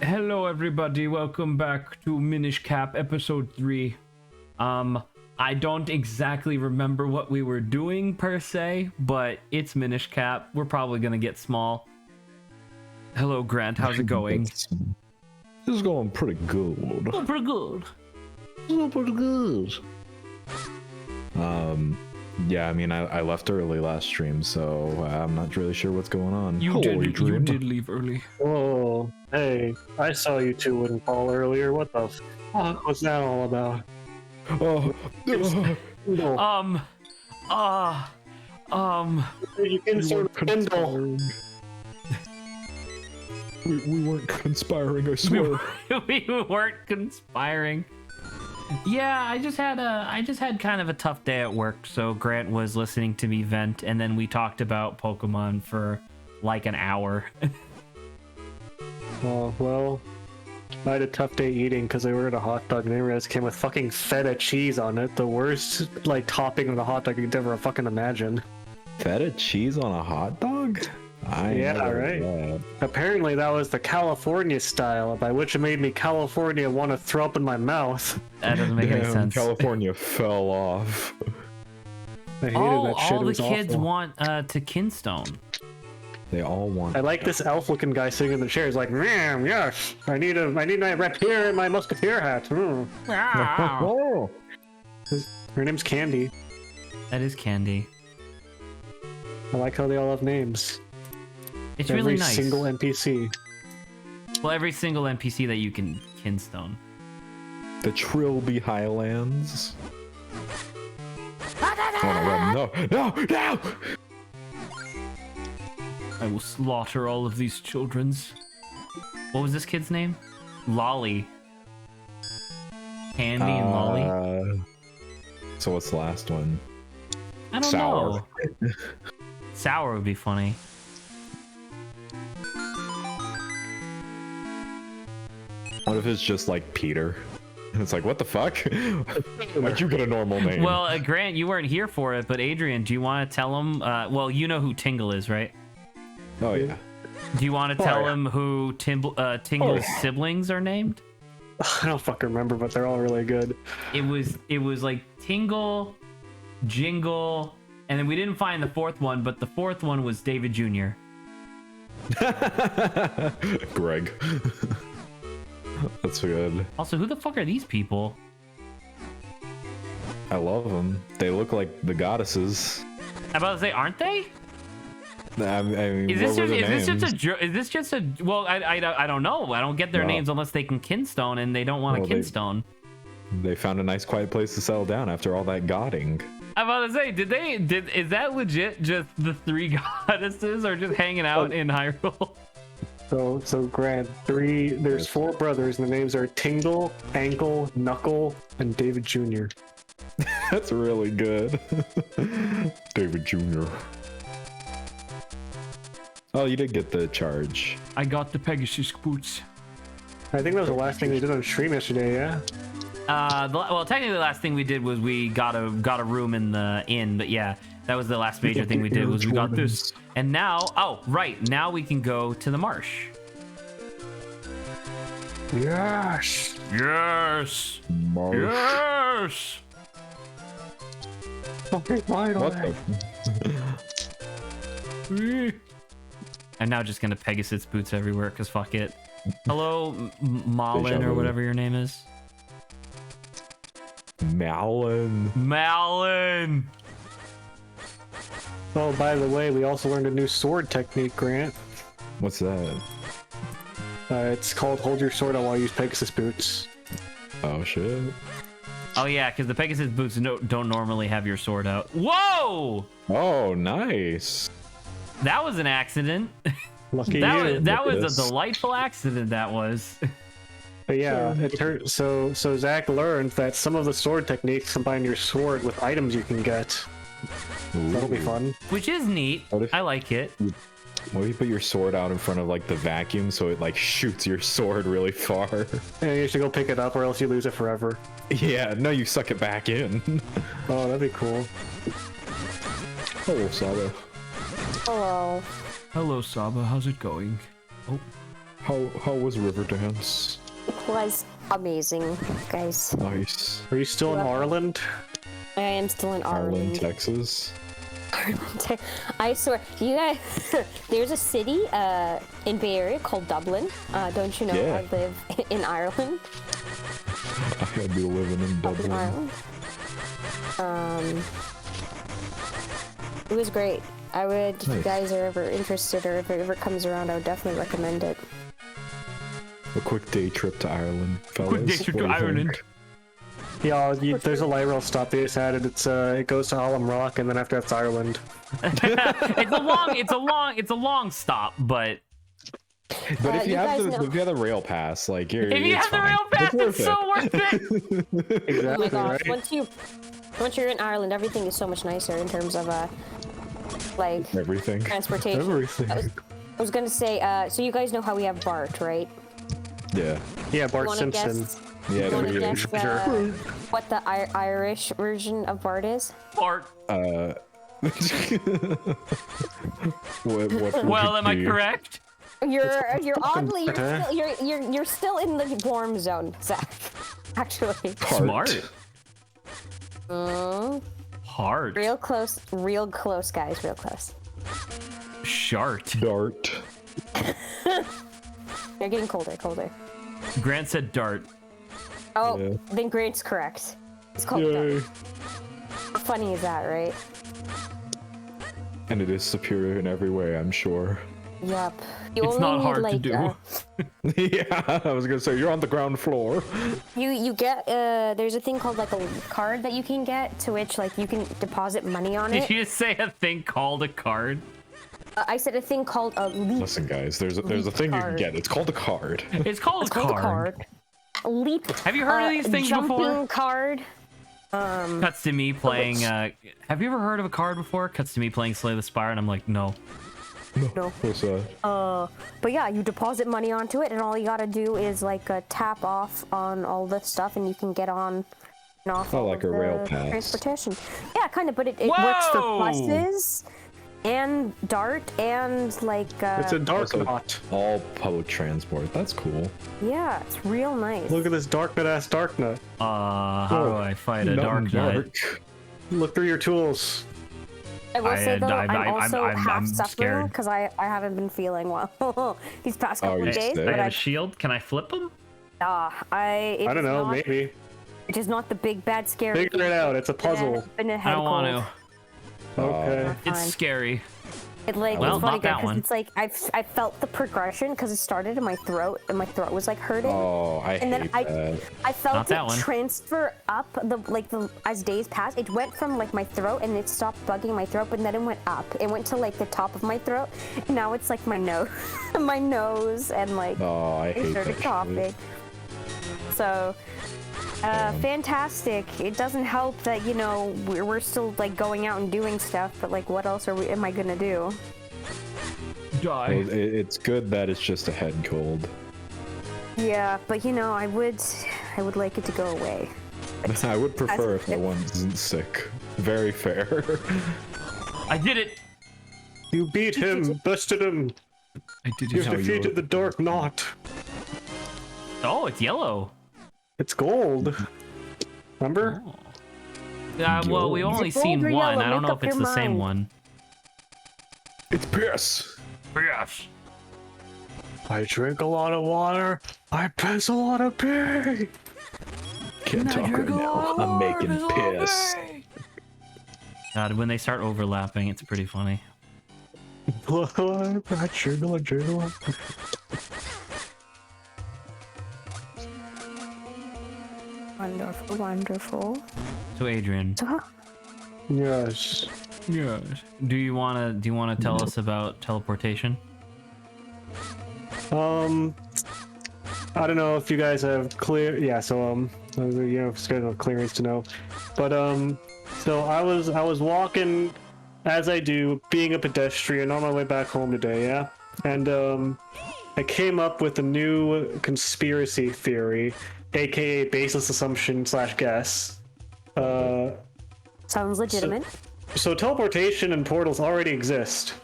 Hello everybody, welcome back to Minish Cap episode 3. I don't exactly remember what we were doing per se, but it's Minish Cap. We're probably gonna get small. Hello Grant, how's it going? This is going pretty good. Oh, pretty good. It's going pretty good. Yeah, I mean, I left early last stream, so I'm not really sure what's going on. You did leave early. Whoa, hey, I saw you two wouldn't fall earlier. What the fuck was that all about? Oh, No. You can sort of kindle. We weren't conspiring, I swear. We weren't conspiring. Yeah, I just had kind of a tough day at work, so Grant was listening to me vent, and then we talked about Pokemon for like an hour. Oh, well, I had a tough day eating because I ordered a hot dog and they realized it came with fucking feta cheese on it. The worst, like, topping of the hot dog you could ever fucking imagine. Feta cheese on a hot dog? Yeah, right. Apparently that was the California style, by which it made me California want to throw up in my mouth. That doesn't make any sense. California fell off. I hated that shit. All It the was kids awful. want to Kinstone. They all want. I like this elf-looking guy sitting in the chair. He's like, "Ma'am, yes, I need my rapier and my musketeer hat." Oh, Her name's Candy. That is Candy. I like how they all have names. It's Every really nice. single NPC. Well, every single NPC that you can Kinstone. the Trilby Highlands. Oh no! I will slaughter all of these children's. What was this kid's name? Lolly. Candy and Lolly? So what's the last one? I don't Sour. know. Sour would be funny. What if it's just like Peter? It's like, what the fuck? Why'd you get a normal name? Well, Grant, you weren't here for it, but Adrian, do you want to tell him? Well, you know who Tingle is, right? Oh yeah. Do you want to tell yeah. him who Tingle's siblings are named? I don't fucking remember, but they're all really good. It was like Tingle, Jingle, and then we didn't find the fourth one, but the fourth one was David Jr. Greg. That's good. Also, who the fuck are these people? I love them. They look like the goddesses. I'm about to say, aren't they? I mean, Is this what were just a? Well, I don't know. I don't get their Wow. names unless they can Kinstone, and they don't want to Well, they- Kinstone. They found a nice quiet place to settle down after all that godding. I'm about to say, is that legit? Just the three goddesses are just hanging out in Hyrule? So Grant, there's 4 brothers, and the names are Tingle, Ankle, Knuckle, and David Jr. That's really good. David Jr. Oh, you did get the charge. I got the Pegasus boots. I think that was the last thing we did on stream yesterday, yeah? Well, technically, the last thing we did was we got a room in the inn, but yeah, that was the last major thing we did was we got this. And now, oh right, now we can go to the marsh. Yes! Yes. Marsh. Yes. Okay, fine, What alright. the? I'm now just gonna Pegasus boots everywhere, cause fuck it. Hello, Malin or whatever your name is. Malin. Malin. Oh, by the way, we also learned a new sword technique, Grant. What's that? It's called Hold Your Sword Out While You Use Pegasus Boots. Oh shit. Oh yeah, because the Pegasus boots don't normally have your sword out. Whoa! Oh, nice. That was an accident. Lucky you. that was Yes. a delightful accident. That was. But yeah, so Zach learned that some of the sword techniques combine your sword with items you can get. That'll be fun. Which is neat. What if- I like it. What if you put your sword out in front of like the vacuum so it like shoots your sword really far? And you have to go pick it up or else you lose it forever. Yeah, no, you suck it back in. Oh, that'd be cool. Oh, Saba. Hello. Hello, Saba. How's it going? Oh. How was Riverdance? It was amazing, guys. Nice. Are you still in Ireland? I am still in Ireland, Ireland. Texas. I swear, you guys, there's a city in Bay Area called Dublin. Don't you know Yeah. I live in Ireland? I'd be living in Dublin. Ireland. It was great. I would, if you Nice. guys are ever interested or if it ever comes around, I would definitely recommend it. A quick day trip to Ireland, fellas. Quick day trip What to do you think? Ireland. Yeah, there's a light rail stop they just added. It goes to Alum Rock, and then after that's Ireland. it's a long stop, but But if you you have guys the know- if you have the rail pass, like you're, if you it's have the fine. rail pass, worth it's so worth it. Oh Exactly, my gosh, right? once you're in Ireland, everything is so much nicer in terms of like Everything. transportation. Everything. I was gonna say, so you guys know how we have BART, right? Yeah. Yeah, Bart Wanna Simpson. guess- Yeah. You wanna there guess you go. what the Irish version of BART is? Bart. What Well, would am I be- correct? You're oddly BART, you're still in the warm zone, Zach. Actually, Heart. Smart. Hard. real close, guys, real close. Shart. Dart. They're getting colder. Grant said dart. Oh, Yeah. then Grant's correct. It's called Yay. Dart. How funny is that, right? And it is superior in every way, I'm sure. Yup. You It's only not need, hard to like, do. Yeah, I was gonna say you're on the ground floor. you get there's a thing called like a card that you can get to which like you can deposit money on Did it. you say a thing called a card? I said a thing called a leap. Listen, guys, there's a Leap thing you can card. get. It's called a card. It's called It's a called card. a card. A leap. Have you heard of these things jumping before? card. Cuts to me playing. Have you ever heard of a card before? Cuts to me playing Slay the Spire, and I'm like, no. No. What's that? But yeah, you deposit money onto it, and all you gotta do is like tap off on all this stuff, and you can get on and off Oh, all like of a rail the pass. transportation. Yeah, kind of, but it works for Whoa! buses and DART and like It's a dark Also- knot. All public transport. That's cool. yeah, it's real nice. Look at this dark ass dark nut. How do I fight a Nothing dark knight? dark. Look through your tools. I will say though, I'm also I'm half suffering scared. because I haven't been feeling well these past couple you're of days. sick? I But have a shield. Can I flip them? I don't know, maybe. It is not the big bad scary. Figure it out. It's a puzzle. Been a I head don't want cold. to. Okay. It's Fine. scary. It like Well, it's funny not that because one. it's like I felt the progression because it started in my throat and my throat was like hurting. Oh, I And then hate that. I felt Not that it one. transfer up as days passed. It went from like my throat and it stopped bugging my throat, but then it went up. It went to like the top of my throat. And now it's like my nose, my nose, and like Oh, I I hate started that coughing. shit. So, fantastic. It doesn't help that we're still like going out and doing stuff, but like what else am I gonna do? Die. It's good that it's just a head cold. Yeah, but I would like it to go away. I would prefer if I wasn't sick. Very fair. I did it. You beat him, bested him. I did You've how you defeated look. the dark knot. Oh, it's yellow. It's gold. Remember? Well, we've only Is it seen gold or one. yellow? I don't Make know up if it's your the same mind. one. It's piss. Yes. I drink a lot of water. I piss a lot of pee. Can't talk right now. I'm making piss. God, when they start overlapping, it's pretty funny. I jiggle, jiggle. Wonderful, wonderful. So, Adrian, Yes. yes. Do you wanna tell us about teleportation? I don't know if you guys have clear. Yeah. So schedule clearance to know, but so I was walking, as I do, being a pedestrian on my way back home today. Yeah, and I came up with a new conspiracy theory, aka baseless assumption / guess. Sounds legitimate. So teleportation and portals already exist,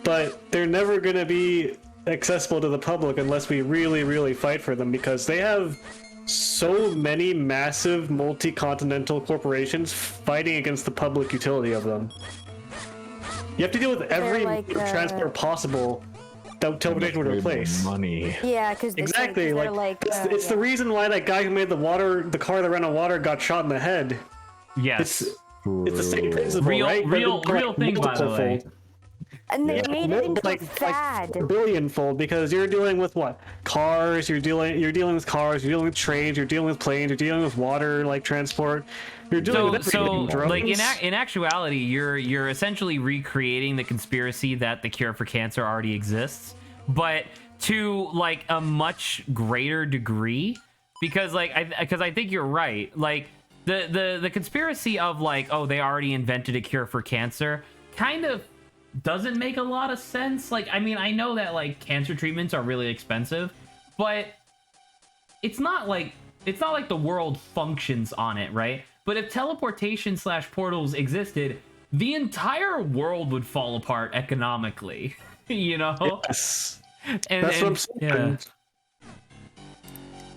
but they're never gonna be accessible to the public unless we really, really fight for them, because they have so many massive multi-continental corporations fighting against the public utility of them. You have to deal with every like, mode of transport possible that teleportation would replace. Money. Yeah, because Exactly. like It's the reason why that guy who made the car that ran on water got shot in the head. Yes. It's the same principle, Real, right? real, But real thing, by the way. multiple-fold. and they made it into Like a fad. billionfold, because you're dealing with what? Cars. You're dealing with cars. You're dealing with trains. You're dealing with planes. You're dealing with water, like transport. You're dealing with everything. So like drones. in actuality, you're essentially recreating the conspiracy that the cure for cancer already exists, but to like a much greater degree, because I think you're right. Like the conspiracy of like, oh, they already invented a cure for cancer kind of doesn't make a lot of sense. Like, I mean, I know that like cancer treatments are really expensive, but it's not like the world functions on it, right? But if teleportation / portals existed, the entire world would fall apart economically, you know? Yes. And, That's what I'm saying. Yeah.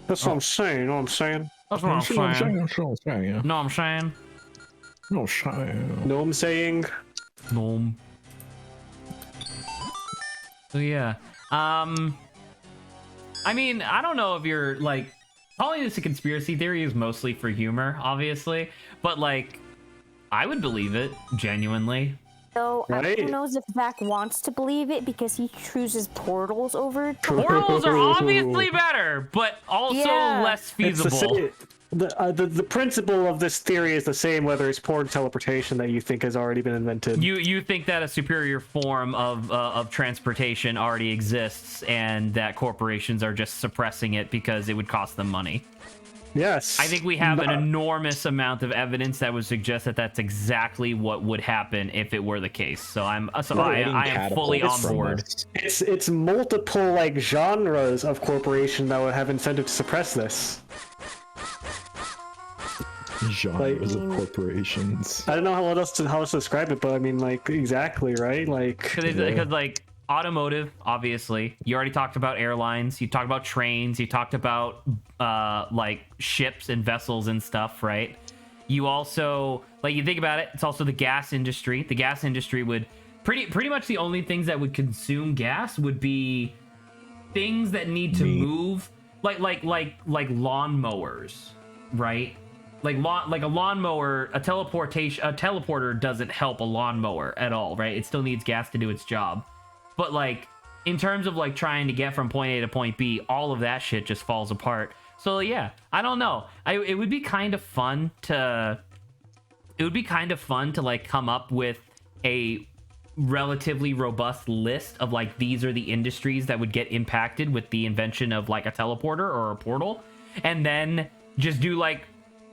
That's what I'm saying. You know what I'm saying? That's what I'm saying. Yeah. No, I'm saying. No, saying. Know what I'm saying? Gnome. So yeah. I mean, I don't know if you're like calling this a conspiracy theory is mostly for humor, obviously, but like I would believe it genuinely. So I Right. don't know if Zach wants to believe it because he chooses portals over. Portals are obviously better, but also Yeah. less It's the feasible. same. The principle of this theory is the same whether it's portal teleportation that you think has already been invented. You think that a superior form of transportation already exists, and that corporations are just suppressing it because it would cost them money. Yes. I think we have an enormous amount of evidence that would suggest that that's exactly what would happen if it were the case. So I am fully on board. It's multiple like genres of corporation that would have incentive to suppress this. Genres of corporations. I don't know how else to describe it, but I mean, like, exactly, right? Like, Because like automotive, obviously, you already talked about airlines, you talked about trains, you talked about like ships and vessels and stuff, right? You also, like, you think about it, it's also the gas industry. The gas industry would pretty much the only things that would consume gas would be things that need to move, like lawnmowers, right? Like a lawnmower, a teleporter doesn't help a lawnmower at all, right? It still needs gas to do its job. But like in terms of like trying to get from point A to point B, all of that shit just falls apart. So yeah, I don't know. It would be kind of fun to like come up with a relatively robust list of like these are the industries that would get impacted with the invention of like a teleporter or a portal, and then just do like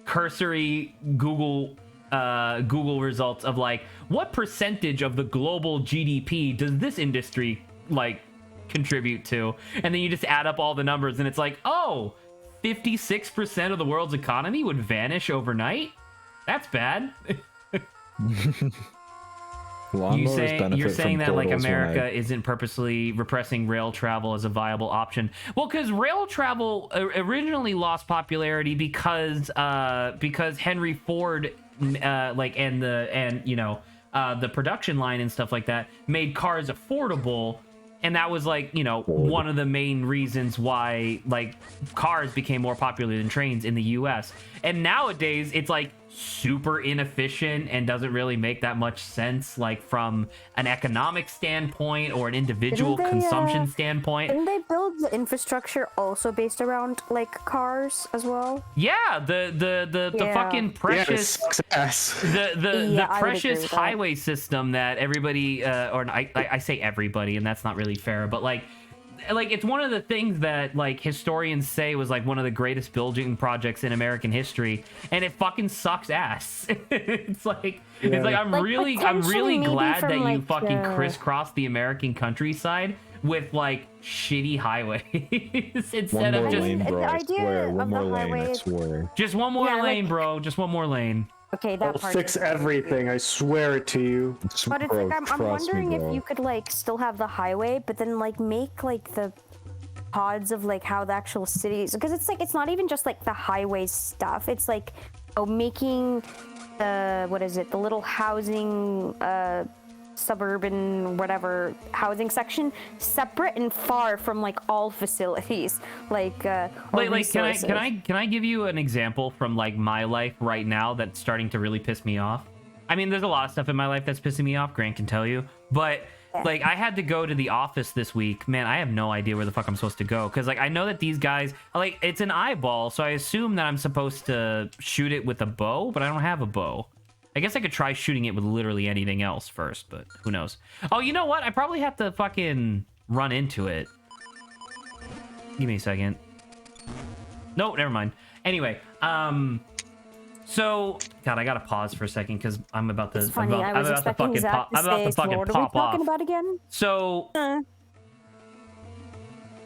cursory Google results of like what percentage of the global GDP does this industry like contribute to, and then you just add up all the numbers and it's like, oh, 56% of the world's economy would vanish overnight. That's bad. You're saying that like America isn't purposely repressing rail travel as a viable option. Well, because rail travel originally lost popularity because Henry Ford the production line and stuff like that made cars affordable, and that was like, you know, one of the main reasons why like cars became more popular than trains in the US. And nowadays it's like super inefficient and doesn't really make that much sense, like from an economic standpoint or an individual consumption standpoint. Didn't they build the infrastructure also based around like cars as well? Yeah, the fucking precious the precious highway system that everybody I say everybody, and that's not really fair, but like it's one of the things that like historians say was like one of the greatest building projects in American history, and it fucking sucks ass. it's like I'm really glad that you fucking crisscrossed the American countryside with like shitty highways instead of just lane, bro. I swear, one more lane. I swear. Just one more lane, bro. Just one more lane. Okay, that I'll part. fix everything. I swear it to you. But it's Bro, like I'm trust me, wondering if bro. you could like still have the highway, but then like make like the pods of like how the actual cities, because it's like it's not even just like the highway stuff. It's like making what is it? The little housing suburban whatever housing section separate and far from like all facilities like or Like, can resources. I give you an example from like my life right now that's starting to really piss me off? I mean, there's a lot of stuff in my life that's pissing me off. Grant can tell you, but like I had to go to the office this week. Man, I have no idea where the fuck I'm supposed to go because like I know that these guys like it's an eyeball, so I assume that I'm supposed to shoot it with a bow, but I don't have a bow. I guess I could try shooting it with literally anything else first, but who knows? Oh, you know what? I probably have to fucking run into it. Give me a second. Nope, never mind. Anyway, so God, I gotta pause for a second because I'm about to. It's funny. I I'm was about to expecting fucking Zach pop. to I'm about say, to so fucking what are we pop talking off. about again? So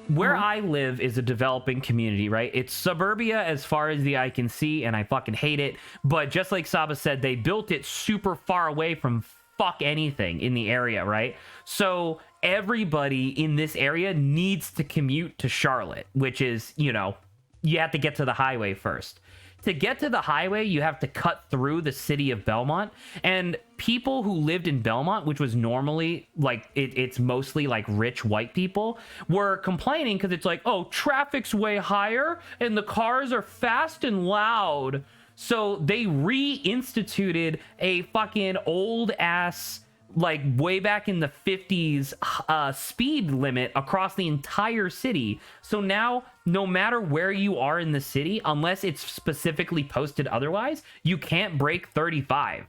where I live is a developing community, right? It's suburbia as far as the eye can see, and I fucking hate it. But just like Saba said, they built it super far away from fuck anything in the area, right? So everybody in this area needs to commute to Charlotte, which is, you know, you have to get to the highway first. To get to the highway, you have to cut through the city of Belmont. And people who lived in Belmont, which was normally like it's mostly like rich white people, were complaining because it's like, oh, traffic's way higher and the cars are fast and loud. So they reinstituted a fucking old ass, like way back in the 50s speed limit across the entire city. So now no matter where you are in the city, unless it's specifically posted otherwise, you can't break 35.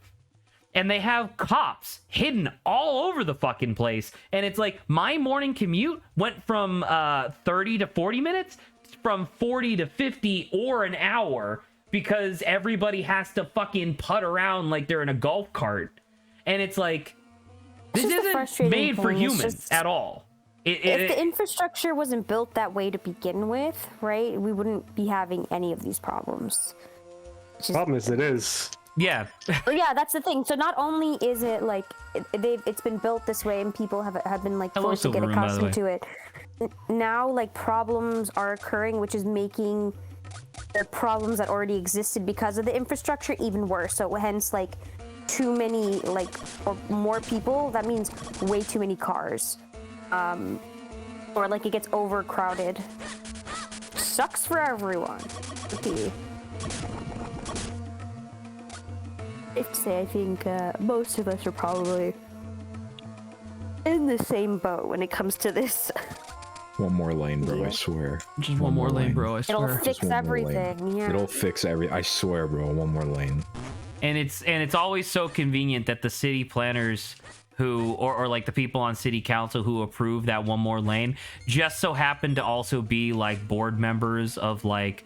And they have cops hidden all over the fucking place. And it's like my morning commute went from 30 to 40 minutes, from 40 to 50 or an hour, because everybody has to fucking putt around like they're in a golf cart. And it's like, this It's just a isn't frustrating made for thing. It's humans just- at all. If the infrastructure wasn't built that way to begin with, right, we wouldn't be having any of these problems. Problem is, it is. Yeah. But yeah, that's the thing. So not only is it like it's been built this way and people have been like Hello, forced to get Silvermoon, by the accustomed to it. Now like problems are occurring, which is making the problems that already existed because of the infrastructure even worse. So hence like too many like or more people, that means way too many cars. Or like it gets overcrowded. Sucks for everyone. Okay. Safe to say, I think most of us are probably in the same boat when it comes to this. One more lane, bro. Yeah. I swear. Just one more lane, bro. I It'll swear. fix one more lane. everything. Yeah. It'll fix I swear, bro. One more lane. And it's always so convenient that the city planners who or like the people on city council who approve that one more lane just so happen to also be like board members of like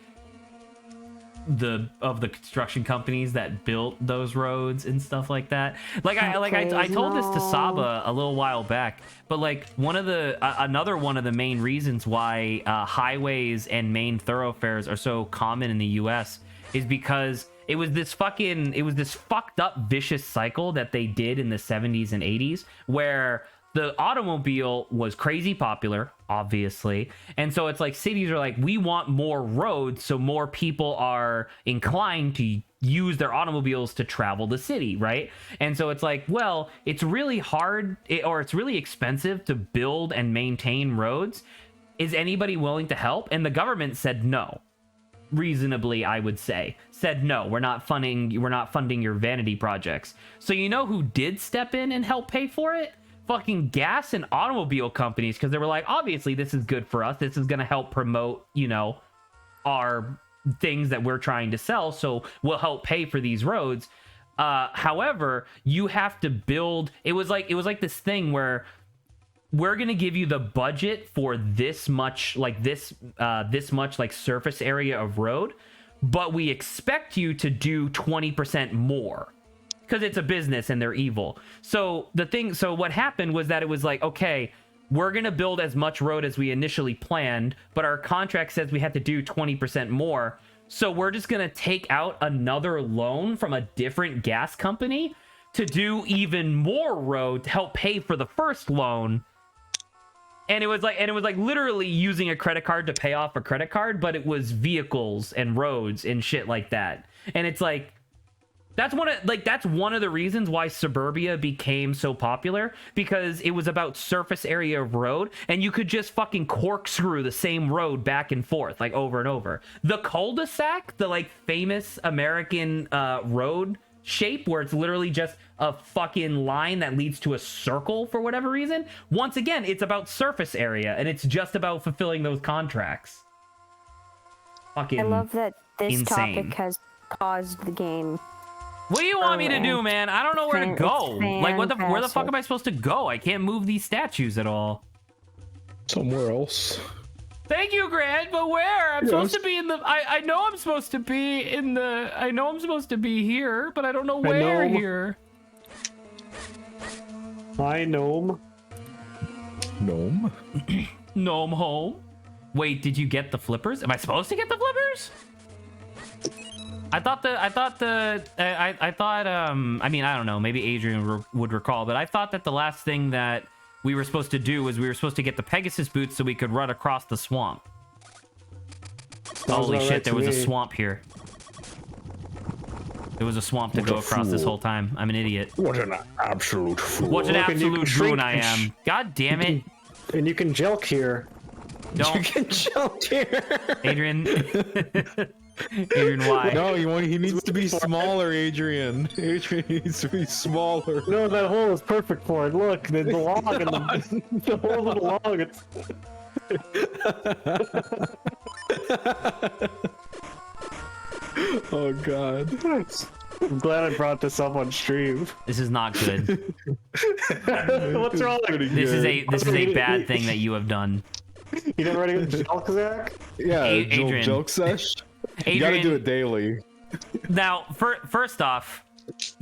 the construction companies that built those roads and stuff like that. I told this to Saba a little while back, but like one of the another one of the main reasons why highways and main thoroughfares are so common in the US is because it was this fucked up vicious cycle that they did in the 70s and 80s where the automobile was crazy popular, obviously. And so it's like cities are like, we want more roads so more people are inclined to use their automobiles to travel the city, right? And so it's like, well, it's really hard or it's really expensive to build and maintain roads. Is anybody willing to help? And the government said no. Reasonably, I would say, said no, we're not funding your vanity projects. So you know who did step in and help pay for it? Fucking gas and automobile companies, because they were like, obviously this is good for us, this is going to help promote, you know, our things that we're trying to sell, so we'll help pay for these roads. However, you have to build, it was like this thing where we're gonna give you the budget for this much like surface area of road, but we expect you to do 20% more because it's a business and they're evil. So what happened was that it was like, okay, we're gonna build as much road as we initially planned, but our contract says we have to do 20% more. so we're just gonna take out another loan from a different gas company to do even more road to help pay for the first loan. And it was like literally using a credit card to pay off a credit card, but it was vehicles and roads and shit like that. And it's like, that's one of the reasons why Suburbia became so popular, because it was about surface area of road, and you could just fucking corkscrew the same road back and forth like over and over. The cul-de-sac, the like famous American road shape where it's literally just a fucking line that leads to a circle for whatever reason. Once again, it's about surface area, and it's just about fulfilling those contracts. Fucking I love that this insane. topic has paused the game. What do you want me to do, man? I don't know where to go. Like, where the fuck fantastic. am I supposed to go? I can't move these statues at all. Somewhere else. Thank you, Grant, but where? I'm supposed to be in the... I know I'm supposed to be in the... I know I'm supposed to be here, but I don't know where here. Hi, gnome. Gnome? Gnome home. Wait, did you get the flippers? Am I supposed to get the flippers? I thought, I mean, I don't know, maybe Adrian would recall, but I thought that the last thing that we were supposed to do was we were supposed to get the Pegasus boots so we could run across the swamp. Holy shit, there was a swamp here. There was a swamp to go across this whole time. I'm an idiot. What an absolute fool. What an Look, and you absolute can shrink goon I am. God damn it. And you can jelk here. Don't, You can jump here. Adrian. Adrian, why? No, he needs to be smaller, Adrian. Adrian needs to be smaller. No, that hole is perfect for it. Look, the log and the hole in the log. Oh god. I'm glad I brought this up on stream. This is not good. What's wrong? This is a bad thing that you have done. You didn't ready to jelk, Zach? Yeah, Adrian. joke sesh. You gotta Adrian, do it daily. now, first off,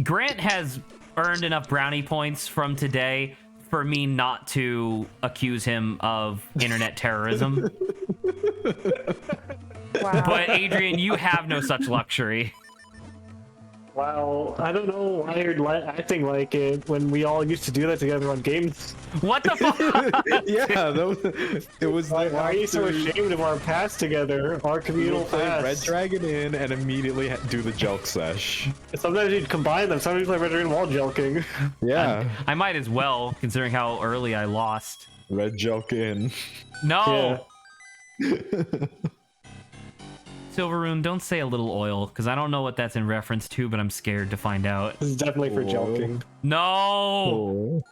Grant has earned enough brownie points from today for me not to accuse him of internet terrorism. Wow. But Adrian, you have no such luxury. Wow, I don't know why you're acting like it when we all used to do that together on games. What the fuck? Yeah, it was Why like are you so ashamed of our past together? Our communal play Red past. Dragon in and immediately do the joke sesh. Sometimes you'd combine them. Sometimes you play Red Dragon while jelking. Yeah, I might as well, considering how early I lost. red joke in. No! Silveroon, don't say a little oil, because I don't know what that's in reference to, but I'm scared to find out. This is definitely for jelking. No! Oh.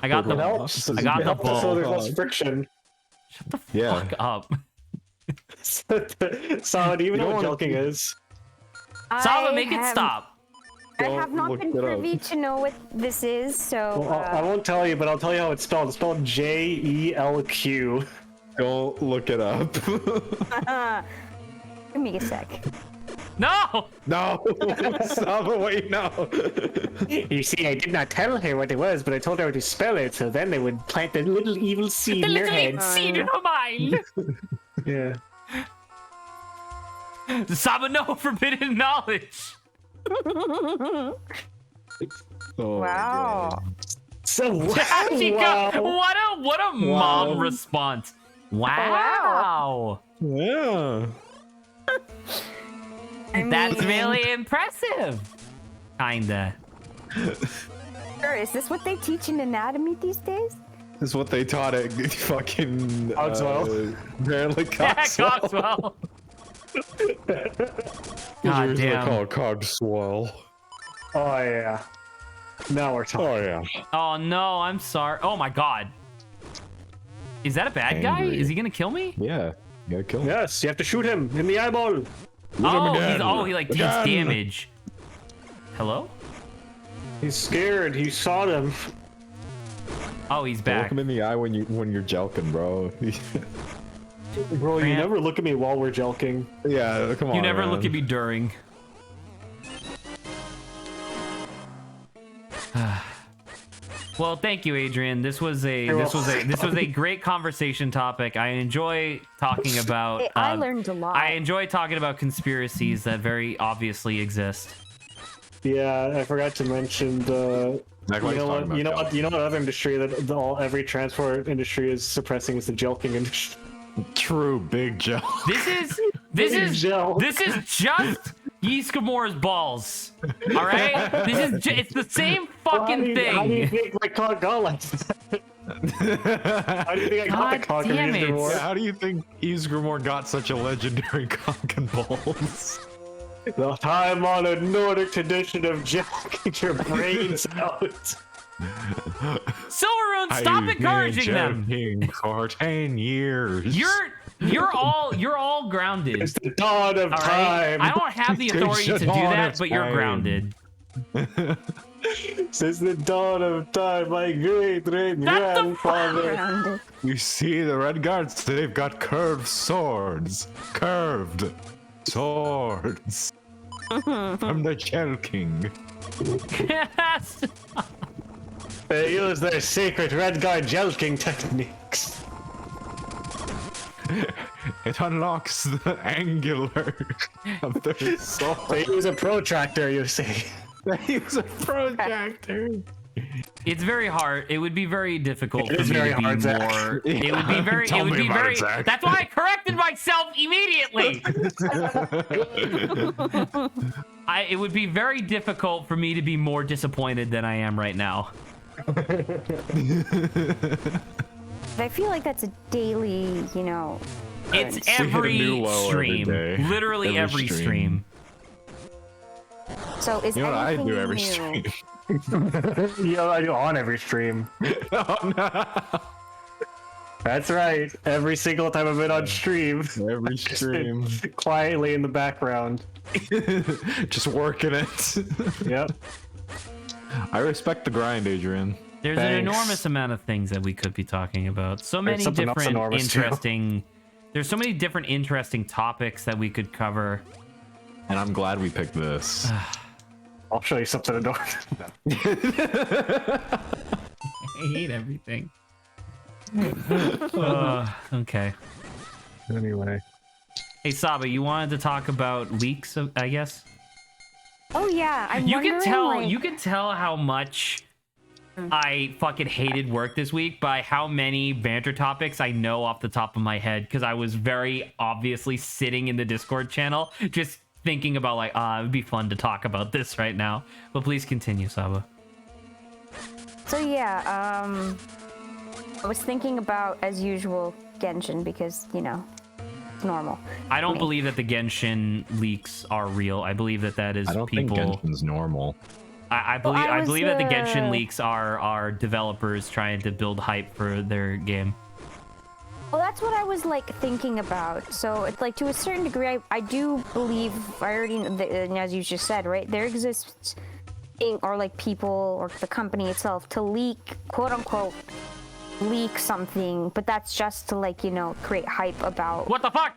I got the It helps. I got It the helps so bow. there's less friction. Shut the Yeah. fuck up. Solid, do you even know what don't jelking is? Sava, make it stop. I have not look been it up. privy to know what this is, so. Well, I won't tell you, but I'll tell you how it's spelled. It's spelled Jelq. Don't look it up. Give me a sec. No! No, stop it! Wait, no. You see, I did not tell her what it was, but I told her to spell it, so then they would plant a little evil seed The in their little heads. seed in her mind! Yeah. Saba, no forbidden knowledge! Oh, Wow. So She wow. got, what a mom response. Wow. Yeah. That's really impressive. Kinda. Sure, is this what they teach in anatomy these days? This is what they taught at fucking Cogswell. apparently Yeah, Cogswell. Cogswell. God Usually damn. called Cogswell. Oh yeah. Now we're talking. Oh yeah. Oh no, I'm sorry. Oh my god. Is that a bad guy? Angry. Is he gonna kill me? Yeah. You gotta kill him. Yes, you have to shoot him in the eyeball. Oh, he like takes Again. damage. Hello? He's scared. He saw them. Oh, he's Look back. him in the eye when you're jelking, bro. Bro, you Grant. never look at me while we're jelking. Yeah, come on. You never man. look at me during. Well, thank you, Adrian. This was a great conversation topic. I enjoy talking about. I learned a lot. I enjoy talking about conspiracies that very obviously exist. Yeah, I forgot to mention the. You know what other industry that every transport industry is suppressing is the jelking industry. True, big Joe. This is just Yiskamor's balls. All right, it's the same fucking thing. How do you think my cock got like that? How do you think I got the cock of Ysgramor? Yeah, how do you think Ysgramor got such a legendary cock and balls? The time-honored Nordic tradition of jacking your brains out. Silvermoon, stop encouraging them. For 10 years. You're all grounded. It's the dawn of time. I don't have the authority to do that, but you're grounded. Since the dawn of time, my great grandfather. You see the Red Guards, they've got curved swords. Curved swords. From the Shell King. Yes. They use their secret Red Guard jelking techniques. It unlocks the angular of their sword. They use a protractor, you see. They use a protractor. It's very hard. It would be very difficult for It is me very to be hard, Zach. more. It would be very. Tell It would me be about very. it, Zach. That's why I corrected myself immediately. It would be very difficult for me to be more disappointed than I am right now. I feel like that's a daily, It's occurrence. every new low every stream. day. Literally every stream. So is You know what I anything do every new? stream? I do on every stream. Oh no! That's right. Every single time I've been on stream. Every stream. Quietly in the background. Just working it. Yep. I respect the grind, Adrian. There's an Thanks. enormous amount of things that we could be talking about. So many something else different enormous, too. interesting. There's so many different interesting topics that we could cover. And I'm glad we picked this. I'll show you something adorable. I hate everything. Okay. Anyway. Hey Saba, you wanted to talk about leaks, I guess? Oh yeah, I'm You wondering, can tell. like, You can tell how much I fucking hated work this week by how many banter topics I know off the top of my head, because I was very obviously sitting in the Discord channel just thinking about like, it would be fun to talk about this right now. But please continue, Saba. So yeah, I was thinking about, as usual, Genshin, because normal. I don't Me. believe that the Genshin leaks are real. I believe that is I don't people. think Genshin's normal. I Well, believe I I was, believe that the Genshin leaks are developers trying to build hype for their game. Well, that's what I was like thinking about. So it's like, to a certain degree, I do believe, I already, as you just said, right? There exists, or like people or the company itself to leak, quote unquote, leak something, but that's just to like, create hype about. What the fuck?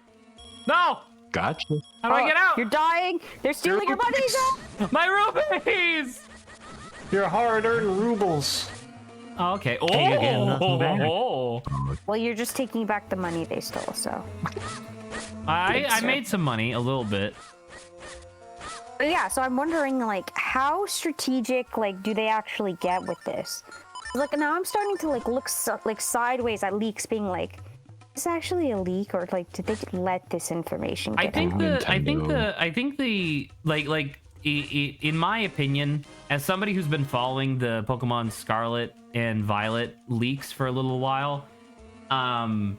No! Gotcha. How do I get out? You're dying. They're stealing your money. My rupees! Your hard-earned rubles. Oh, okay. Oh, Hey, again, nothing back. Well, you're just taking back the money they stole. So. I made some money, a little bit. But yeah, so I'm wondering, like, how strategic, like, do they actually get with this? Like, now I'm starting to like look sideways at leaks, being like, is this actually a leak, or like, did they let this information get out? I think the in my opinion, as somebody who's been following the Pokemon Scarlet and Violet leaks for a little while, I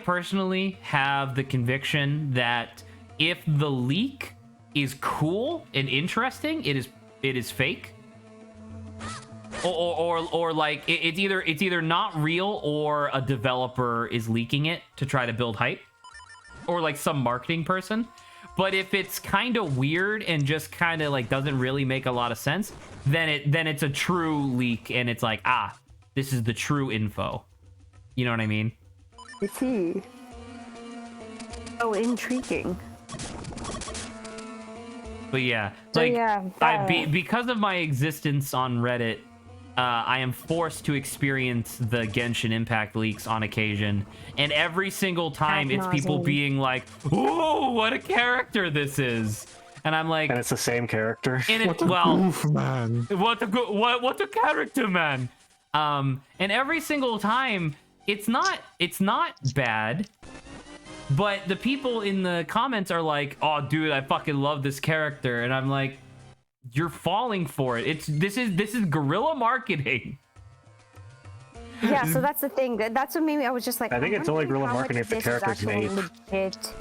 personally have the conviction that if the leak is cool and interesting, it is fake. Or like it's either not real, or a developer is leaking it to try to build hype, or like some marketing person. But if it's kind of weird and just kind of like doesn't really make a lot of sense, then it's a true leak, and it's like, this is the true info. You know what I mean? I see. Oh, intriguing. But yeah, So like yeah, because of my existence on Reddit, I am forced to experience the Genshin Impact leaks on occasion, and every single time Ad it's people nauseam. being like, "Ooh, what a character this is," and I'm like, And it's the same character. and it, well, Oof, man. what a character, man. And every single time it's not bad, but the people in the comments are like, "Oh, dude, I fucking love this character," and I'm like, you're falling for it. This is guerrilla marketing. Yeah, so that's the thing. That's what made me. I was just like, I think it's only guerrilla marketing if the character's made. legit.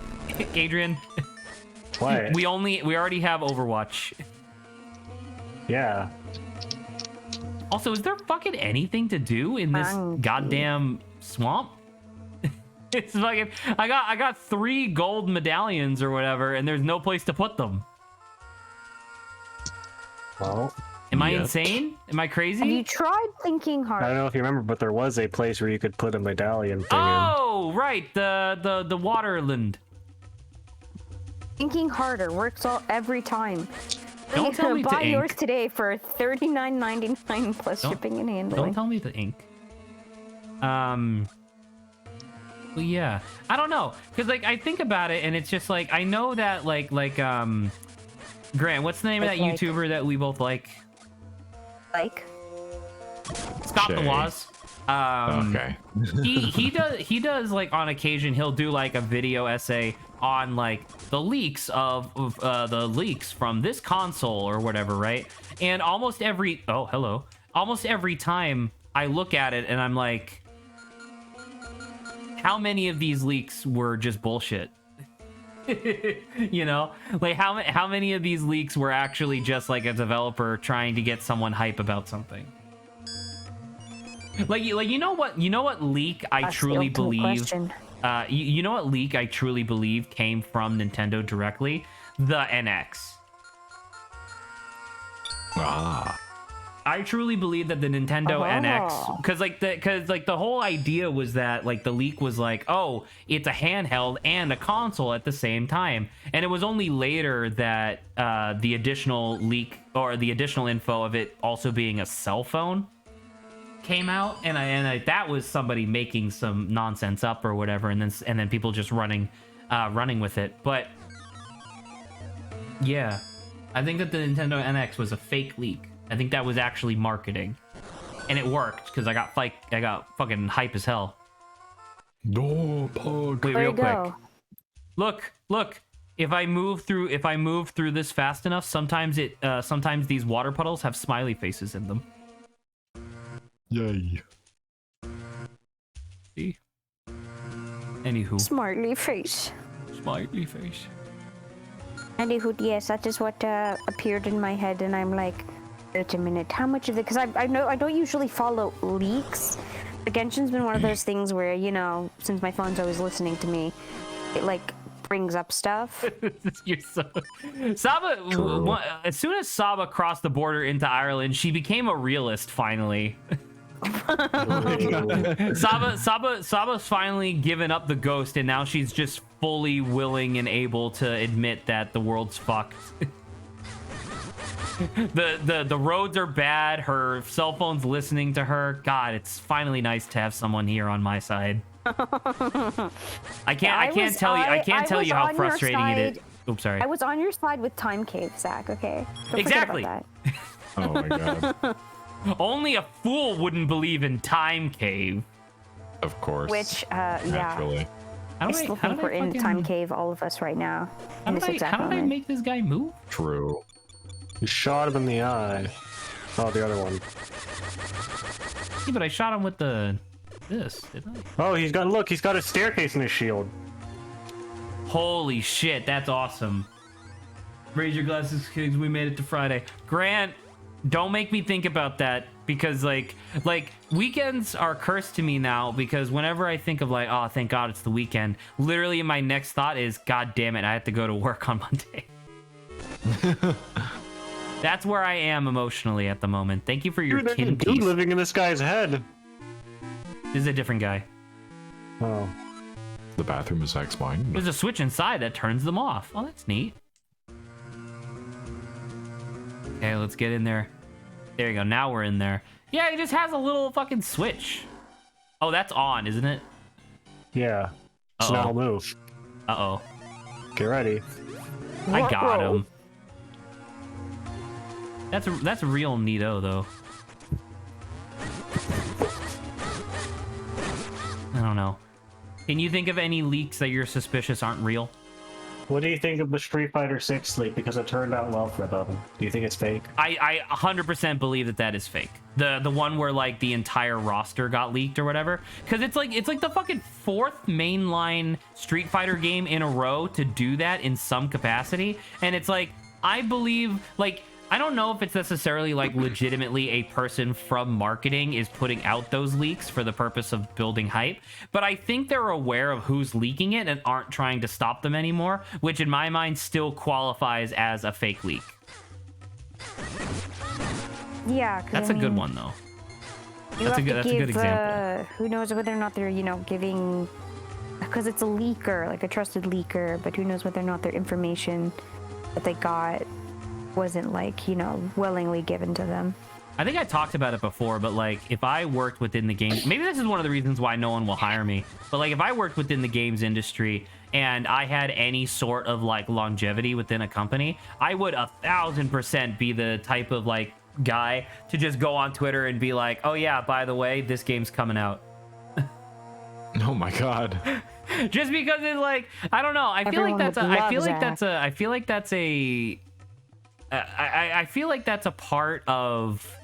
Adrian, What? we already have Overwatch. Yeah. Also, is there fucking anything to do in this goddamn swamp? It's fucking. I got 3 gold medallions or whatever, and there's no place to put them. Well, Am I Yep. insane? Am I Have you crazy? tried thinking I hard? don't know if you remember, but there was a place where you could put a medallion thing Oh, right, the Waterland. Thinking harder works every time. Don't tell me to buy ink. yours today for $39.99 plus Don't- shipping and Don't handling. tell me the ink. Well, yeah, I don't know, cause like I think about it, and it's just like I know that Grant, what's the name of that Like- YouTuber that we both like? Like, Scott the Shay. Waz. Okay. he does like on occasion he'll do like a video essay on like the leaks of the leaks from this console or whatever, right? And almost every time I look at it and I'm like, how many of these leaks were just bullshit? You know, like how many of these leaks were actually just like a developer trying to get someone hype about something? You know what leak I that's the truly ultimate believe question. you know what leak I truly believe came from Nintendo directly? The NX. Ah. I truly believe that the Nintendo Oh. NX, because the whole idea was that like the leak was like, oh, it's a handheld and a console at the same time, and it was only later that the additional leak or the additional info of it also being a cell phone came out, and I that was somebody making some nonsense up or whatever, and then people just running with it. But yeah, I think that the Nintendo NX was a fake leak. I think that was actually marketing, and it worked because I got fucking hype as hell. No, Pog. Wait, There real you quick. go. Look. If I move through this fast enough, sometimes these water puddles have smiley faces in them. Yay. See? Anywho, Smartly face. smiley face. Anywho, yes, that is what appeared in my head, and I'm like, wait a minute, how much of it? Because I know I don't usually follow leaks. But Genshin's been one of those things where, you know, since my phone's always listening to me, it like brings up stuff. You're so... Saba, as soon as Saba crossed the border into Ireland, she became a realist finally. Saba's finally given up the ghost, and now she's just fully willing and able to admit that the world's fucked. The roads are bad. Her cell phone's listening to her. God, it's finally nice to have someone here on my side. I can't tell you how frustrating it is. Oops, sorry. I was on your side with Time Cave, Zach. Okay. Don't Exactly. forget about Oh my god. Only a fool wouldn't believe in Time Cave. Of course. that. Which, yeah. Naturally. I still think we're in Time Cave, all of us right now. How In did this I exact moment. make this guy move? True. You shot him in the eye. Oh, the other one. Yeah, but I shot him with this, didn't I? Oh, he's got a staircase in his shield. Holy shit, that's awesome. Raise your glasses, kids. We made it to Friday. Grant, don't make me think about that, because like weekends are cursed to me now, because whenever I think of like, oh, thank God it's the weekend, literally my next thought is, God damn it, I have to go to work on Monday. That's where I am emotionally at the moment. Thank you for your There's a tin dude piece. living in this guy's head. This is a different guy. Oh. The bathroom is Zach's mind. There's a switch inside that turns them off. Oh, that's neat. Okay, let's get in there. There you go. Now we're in there. Yeah, he just has a little fucking switch. Oh, that's on, isn't it? Yeah. So now I'll move. Uh-oh. Get ready. I got him. That's real neato, though. I don't know. Can you think of any leaks that you're suspicious aren't real? What do you think of the Street Fighter 6 leak? Because it turned out well for them. Do you think it's fake? I 100% believe that is fake. The one where like the entire roster got leaked or whatever. Because it's like the fucking 4th mainline Street Fighter game in a row to do that in some capacity. And it's like, I believe, like, I don't know if it's necessarily like legitimately a person from marketing is putting out those leaks for the purpose of building hype, but I think they're aware of who's leaking it and aren't trying to stop them anymore, which in my mind still qualifies as a fake leak. Yeah, that's a good one though. That's a good example. Who knows whether or not they're, you know, giving, because it's a leaker, like a trusted leaker, but who knows whether or not their information that they got wasn't, like, you know, willingly given to them. I think I talked about it before, but like if I worked within the game, maybe this is one of the reasons why no one will hire me, but like if I worked within the games industry and I had any sort of like longevity within a company, I would 1000% be the type of like guy to just go on Twitter and be like, oh yeah, by the way, this game's coming out. Oh my god. Just because it's like, I don't know, I feel like that's a part of,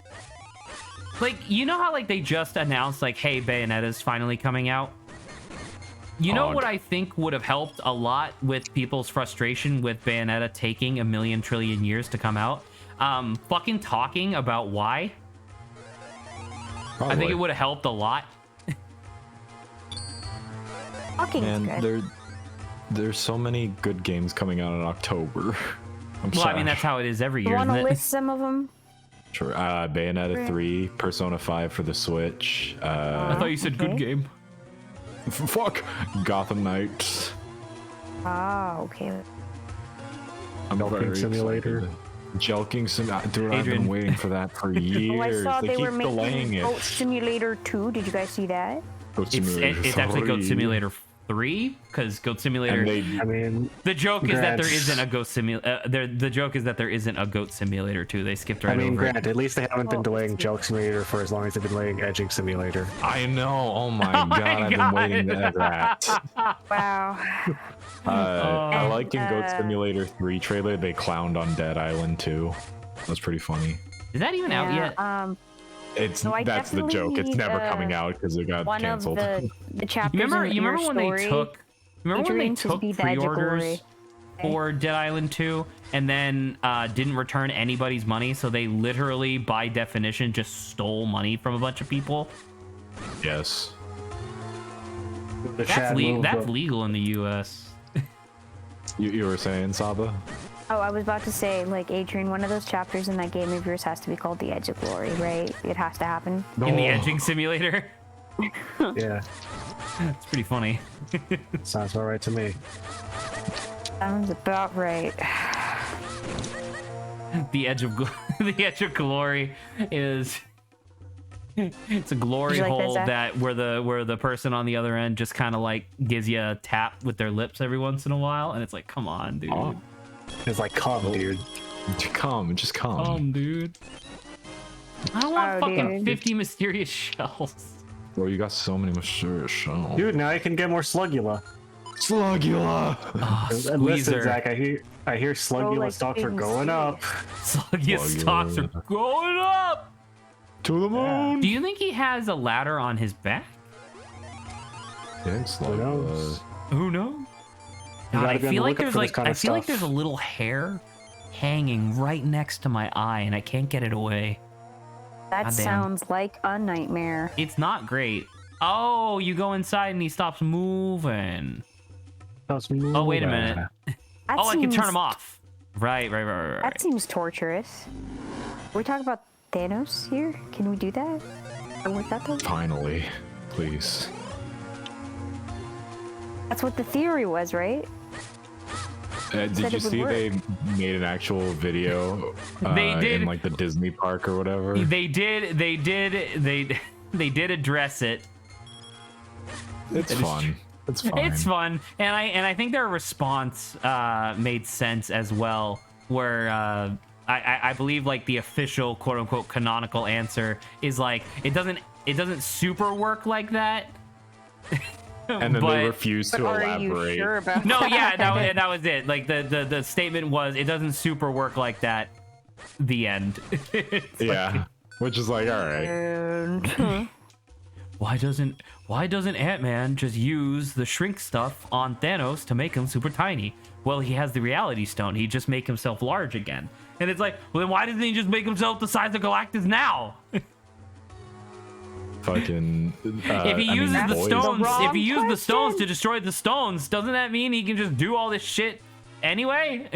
like, you know how like they just announced like, hey, Bayonetta's finally coming out. You know what I think would have helped a lot with people's frustration with Bayonetta taking a million trillion years to come out? Fucking talking about why. Probably. I think it would have helped a lot. Man, there's so many good games coming out in October. I mean, that's how it is every year. You want to isn't it? list some of them? Sure. Bayonetta 3, Persona 5 for the Switch. I thought you said good game. Fuck! Gotham Knights. Oh, okay. Jelking Simulator. Jelking Simulator. Dude, Adrian. I've been waiting for that for years. Oh, I saw they they keep were delaying making it. Goat Simulator 2. Did you guys see that? Goat Simulator It's actually Goat 3. Simulator 3, because Goat Simulator. I mean, The joke is that there Grant. isn't a Goat Simulator. The joke is that there isn't a Goat Simulator 2. They skipped right I mean, over Grant, it. at least they haven't been Oh, delaying Joke Simulator for as long as they've been delaying Edging Simulator. I know. Oh my Oh my god, I've been waiting God. for that. Wow. I like in Goat And, Simulator 3 trailer, they clowned on Dead Island 2. That's pretty funny. Is that even out yet? It's So I that's the definitely joke. It's need, never coming out because it got one canceled. of the chapters You remember in your when story, they took? Remember when they Adrian to took be the Edge of pre-orders Glory. for Dead Island 2 and then didn't return anybody's money? So they literally, by definition, just stole money from a bunch of people. Yes. The That's chat moved that's up. legal in the U.S. You were saying, Saba? Oh, I was about to say, like, Adrian, one of those chapters in that game of yours has to be called the Edge of Glory, right? It has to happen. In the edging simulator. Yeah, It's pretty funny. sounds about right to me. Sounds about right. The edge of the edge of glory is it's a glory Did you like that, hole Zach? where the person on the other end just kind of like gives you a tap with their lips every once in a while, and it's like, come on, dude. Oh. It's like, come, dude. Come, just come. Dude. I don't want Oh, fucking dude. 50 mysterious shells. Bro, you got so many mysterious shells. Dude, now I can get more Slugula. Slugula! Oh, And listen, squeezer. Zach, I hear Slugula like stocks are things. going up. Sluggiest stocks are going up. To the moon! Do you think he has a ladder on his back? Yeah, Who knows? Who knows? You God, gotta I be on feel the like lookout there's for like this kind I of feel like stuff. there's a little hair hanging right next to my eye, and I can't get it away. That Goddamn. sounds like a nightmare. It's not great. Oh, you go inside and he stops moving. Oh, wait a minute. That Oh, I can turn seems- him off. Right. That seems torturous. Are we talking about Thanos here? Can we do that? Or was that the... Finally. Please. That's what the theory was, right? Did Said you it would see work. they made an actual video They did. in like the Disney park or whatever? They did address it. It's fun. It's fine. It's fun, and I think their response made sense as well. Where I believe like the official quote unquote canonical answer is like it doesn't super work like that. And then but- they refuse to Are elaborate. you sure about No, that? yeah, that was it. Like the statement was it doesn't super work like that. The end. It's like, Yeah, which is like, all right. And why doesn't Ant-Man just use the shrink stuff on Thanos to make him super tiny? Well, he has the reality stone. He just make himself large again. And it's like, well, then why doesn't he just make himself the size of Galactus now? Fucking. If he I mean, uses the boys- stones, wrong if he used the stones question. to destroy the stones, doesn't that mean he can just do all this shit anyway?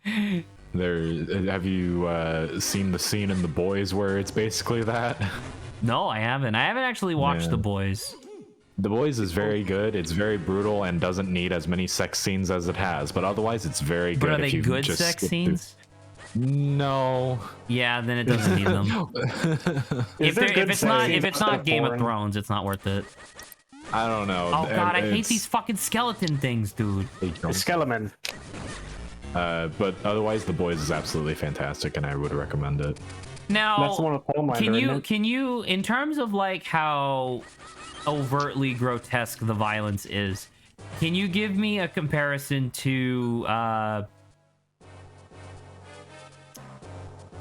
Have you seen the scene in The Boys where it's basically that? No, I haven't. I haven't actually watched Yeah. The Boys. The Boys is very good. It's very brutal and doesn't need as many sex scenes as it has, but otherwise it's very good. But are if they you good just sex skip through- scenes? No. Yeah, then it doesn't need them. Is there good If sex scenes it's outside not of Game of porn? Thrones, it's not worth it. I don't know. Oh god, I hate It's- these fucking skeleton things, dude. Skeleman. But otherwise, The Boys is absolutely fantastic, and I would recommend it. Now, That's the one with Paul Minder, isn't it? can you, in terms of like how overtly grotesque the violence is, can you give me a comparison to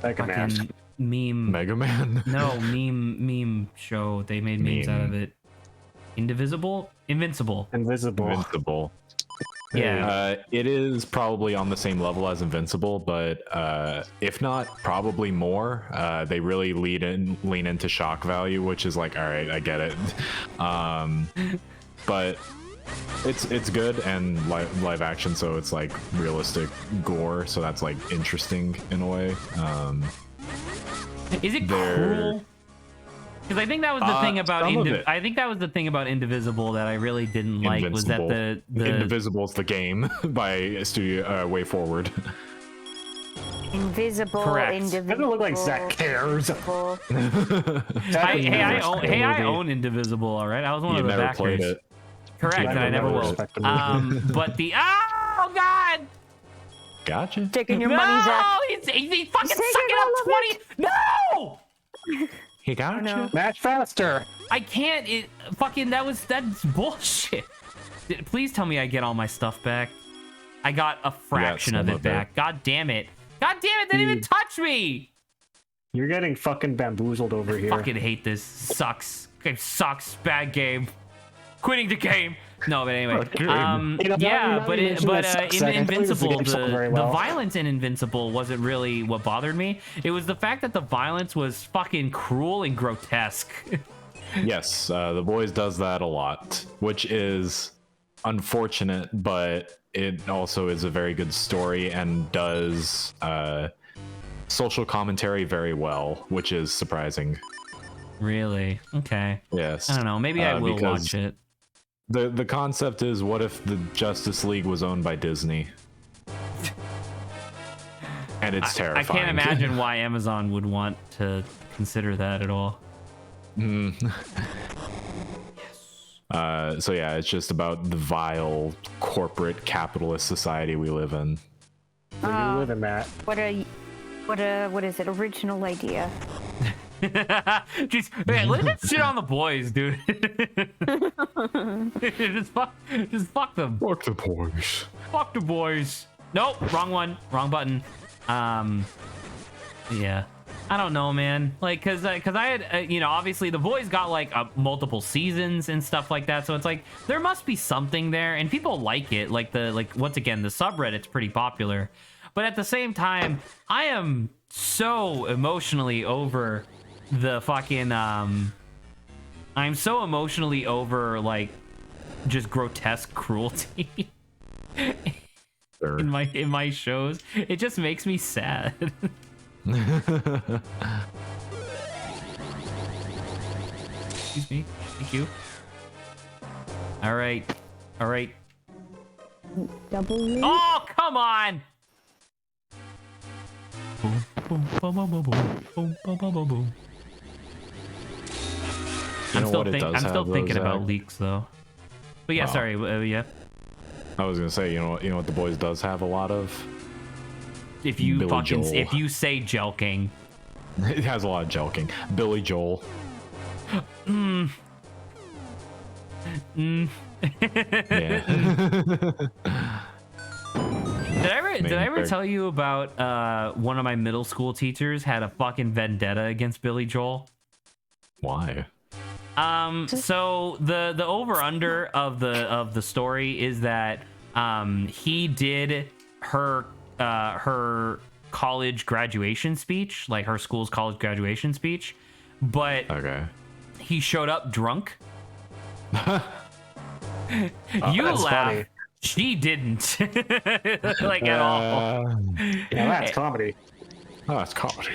Like a mask. fucking meme? Mega Man. No, meme show. They made memes out of it. Invincible. Invisible. Invincible. Yeah. It is probably on the same level as Invincible, but if not, probably more. They really lean into shock value, which is like, all right, I get it. But it's good and live action, so it's like realistic gore, so that's like interesting in a way. Is it they're- cruel? Because I think that was the thing about some of it. I think that was the thing about Indivisible that I really didn't like was that the Indivisible is the game by Studio Way Forward. invisible, Correct. indivisible. Doesn't look like Zach cares. I own Indivisible, all right. I was one You of the never backers. played it. Correct, and I never will. But the oh god, Gotcha. Taking your no, money, Zach. he's fucking taking sucking all up of 20. No, He got no. you. Match faster. I can't. It fucking that's bullshit. Please tell me I get all my stuff back. I got a fraction of some it of it. back. God damn it. God damn it, they didn't even touch me. You're getting fucking bamboozled over here. Fucking hate this. Sucks. Game sucks. Bad game. Quitting the game. No, but anyway. You know, Yeah, now but you mention that sucks, in Zach. I thought it was the Invincible, game sold very well. the violence in Invincible wasn't really what bothered me. It was the fact that the violence was fucking cruel and grotesque. Yes, The Boys does that a lot, which is unfortunate, but it also is a very good story and does social commentary very well, which is surprising. Really? Okay. Yes. I don't know. Maybe I will because watch it. The concept is, what if the Justice League was owned by Disney? And it's I terrifying. can't imagine why Amazon would want to consider that at all. So yeah, it's just about the vile corporate capitalist society we live in. Where you live in, Matt? What is it? Original idea. Just, man, let's just shit on the boys, dude. just fuck them. Fuck the boys. Fuck the boys. Nope, wrong one, wrong button. Yeah, I don't know, man. Like, cause I had, you know, obviously the boys got like multiple seasons and stuff like that, so it's like there must be something there, and people like it. Like once again, the subreddit's pretty popular, but at the same time, I am so emotionally over the fucking I'm so emotionally over like just grotesque cruelty Sure. in my shows. It just makes me sad. Excuse me. Thank you. All right. W. Oh, come on! Boom, boom, boom, boom, boom, boom, boom, boom, boom, boom. I'm still thinking about leaks though. But yeah, Wow. sorry. Yeah. I was gonna say, you know what the boys does have a lot of. If you Billy Joel. if you say jelking. It has a lot of jelking. Billy Joel. Yeah. Did I ever tell you about one of my middle school teachers had a fucking vendetta against Billy Joel? Why? So the over under of the story is that he did her college graduation speech, like her school's college graduation speech, but Okay. he showed up drunk. You That's laugh. funny. She didn't. Like at all. Yeah, that's comedy. Oh, that's comedy.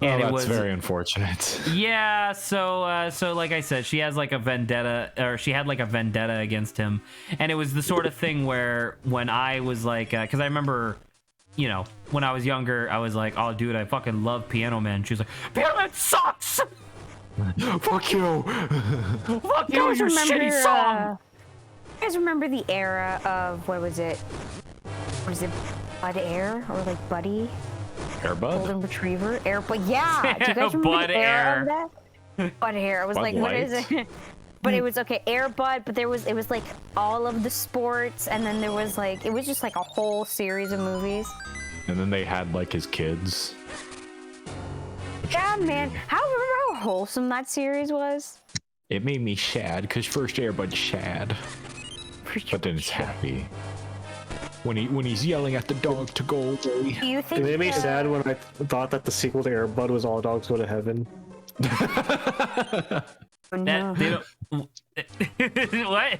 And Oh, it that's was very unfortunate. Yeah, so like I said, she has like a vendetta, or she had like a vendetta against him, and it was the sort of thing where when I was like, because I remember, you know, when I was younger, I was like, oh dude, I fucking love Piano Man. She was like, Piano Man sucks. Fuck you. Fuck you, your shitty song. You guys remember the era of what was it? Was it Bud Air or like Buddy? Airbud? Golden Retriever? Air Bud? Yeah. Do you guys remember Bud the era Air. of that? Bud Air. I was Bud like, what is Light? it? But it was okay, Air Bud, but it was like all of the sports, and then there was like it was just like a whole series of movies. And then they had like his kids. Yeah, man. Remember how wholesome that series was? It made me sad because first Airbud's sad, but then it's happy. When he's yelling at the dog to go away. Do you think It made me sad when I thought that the sequel to Air Bud was All Dogs Go to Heaven. That they don't. What?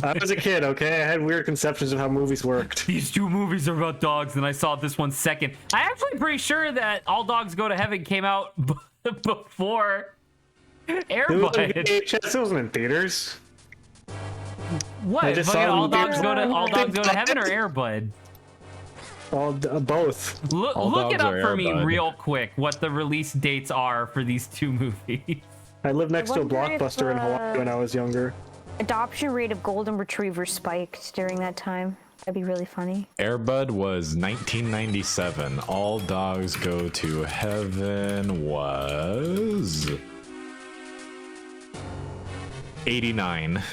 I was a kid, okay? I had weird conceptions of how movies worked. These two movies are about dogs, and I saw this one second. I'm actually pretty sure that All Dogs Go to Heaven came out before Air It was on Bud. VHS, it wasn't in theaters. What? I just Fucking saw All them Dogs Go to Heaven or Air Bud? Both. Look All it Dogs up are for Air me Bud. real quick. What the release dates are for these two movies? I lived next to a wonder if, Blockbuster in Hawaii when I was younger. adoption rate of golden retrievers spiked during that time? That'd be really funny. Airbud was 1997. All Dogs Go to Heaven was 89.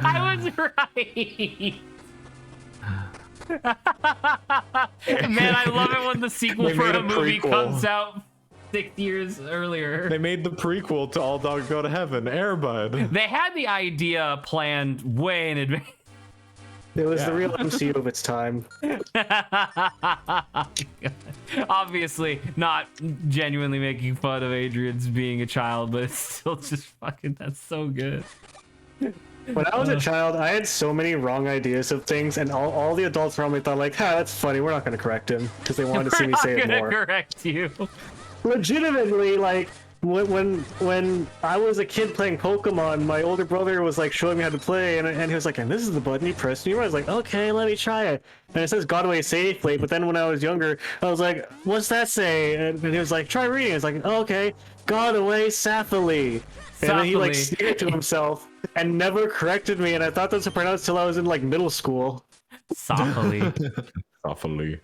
I was right. Man, I love it when the sequel They for made a a movie prequel. comes out 6 years earlier. They made the prequel to All Dogs Go to Heaven, Airbud. They had the idea planned way in advance. It was the Yeah. real MCU of its time. Obviously, not genuinely making fun of Adrian's being a child, but it's still just fucking, that's so good. When I was a child, I had so many wrong ideas of things, and all the adults around me thought like, "Ha, that's funny. We're not going to correct him," because they wanted to see We're me not say it gonna more. correct you. Legitimately, like when I was a kid playing Pokemon, my older brother was like showing me how to play, and he was like, "And this is the button you press." And I was like, "Okay, let me try it." And it says "Got away safely," but then when I was younger, I was like, "What's that say?" And he was like, "Try reading." I was like, oh, "Okay, got away safely." And then he like Softly. sneered to himself and never corrected me, and I thought that's how pronounced till I was in like middle school. Softly. Awfully.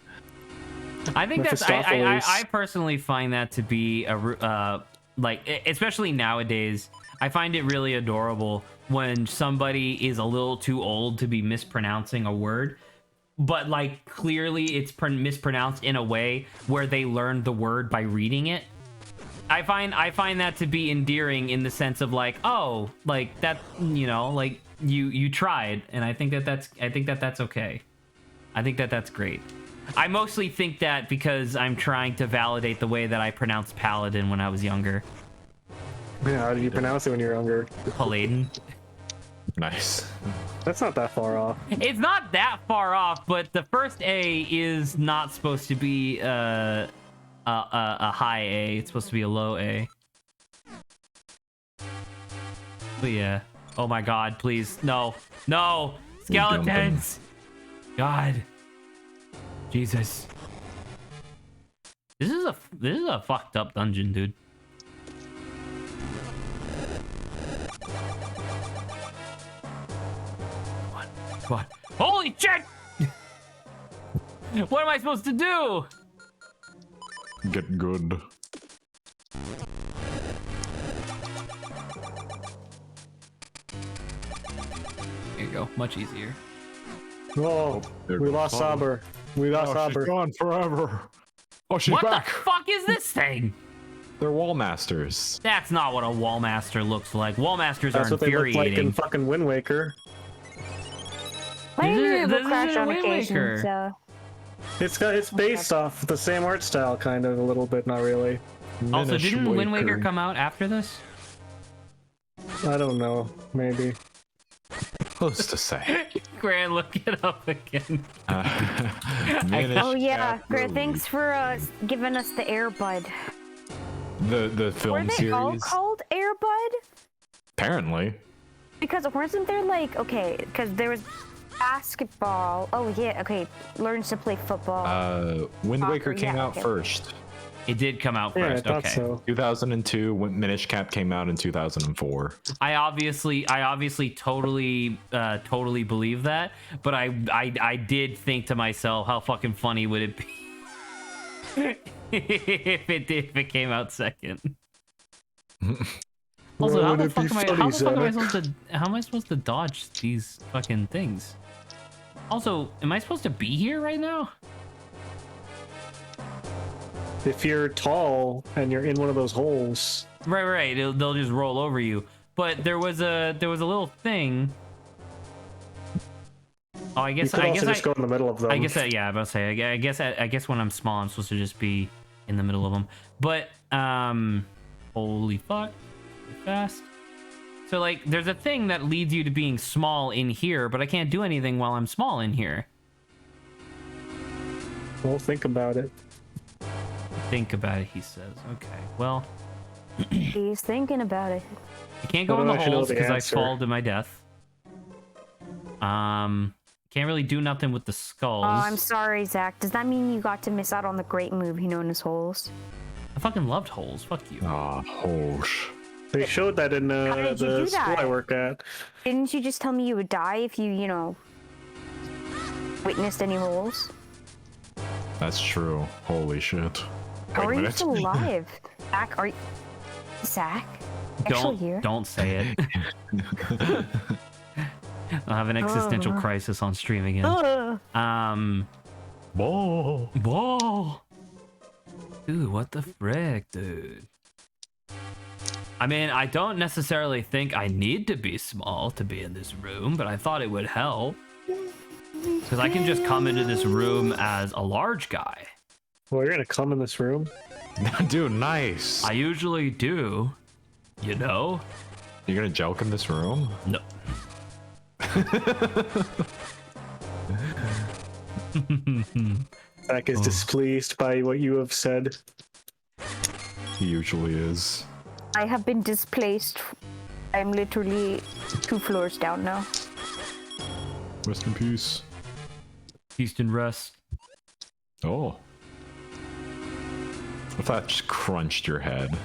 I think that's Mephistopheles. I personally find that to be like, especially nowadays, I find it really adorable when somebody is a little too old to be mispronouncing a word, but like clearly it's mispronounced in a way where they learned the word by reading it. I find that to be endearing in the sense of like, oh, like that, you know, like you tried, and I think that's okay. I think that's great. I mostly think that because I'm trying to validate the way that I pronounced paladin when I was younger. Yeah, how did you pronounce it when you were younger? Paladin. Nice. That's not that far off. It's not that far off, but the first A is not supposed to be a high A. It's supposed to be a low A. But yeah. Oh my god, please. No. No! Skeletons! God. Jesus. This is a fucked up dungeon, dude. Come on. Holy shit! What am I supposed to do? Get good. There you go. Much easier. Oh, there we goes lost Saber. Saber. We lost She's Saber. gone forever. Oh, she's What back. the fuck is this thing? They're wall masters. That's not what a wall master looks like. Wall masters That's are what they look like infuriating. in fucking Wind Waker. My This is- internet this will is crash a on Wind occasion, Waker. so... It's based off the same art style, kind of, a little bit, not really. Also, Minish didn't Wind Waker come out after this? I don't know, maybe. Close to say. Grant, look it up again. Minish Oh yeah, Cap great. Road. Thanks for giving us the Air Bud. The film Were they series. all called Air Bud? Apparently. Because wasn't there like because there was basketball. Oh yeah, okay. Learns to play football. Wind Waker Soccer, came yeah, out okay. first. It did come out Yeah, I first. thought Okay. so. 2002. Minish Cap came out in 2004. I obviously totally believe that, but I did think to myself, how fucking funny would it be if it came out second? Also, Well, how would the it fuck be am I? funny, How the fuck am I Xanax? supposed to? How am I supposed to dodge these fucking things? Also, am I supposed to be here right now? If you're tall and you're in one of those holes, Right. They'll just roll over you. But there was a little thing. Oh, I you guess could I also guess just go in the middle of them. I guess that, yeah, I was about to say. I guess when I'm small, I'm supposed to just be in the middle of them. But holy fuck, fast. So like, there's a thing that leads you to being small in here, but I can't do anything while I'm small in here. Well, think about it. Think about it, he says. Okay, well, He's thinking about it. I can't go I in don't the actually know holes the because I answer. fall to my death. Can't really do nothing with the skulls. Oh, I'm sorry, Zach. Does that mean you got to miss out on the great movie known as Holes? I fucking loved holes. Fuck you. Ah, hosh. They showed that in How did you the do school I that? work at. Didn't you just tell me you would die if you witnessed any holes? That's true. Holy shit. How Wait a are you minute. still alive? Zach, are you... Zach? Actually here? Don't say it. I'll have an existential crisis on stream again. Whoa. Whoa. Dude, what the frick, dude? I mean, I don't necessarily think I need to be small to be in this room, but I thought it would help. Because I can just come into this room as a large guy. Well, you're gonna come in this room. Dude, nice. I usually do. You know? You're gonna joke in this room? No. Zach is displeased by what you have said. He usually is. I have been displaced. I'm literally 2 floors down now. Rest in peace. Feast and rest. Oh. If that just crunched your head.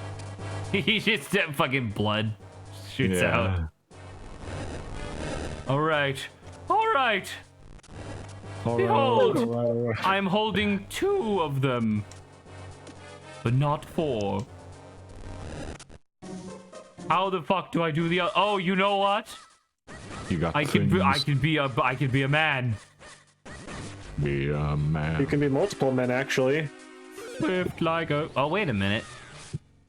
He just fucking blood shoots out. All right. Behold, I'm holding 2 of them, but not 4. How the fuck do I do the? Oh, you know what? You got I can be a man. Be a man. You can be multiple men, actually. Swift like a. Oh, wait a minute.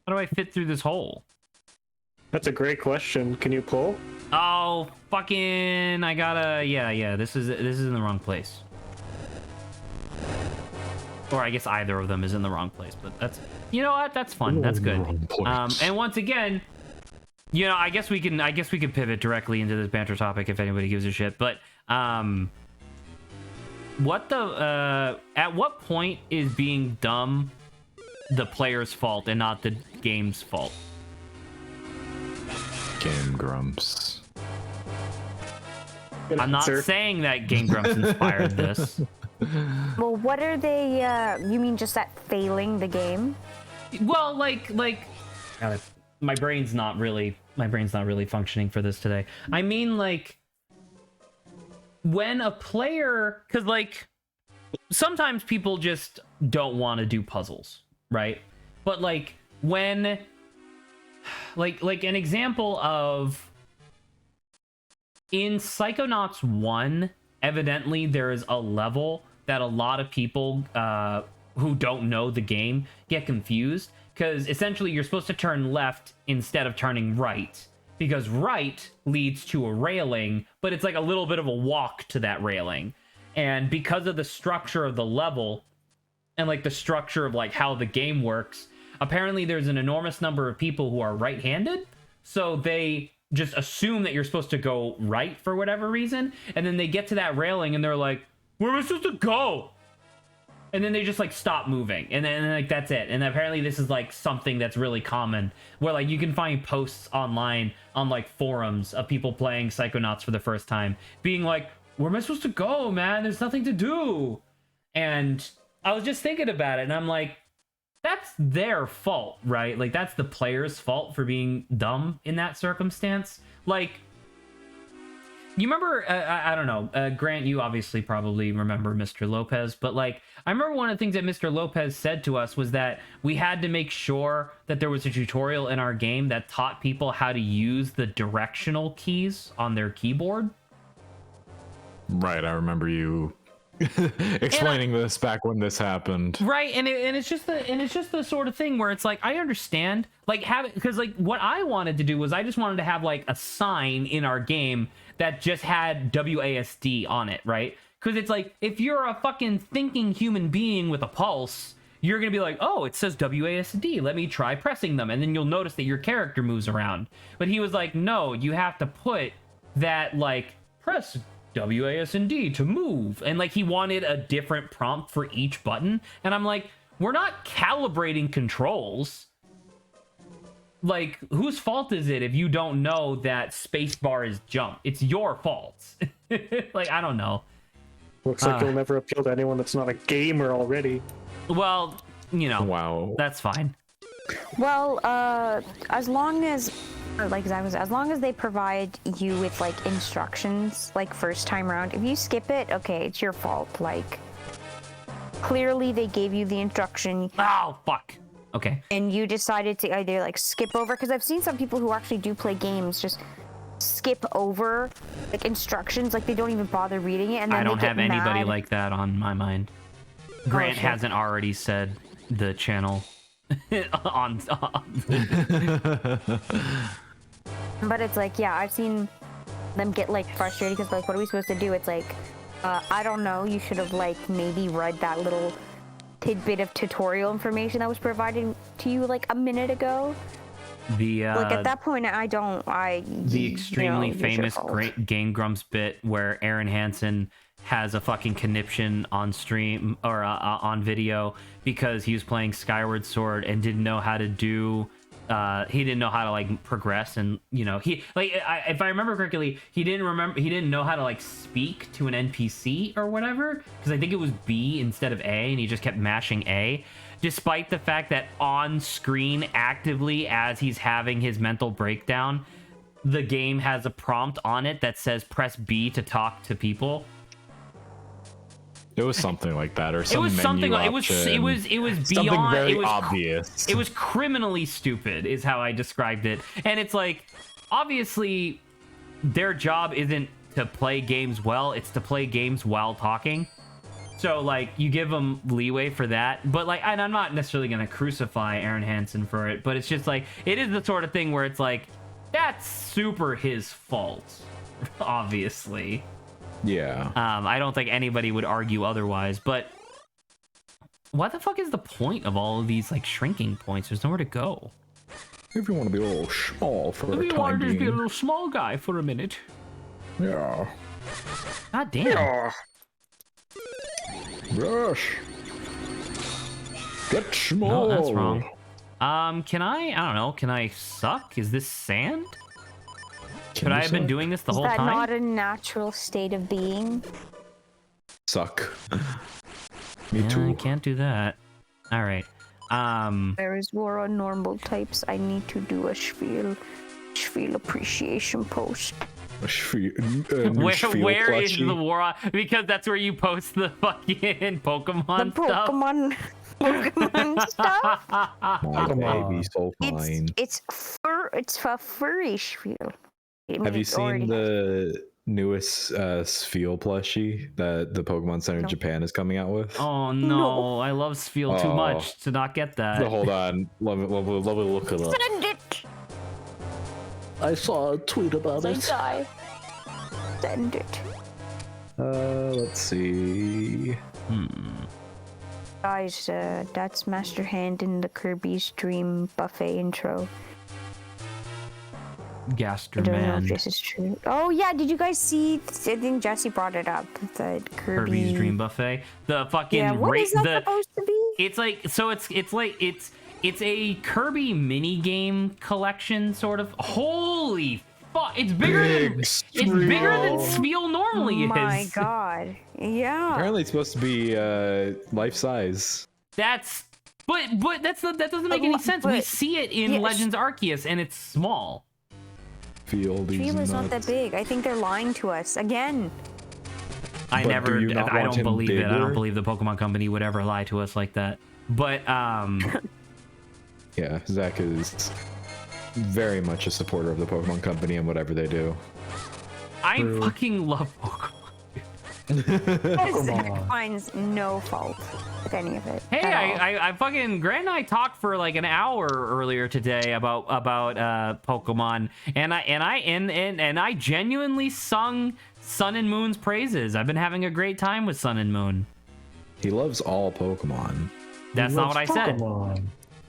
How do I fit through this hole? That's a great question. Can you pull? Oh, fucking! I gotta. Yeah. This is in the wrong place. Or I guess either of them is in the wrong place. But that's. You know what? That's fun. That's good. Wrong place. And once again, you know, I guess we can pivot directly into this banter topic if anybody gives a shit. But what the? At what point is being dumb the player's fault and not the game's fault? Game grumps. I'm not Sir. saying that Game Grumps inspired this. Well, what are they? You mean just at failing the game? Well, like my brain's not really functioning for this today. I mean, like, when a player, because like sometimes people just don't want to do puzzles, right? But like when like an example of in Psychonauts 1, evidently there is a level that a lot of people who don't know the game get confused, because essentially you're supposed to turn left instead of turning right, because right leads to a railing, but it's like a little bit of a walk to that railing. And because of the structure of the level and like the structure of like how the game works, apparently there's an enormous number of people who are right-handed, so they just assume that you're supposed to go right for whatever reason, and then they get to that railing and they're like, where am I supposed to go? And then they just like stop moving, and then like that's it. And apparently this is like something that's really common, where like you can find posts online on like forums of people playing Psychonauts for the first time being like, where am I supposed to go, man? There's nothing to do. And I was just thinking about it, and I'm like, that's their fault, right? Like that's the player's fault for being dumb in that circumstance. Like, you remember, I don't know, Grant, you obviously probably remember Mr. Lopez, but like, I remember one of the things that Mr. Lopez said to us was that we had to make sure that there was a tutorial in our game that taught people how to use the directional keys on their keyboard. Right, I remember you explaining this back when this happened. Right, and it's just the sort of thing where it's like, I understand, like, having, because like what I wanted to do was I just wanted to have like a sign in our game that just had WASD on it, right? Because it's like, if you're a fucking thinking human being with a pulse, you're gonna be like, oh, it says WASD, let me try pressing them, and then you'll notice that your character moves around. But he was like, no, you have to put that, like, press WASD to move, and like he wanted a different prompt for each button, and I'm like, we're not calibrating controls. Like, whose fault is it if you don't know that spacebar is jump? It's your fault. Like, I don't know. Looks like you'll never appeal to anyone that's not a gamer already. Well, you know, Wow. that's fine. Well, as long as, as long as they provide you with like instructions, like first time around, if you skip it, okay, it's your fault. Like, clearly they gave you the instruction. Oh, fuck. Okay. And you decided to either like skip over, because I've seen some people who actually do play games just skip over like instructions, like they don't even bother reading it, and then I don't they get have anybody mad. like that on my mind. Grant shit. hasn't already said the channel on. But it's like, yeah, I've seen them get like frustrated because like, what are we supposed to do? It's like, I don't know. You should have like maybe read that little tidbit of tutorial information that was provided to you like a minute ago. The Like at that point, the extremely famous great Game Grumps bit where Aaron Hansen has a fucking conniption on stream or on video because he was playing Skyward Sword and didn't know how to do he didn't know how to like progress, and you know, he like if I remember correctly, he didn't know how to like speak to an NPC or whatever, because I think it was B instead of A, and he just kept mashing A, despite the fact that on screen actively as he's having his mental breakdown, the game has a prompt on it that says press B to talk to people. It was something like that, or some It was something menu like it was beyond, something very it was obvious. It was criminally stupid is how I described it. And it's like, obviously their job isn't to play games well, it's to play games while talking. So like, you give them leeway for that, but like, and I'm not necessarily gonna crucify Aaron Hansen for it, but it's just like, it is the sort of thing where it's like, that's super his fault, obviously. Yeah. I don't think anybody would argue otherwise, but what the fuck is the point of all of these like shrinking points? There's nowhere to go. If you want to be a little small for Maybe a you time want to just be a being. little small guy for a minute. Yeah. God damn. Yeah. Rush. Get small. No, that's wrong. Can I don't know, can I suck? Is this sand? Could I have been doing this the Is whole that time? not a natural state of being? Suck. Me Yeah, I too. can't do that. All right. There is war on normal types. I need to do a spiel appreciation post. Where is the war on? Because that's where you post the fucking Pokemon The stuff. Pokemon stuff. My baby, so fine. It's a furry spiel. I mean, Have you it's seen already- the newest Sfeel plushie that the Pokemon Center No. Japan is coming out with? Oh no, I love Sfeel too Oh. much to not get that. Hold on, let me look it up. Send it. I saw a tweet about Die. Send it. Let's see. Guys, that's Master Hand in the Kirby's Dream Buffet intro. I Gaster don't know Man. if this is true. Oh yeah, did you guys see? I think Jesse brought it up. The Kirby's Dream Buffet. The fucking Yeah, what is that supposed to be? It's like it's a Kirby mini game collection sort of. Holy fuck! It's bigger than Spiel normally is. My God, yeah. Apparently, it's supposed to be life size. That doesn't make any sense. We but- see it in yes. Legends Arceus and it's small. Feel these Spiel is not nuts. that big. I think they're lying to us again. I But never do you not I want don't him believe it. I don't bigger? believe the Pokemon Company would ever lie to us like that. But Yeah, Zach is very much a supporter of the Pokemon Company and whatever they do. I fucking love Pokemon. Zach finds no fault with any of it. Hey, at all. I fucking Grant and I talked for like an hour earlier today about Pokemon, and I genuinely sung Sun and Moon's praises. I've been having a great time with Sun and Moon. He loves all Pokemon. That's not what I said.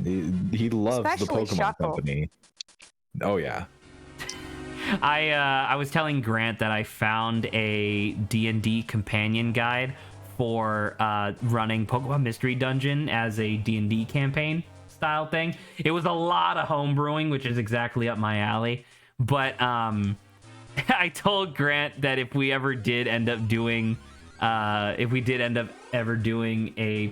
He loves Especially the Pokemon Shuckle. Company. Oh yeah. I was telling Grant that I found a D&D companion guide for running Pokemon Mystery Dungeon as a D&D campaign style thing. It was a lot of homebrewing, which is exactly up my alley. But I told Grant that if we ever did end up doing a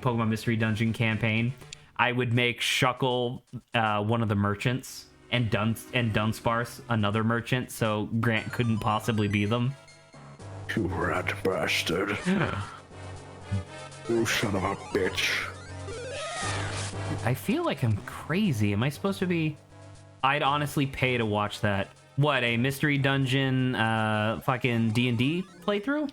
Pokemon Mystery Dungeon campaign, I would make Shuckle one of the merchants and Dunsparce another merchant, so Grant couldn't possibly be them. You rat bastard. You son of a bitch. I feel like I'm crazy. Am I supposed to be? I'd honestly pay to watch that. What, a Mystery Dungeon fucking D&D playthrough?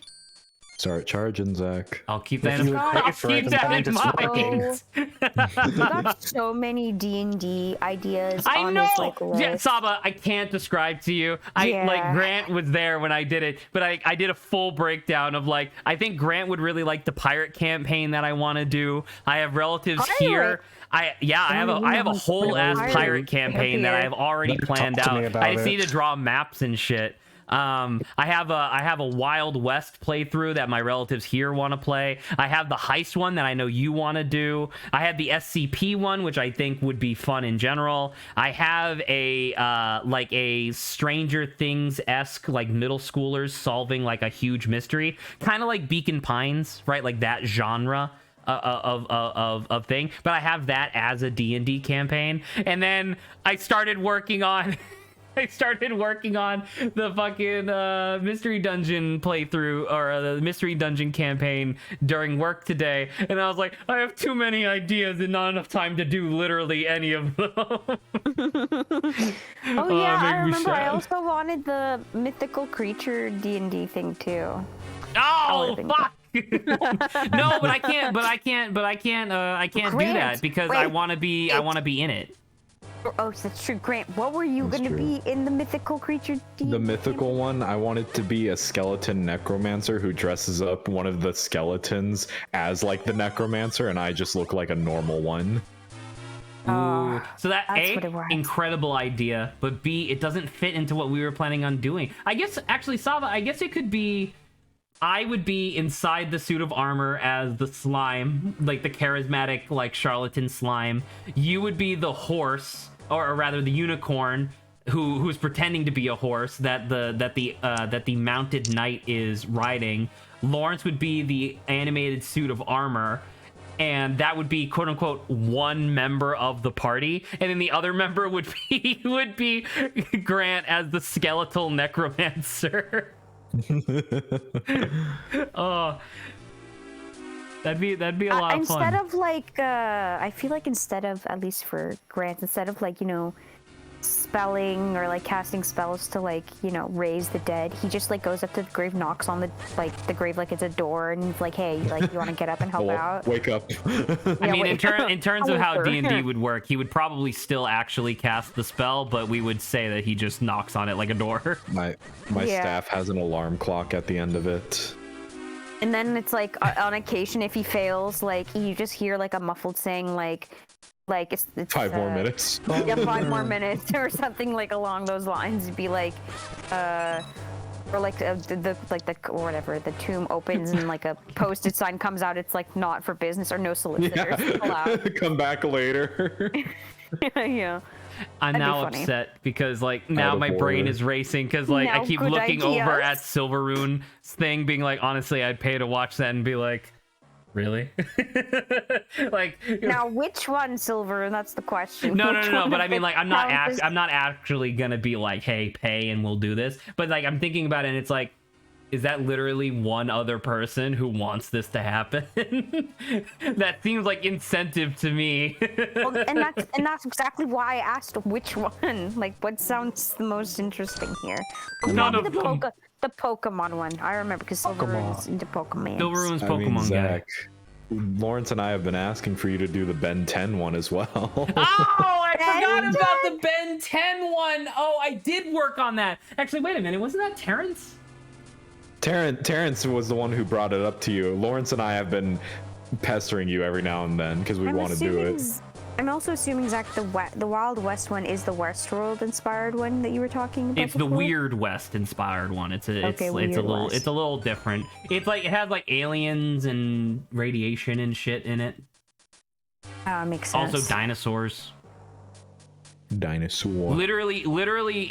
Start charging, Zach. I'll keep that you in would pay I'll for it, keep then that I in just mind. We got so many D&D ideas I on know. this like Yeah, list. Saba, I can't describe to you. Yeah. Like Grant was there when I did it, but I did a full breakdown of like I think Grant would really like the pirate campaign that I want to do. I have relatives here. I have a whole ass pirate campaign that I have already planned Talk to out. me about I just it. need to draw maps and shit. I have a Wild West playthrough that my relatives here want to play. I have the heist one that I know you want to do. I have the SCP one, which I think would be fun in general. I have a like a Stranger Things-esque like middle schoolers solving like a huge mystery, kind of like Beacon Pines, right? Like that genre of thing. But I have that as a D&D campaign, and then I started working on. I started working on the fucking Mystery Dungeon playthrough or the Mystery Dungeon campaign during work today, and I was like, I have too many ideas and not enough time to do literally any of them. Oh yeah, I make me remember. I sad. also wanted the mythical creature D&D thing too. Oh would've been fuck! No, but I can't. I can't do Grant, that because I want to be. I want to be in it. Oh, that's true. Grant, what were you That's going to true. be in the mythical creature D&D? The mythical one, I wanted to be a skeleton necromancer who dresses up one of the skeletons as like the necromancer, and I just look like a normal one. Ooh. So that that's A, what it was. incredible idea, but B, it doesn't fit into what we were planning on doing. I guess actually, Sava, I guess it could be. I would be inside the suit of armor as the slime, like the charismatic, like charlatan slime. You would be the horse, or rather the unicorn, who's pretending to be a horse that the mounted knight is riding. Lawrence would be the animated suit of armor, and that would be quote unquote one member of the party, and then the other member would be Grant as the skeletal necromancer. Oh, that'd be a lot of fun. Instead of like, I feel like instead of, at least for Grant, instead of like, spelling or like casting spells to like, raise the dead, he just like goes up to the grave, knocks on the grave like it's a door, and it's like, hey, like, you want to get up and help out? Wake up. I mean, in terms of how Over. D&D would work, he would probably still actually cast the spell, but we would say that he just knocks on it like a door. My Yeah. staff has an alarm clock at the end of it. And then it's like, on occasion, if he fails, like, you just hear like a muffled saying like it's 5 more minutes. Yeah, 5 more minutes or something like along those lines. It'd be like, or like the or whatever, the tomb opens and like a posted sign comes out. It's like not for business or no solicitors allowed. Come back later. Yeah. I'm That'd be now funny. upset because like now of my brain order. is racing because like I Now keep good looking over ideas. at Silveroon's thing, being like, honestly, I'd pay to watch that and be like, really? Like, Now, which one, Silver? That's the question. no, Which no. one But of I mean, the like, I'm challenges- not actually gonna be like, hey, pay and we'll do this. But like, I'm thinking about it, and it's like, is that literally one other person who wants this to happen? That seems like incentive to me. Well, and that's exactly why I asked which one. Like, what sounds the most interesting here? None Probably of them. the Pokemon one. I remember because Silveroon's into Pokemon. Silveroon's I mean, Pokemon guy. Zach, Lawrence and I have been asking for you to do the Ben 10 one as well. Oh, I forgot Ben about the Ben 10 one. Oh, I did work on that. Actually, wait a minute. Wasn't that Terrence? Terrence was the one who brought it up to you. Lawrence and I have been pestering you every now and then because we want to do it. I'm also assuming, Zach, the Wild West one is the Westworld inspired one that you were talking about. It's the before? Weird West inspired one. It's a Weird little West. it's a little different. It's like it has like aliens and radiation and shit in it. Makes sense. Also dinosaurs. Dinosaur. Literally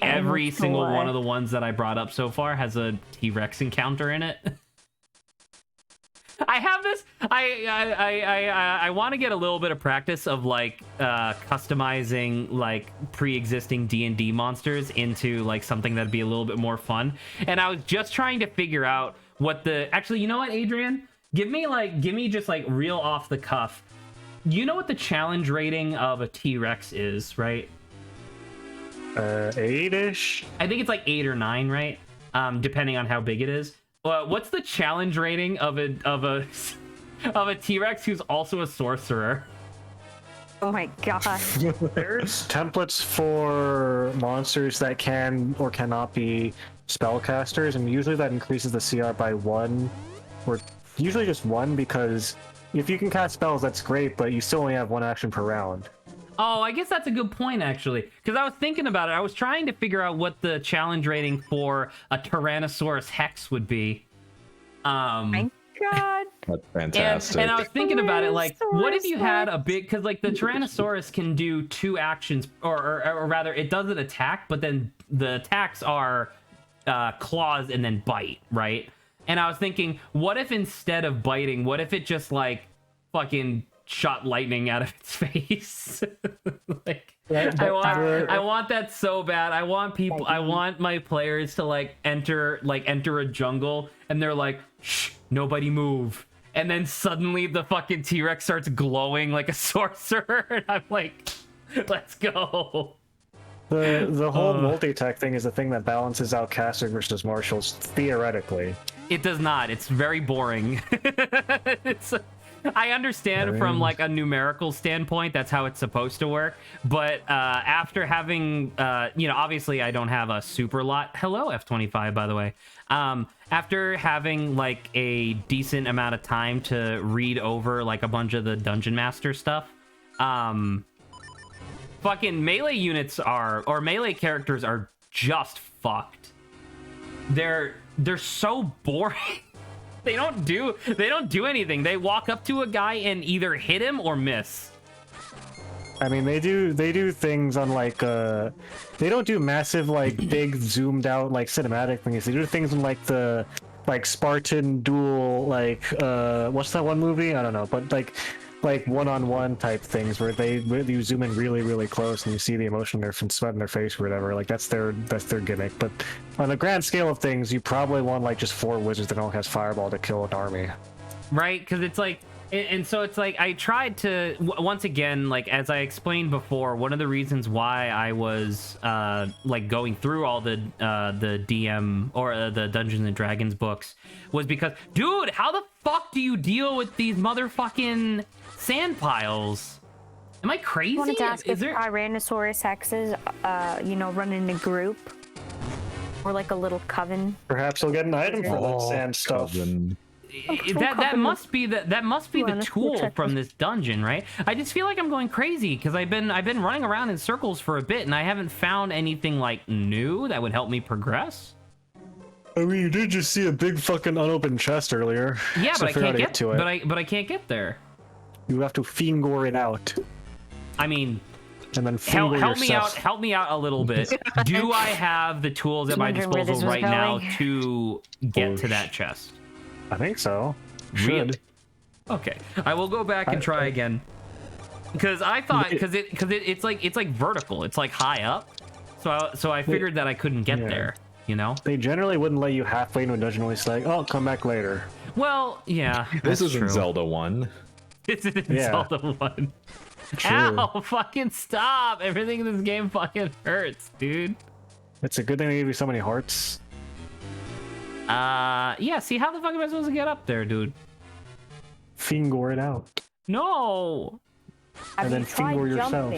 every Dinosaur. single one of the ones that I brought up so far has a T-Rex encounter in it. I have this. I want to get a little bit of practice of like customizing like pre-existing D&D monsters into like something that'd be a little bit more fun. And I was just trying to figure out what the actually, you know what, Adrian? Give me just like real off the cuff. You know what the challenge rating of a T-Rex is, right? 8-ish. I think it's like 8 or 9, right? Depending on how big it is. What's the challenge rating of a T-Rex who's also a sorcerer? Oh my god. There's templates for monsters that can or cannot be spellcasters, and usually that increases the CR by 1, or usually just 1, because if you can cast spells, that's great, but you still only have 1 action per round. Oh, I guess that's a good point, actually. Because I was thinking about it. I was trying to figure out what the challenge rating for a Tyrannosaurus Hex would be. My god. That's fantastic. And I was thinking about it, like, what if you had a Tyrannosaurus big... Because, like, the Tyrannosaurus can do 2 actions, or rather, it doesn't attack, but then the attacks are claws and then bite, right? And I was thinking, what if instead of biting, what if it just, like, fucking... shot lightning out of its face. Like, I want that so bad. I want my players to like enter a jungle and they're like, shh, nobody move. And then suddenly the fucking T-Rex starts glowing like a sorcerer. And I'm like, let's go. The whole multi-attack thing is the thing that balances out caster versus martials, theoretically. It does not. It's very boring. I understand from like a numerical standpoint, that's how it's supposed to work. But after having, obviously I don't have a super lot. Hello, F25, by the way. After having like a decent amount of time to read over like a bunch of the Dungeon Master stuff, fucking melee units or melee characters are just fucked. They're so boring. They don't do anything. They walk up to a guy and either hit him or miss. I mean, they do things on like they don't do massive like big zoomed out like cinematic things. They do things in like the like Spartan duel like what's that one movie? I don't know, but like one-on-one type things where you zoom in really close and you see the emotion there from sweat in their face or whatever. Like that's their gimmick. But on a grand scale of things, you probably want like just 4 wizards that all has fireball to kill an army. Right, because it's like, and so it's like I tried to once again, like as I explained before, one of the reasons why I was like going through all the DM or the Dungeons and Dragons books was because, dude, how the fuck do you deal with these motherfucking sand piles? Am I crazy? I wanted to ask Is if there... Tyrannosaurus hexes, run in a group or like a little coven. Perhaps you'll get an item for that sand stuff. Cousin. That must be the tool from this dungeon, right? I just feel like I'm going crazy because I've been running around in circles for a bit and I haven't found anything like new that would help me progress. I mean, you did just see a big fucking unopened chest earlier. Yeah, so but I can't get to it. But I can't get there. You have to fingor it out. I mean, and then help me out a little bit. Do I have the tools at my disposal right now to get to that chest? I think so. Really? Okay, I will go back and try again. Because I thought it's like vertical. It's like high up. So I figured that I couldn't get there. You know? They generally wouldn't let you halfway into a dungeon unless like, oh, come back later. Well, yeah. This isn't true. Zelda 1. This isn't Zelda 1. True. Ow! Fucking stop! Everything in this game fucking hurts, dude. It's a good thing they gave you so many hearts. Yeah, see, how the fuck am I supposed to get up there, dude? Fingor it out. No! And then fingor yourself.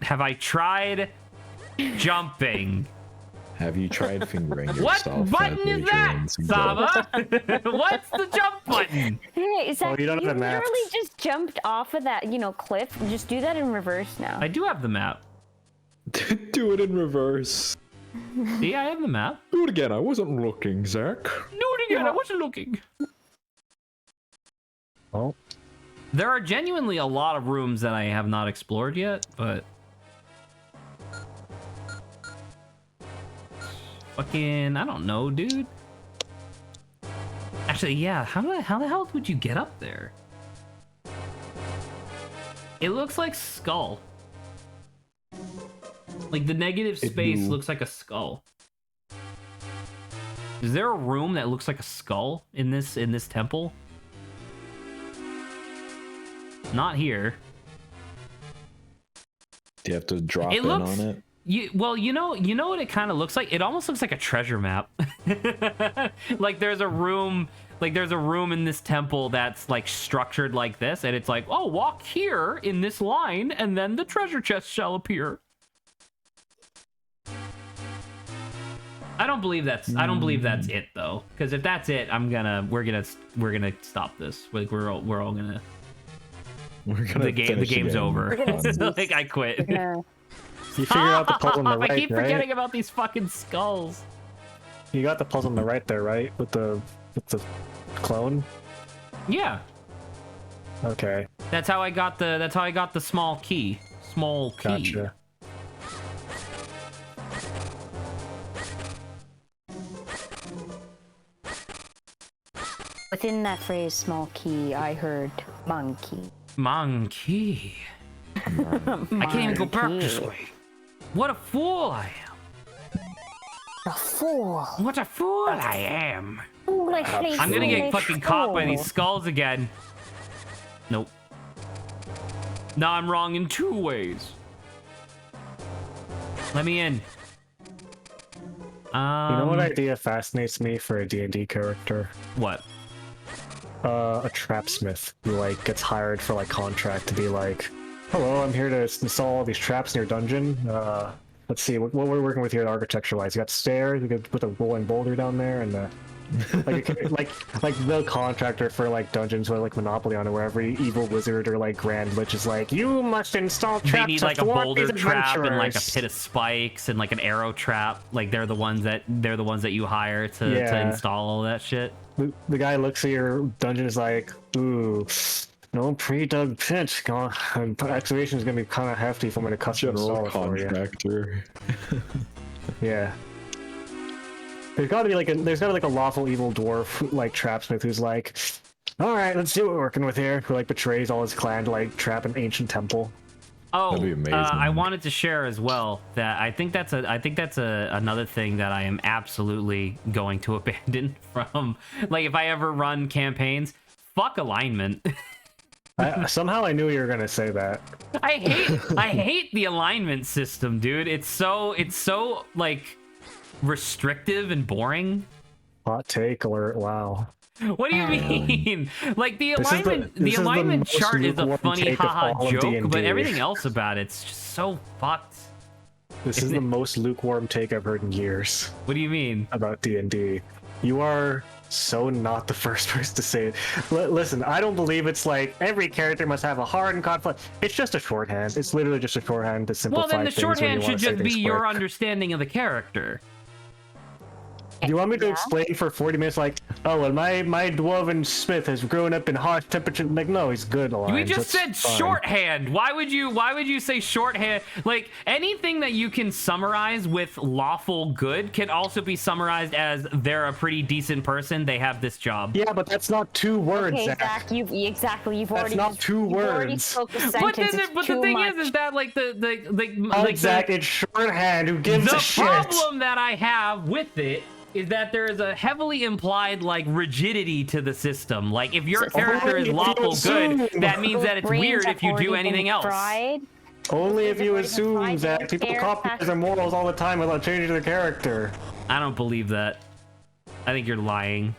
Have I tried jumping? Have you tried fingering yourself? What button is that, Saba? What's the jump button? Hey, Zach, you don't have the maps. literally just jumped off of that, cliff. Just do that in reverse now. I do have the map. Do it in reverse. See, I have the map. Do it again. I wasn't looking, Zach. Do it again. I wasn't looking. Oh. There are genuinely a lot of rooms that I have not explored yet, but... Fucking, I don't know, dude. Actually, yeah, how the hell would you get up there? It looks like skull. Like the negative space looks like a skull. Is there a room that looks like a skull in this temple? Not here. Do you have to drop in on it? You know what it kind of looks like? It almost looks like a treasure map. Like there's a room in this temple that's like structured like this, and it's like, oh, walk here in this line, and then the treasure chest shall appear. I don't believe that's it though, because if that's it, we're gonna stop this. Like we're all gonna. The game's over. Like I quit. You figure out the puzzle on the right, I keep forgetting about these fucking skulls. You got the puzzle on the right there, right? With the clone? Yeah. Okay. That's how I got the small key. Small key. Gotcha. Within that phrase, small key, I heard monkey. Monkey. I can't even go back this way. What a fool I am. A fool. What a fool I am. I'm I'm gonna get fucking caught by these skulls again. Nope. Now I'm wrong in 2 ways. Let me in. You know what idea fascinates me for a D&D character? What? A trapsmith who like gets hired for like contract to be like, hello, I'm here to install all these traps in your dungeon. Let's see what we're working with here architecture-wise. You got stairs. You could put a rolling boulder down there, and like the contractor for like dungeons with like Monopoly on it, where every evil wizard or like grand lich is like, you must install traps. They need like a boulder trap and like a pit of spikes and like an arrow trap. Like they're the ones that you hire to install all that shit. The guy looks at your dungeon is like, ooh, no pre-dug pit. Excavation is gonna be kind of hefty for me to custom General install it for you. contractor. Yeah. There's gotta be like a lawful evil dwarf like trapsmith who's like, all right, let's see what we're working with here. Who like betrays all his clan to like trap an ancient temple. Oh, That'd be amazing. I wanted to share as well that I think that's another thing that I am absolutely going to abandon from, like, if I ever run campaigns, fuck alignment. Somehow I knew you were gonna say that. I hate the alignment system, dude. It's so like restrictive and boring. Hot take alert! Wow. What do you mean? Like the This is the alignment most chart is a lukewarm funny take of haha all of joke, D&D. but everything else about it's just so fucked. This is the most lukewarm take I've heard in years What do you mean? about D&D. You are so not the first person to say it. Listen, I don't believe it's like every character must have a hard conflict. It's just a shorthand. It's literally just a shorthand to simplify Well, then the things when shorthand you should wanna say just be things your quick. understanding of the character. Do you want me to Yeah. explain for 40 minutes like, oh, well, my dwarven smith has grown up in harsh temperature? Like, no, he's good aligned. We just said That's fine. shorthand. Why would you say shorthand? Like anything that you can summarize with lawful good can also be summarized as they're a pretty decent person. They have this job. Yeah, but that's not 2 words, Okay, Zach. Zach, you've already not 2 you've already words. spoke a But sentence. then, It's but the too thing much. is that like Zach, it's shorthand. Who gives the a shit? problem that I have with it is that there is a heavily implied like rigidity to the system. Like if your character only is if you lawful good, assume. that means Those that it's brains weird have if you do already been anything else. fried. Only if you Everybody has assume, tried Zach. it. People Air copy pass- their morals all the time without changing their character. I don't believe that. I think you're lying.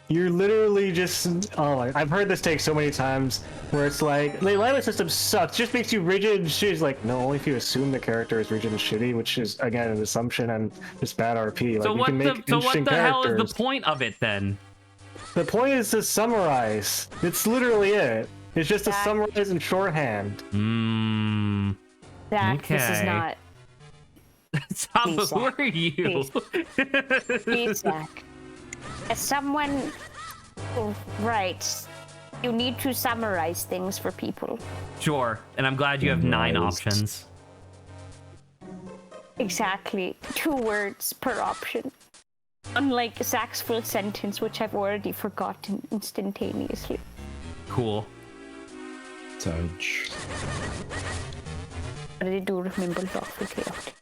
You're literally just... Oh, I've heard this take so many times where it's like, the alignment system sucks, just makes you rigid and shitty. It's like, no, only if you assume the character is rigid and shitty, which is, again, an assumption and just bad RP. Like, So you what can make the interesting hell is characters. the point of it then? The point is to summarize. It's literally it. It's just to Zach. summarize in shorthand. Hmm. Zach, this is Okay. not. Saba, Please, who are you? Please, Zach. As someone who writes, you need to summarize things for people. Sure, and I'm glad you have 9 Nice. options. Exactly. 2 words per option. Unlike Zach's full sentence, which I've already forgotten instantaneously. Cool. Touch. But I do remember lawful chaotic.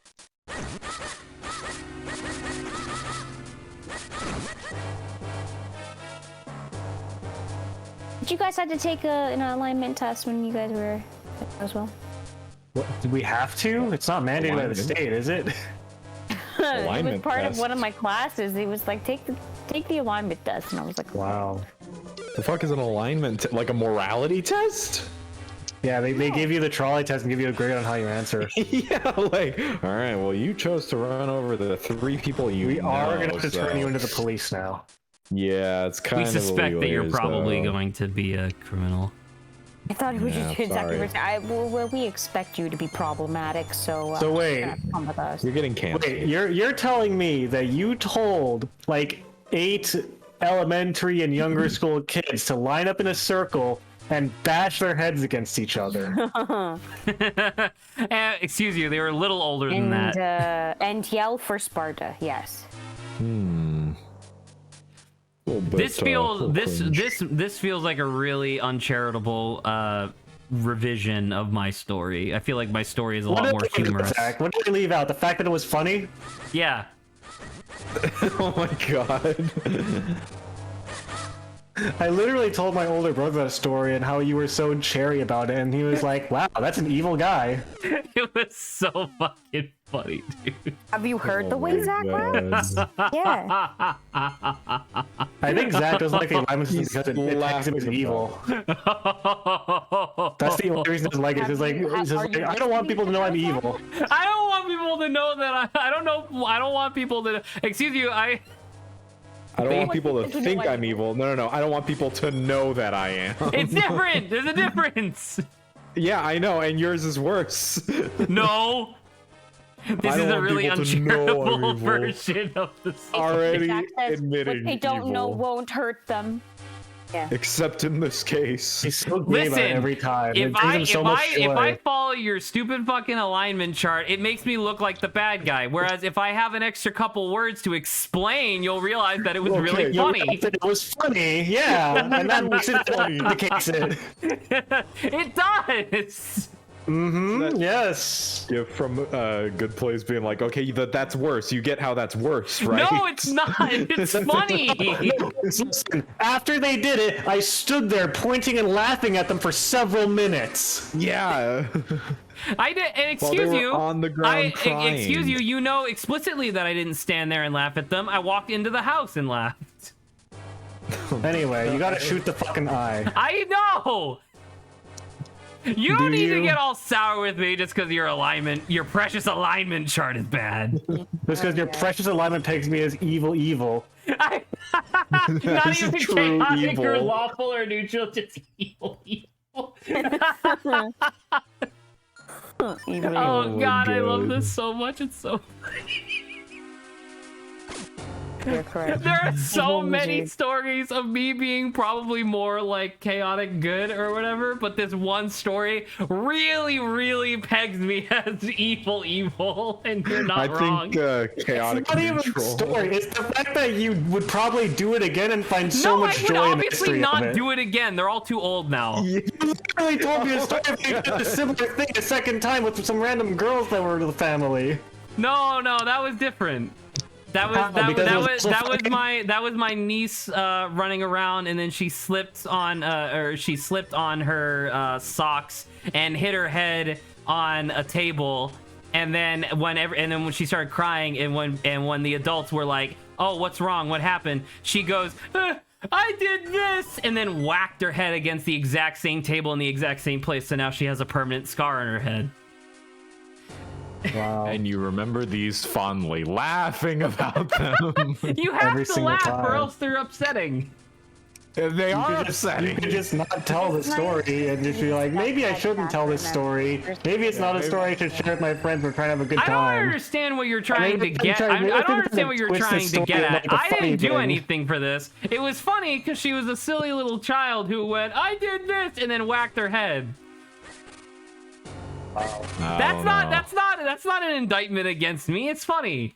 Did you guys have to take an alignment test when you guys were as well? What, do we have to? It's not mandated by the Alignment? state, is it? It was Alignment part of test. one of my classes. It was like, take the alignment test, and I was like, Wow. The fuck is an alignment? Like a morality test? Yeah, they give you the trolley test and give you a grade on how you answer. Yeah, like, all right, well, you chose to run over the 3 people you We are know, gonna have to turn so- you into the police now. Yeah, it's kind We of suspect that you're weird, probably so- going to be a criminal. I thought it was Yeah, just exactly sorry. well, we expect you to be problematic, so. So wait. yeah, come with us. You're getting canceled. Wait, you're telling me that you told like 8 elementary and younger school kids to line up in a circle and bash their heads against each other? Excuse you, they were a little older than that. And yell for Sparta. Yes. This feels this feels like a really uncharitable revision of my story. I feel like my story is a lot more humorous. Zach? What did we leave out? The fact that it was funny? Yeah. Oh my god. I literally told my older brother that story and how you were so cherry about it, and he was like, "Wow, that's an evil guy." It was so fucking funny, dude. Have you heard the Oh way my Zach laughs? God. Yeah. I think Zach doesn't like the alignment system He's because it takes him as laughing evil. That's the only reason he doesn't like it. It's like, it's just Are like, you I don't want people to know I'm evil. I don't want people to know that I don't know. I don't want people to. Excuse you. I don't want people to People to know think I'm I'm evil. No. I don't want people to know that I am. It's different. There's a difference. Yeah, I know, and yours is worse. No. This I is don't a want really people to know I'm uncharitable evil. version of the story. Already Zach says, admitting what they don't know evil. won't hurt them. Except in this case. He's so great about it Listen, every time. if It brings him so much I joy. follow your stupid fucking alignment chart, it makes me look like the bad guy. Whereas if I have an extra couple words to explain, you'll realize that it was really Okay, funny. it was funny, yeah, and that makes it indicates it. It does. Yes. Yeah, from Good Plays being like, okay, that's worse. You get how that's worse, right? No, it's not. It's funny. Listen, after they did it, I stood there pointing and laughing at them for several minutes. Yeah. I did. And excuse they were you. on the ground crying. Excuse you. You know explicitly that I didn't stand there and laugh at them. I walked into the house and laughed. Anyway, you gotta shoot the fucking eye. I know. You don't Do need to you? get all sour with me just because your precious alignment chart is bad. Just because your precious alignment pegs me as evil. Not This is even true chaotic or evil. lawful or neutral, just evil. Oh god, I love this so much. It's so You're correct. there are so many Jeez. stories of me being probably more like chaotic good or whatever, but this one story really pegs me as evil, and you're not I wrong. think chaotic It's not even the neutral. story. It's the fact that you would probably do it again and find so No, I much would joy in the obviously history of not it. do it again. They're all too old now. You literally told me a story of you did a similar thing a second time with some random girls that were in the family. No, that was different. That was How? that, Because that it was was so that was my niece running around, and then she slipped on her socks and hit her head on a table, and then when she started crying, and when the adults were like, "Oh, what's wrong? What happened?" She goes, "I did this," and then whacked her head against the exact same table in the exact same place. So now she has a permanent scar on her head. Wow. And you remember these fondly, laughing about them. You have Every to single laugh, time. or else they're upsetting. They are You upsetting. could just not tell the story and just be like, maybe I shouldn't tell this story. Maybe it's not a story I should share with my friends. We're trying to have a good I don't time. understand what you're trying to maybe get. I'm I trying- don't understand what you're twist the trying to story get and at. make it a I funny didn't do thing. anything for this. It was funny because she was a silly little child who went, "I did this," and then whacked her head. That's not an indictment against me. It's funny.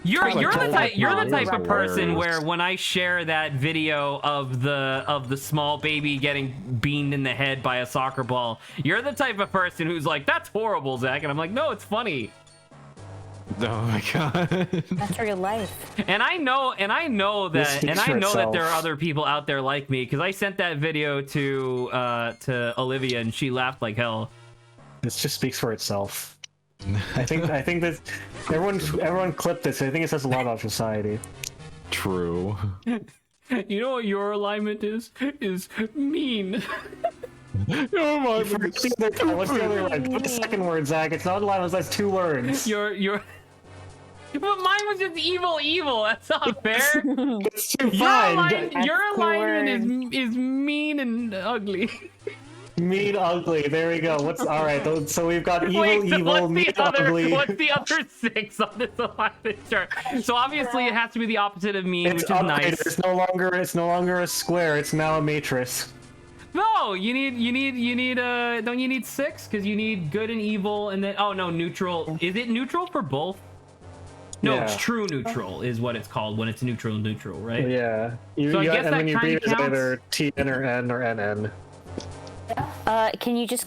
You're the type of person where when I share that video of the small baby getting beamed in the head by a soccer ball, you're the type of person who's like, "That's horrible, Zach," and I'm like, "No, it's funny." Oh my god. That's real life. And I know This that, speaks for there itself. are other people out there like me, because I sent that video to Olivia and she laughed like hell. This just speaks for itself. I think that everyone clip this. I think it says a lot about society. True. You know what your alignment is mean. Oh my What's the other word? What's the second word, Zach? It's not a line. That's 2 words. Your but mine was just evil. That's not fair. It's too Your, fine. your alignment is mean and ugly. Mean, ugly. There we go. All right? So we've got evil, Wait, so evil, mean, ugly. what's the other 6 on this alignment chart? So obviously it has to be the opposite of mean, It's which is updated. nice. It's no longer a square. It's now a matrix. No, you need don't you need 6? Because you need good and evil, and then neutral. Is it neutral for both? No, Yeah. it's true neutral is what it's called when it's neutral, right? Yeah. So I guess and that when you kinda read it, it's counts. either TN or N or NN. Can you just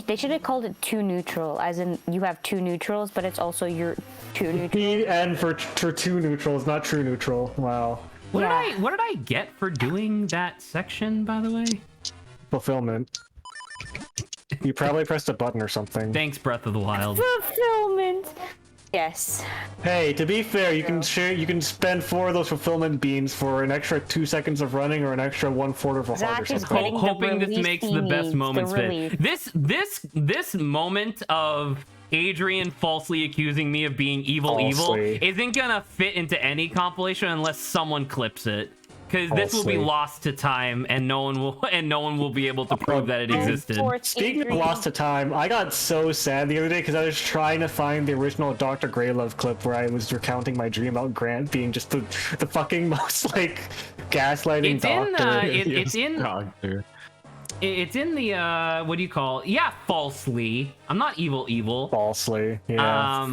they should have called it 2 neutral, as in you have 2 neutrals, but it's also your 2 neutral. TN for 2 neutrals, not true neutral. Wow. What Yeah. did I get for doing that section, by the way? Fulfillment. You probably pressed a button or something. Thanks, Breath of the Wild. Fulfillment. Yes. Hey, to be fair, you can spend 4 of those fulfillment beans for an extra 2 seconds of running or an extra 1/4 of a heart or Zach is something. getting the Hoping this release makes he the best needs, moments the relief. fit. This moment of Adrian falsely accusing me of being evil Falsely. isn't gonna fit into any compilation unless someone clips it. because this will be Falsely. lost to time, and no one will be able to prove that it existed. Speaking of lost to time, I got so sad the other day because I was trying to find the original Dr. Graylove clip where I was recounting my dream about Grant being just the fucking most like gaslighting It's in doctor. it's in Doctor. it's in the what do you call it? Yeah, falsely. I'm not evil. Falsely, yeah.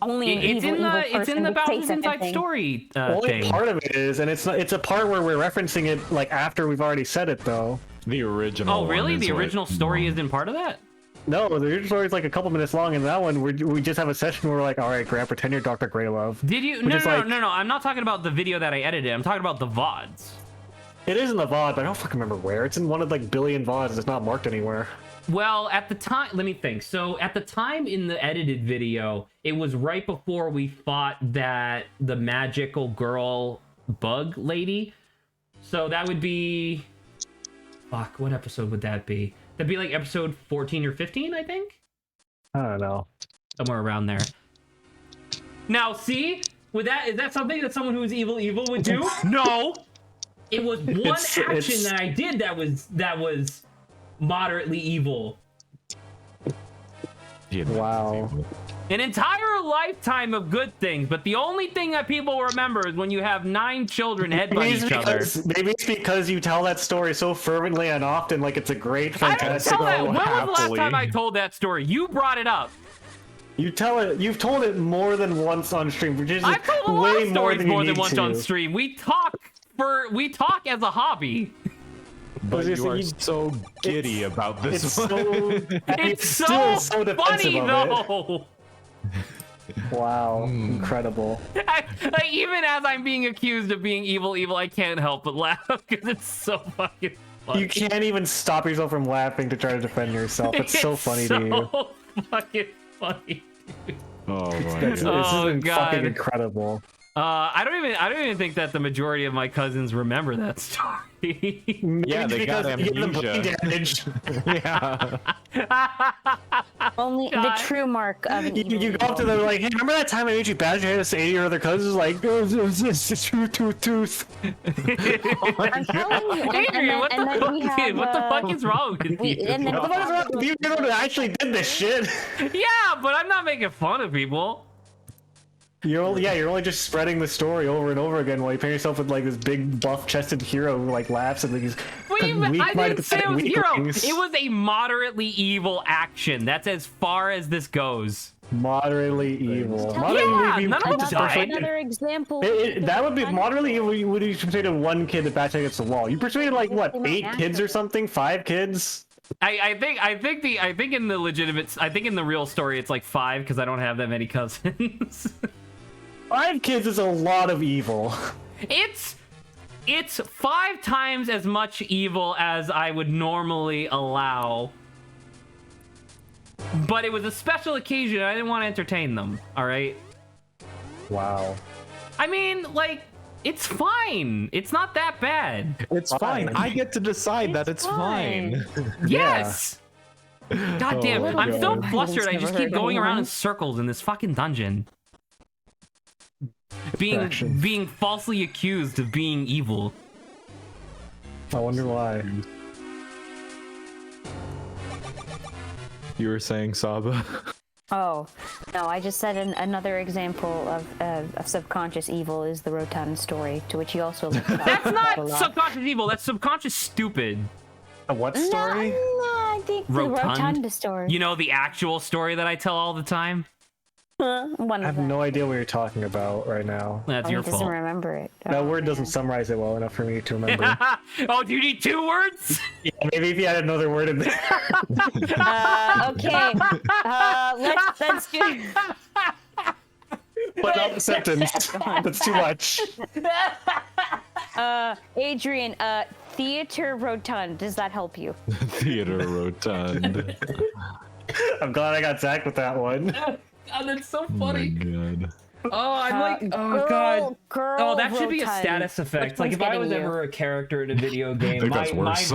Only an It's evil, in the evil it's in person the would say Bowser's such a Inside thing. Story Only thing. part of it is, and it's a part where we're referencing it like after we've already said it though. The original. Oh, really? one is The what- original story isn't part of that? No, the original story is like a couple minutes long, and that one we just have a session where we're like, all right, Grant, pretend you're Dr. Graylove. Did you? Which No, is no, like- no. I'm not talking about the video that I edited. I'm talking about the VODs. It is in the VOD, but I don't fucking remember where. It's in one of like billion VODs. It's not marked anywhere. Well, at the time, let me think. So, at the time in the edited video, it was right before we fought the magical girl bug lady. So that would be, fuck, what episode would that be? That'd be like episode 14 or 15, I think, I don't know. somewhere around there. Now, see, is that something that someone who is evil would do? No, it was one action that I did that was moderately evil. Wow. An entire lifetime of good things, but the only thing that people remember is when you have 9 children headbutt each other. Maybe it's because you tell that story so fervently and often, like it's a great, I didn't fantastic. tell that. When was the last happily. time I told that story? You brought it up. You tell it. You've told it more than once on stream, which is I've told a lot way of stories you more than need once to. on stream. We talk as a hobby. But Seriously, you are you- so giddy about this It's one. so. It's still so defensive funny of it. though. Wow, incredible. Like, even as I'm being accused of being evil, I can't help but laugh because it's so fucking funny. You can't even stop yourself from laughing to try to defend yourself. It's so funny to you. so fucking funny. Oh my This god. Oh, has been God. fucking incredible. I don't even think that the majority of my cousins remember that story. Yeah, they got Because you give them brain amnesia. damage. Yeah. Only the God. true mark of an evil. You go up to them like, hey, remember that time I made you bash your head to say your other cousins? Like, it's tooth. I'm telling you. Adrian, what and the then we fuck? have, What the fuck is wrong with we- you? and then What the fuck is wrong with you? You're the one that actually did this shit. Yeah, but I'm not making fun of people. You're only just spreading the story over and over again while you paint yourself with like this big buff-chested hero who like laughs at these What do you mean? I weak-minded, didn't say it was pathetic hero. weaklings. It was a moderately evil action. That's as far as this goes. Moderately evil. Yeah, Moderately none of evil. them died. Another example. That would be moderately evil. You would have persuaded one kid to bash against the wall. You persuaded like what, 8 kids or something? 5 kids? I think in the real story it's like 5 because I don't have that many cousins. 5 kids is a lot of evil. It's 5 times as much evil as I would normally allow. But it was a special occasion. I didn't want to entertain them. All right. Wow. I mean, like, it's fine. It's not that bad. It's fine. I get to decide that it's fine. Yes. God damn. Oh my I'm so God. flustered. I Never just heard keep going around anyone. in circles in this fucking dungeon. Distractions. Being falsely accused of being evil. I wonder why. You were saying Saba? Oh, no, I just said another example of subconscious evil is the Rotund story, to which he also looks up That's a not lot. subconscious evil. That's subconscious stupid. A what No, story? I think the Rotund? Rotunda story. You know, the actual story that I tell all the time? One I of have them. no idea what you're talking about right now. That's Oh, your he doesn't fault. remember it. That Oh, word doesn't man. summarize it well enough for me to remember. Oh, do you need 2 words? Yeah, maybe if you had another word in there. Okay. Let's do. But not the sentence. That's too much. Adrian, theater rotund. Does that help you? Theater Rotund. I'm glad I got Zach with that one. Oh, that's so Oh my funny. god. Oh, I'm like, oh girl, god. Girl Oh, that should be a rotund. status effect. Which Like one's if I was getting you? ever a character in a video I game, think that's worse.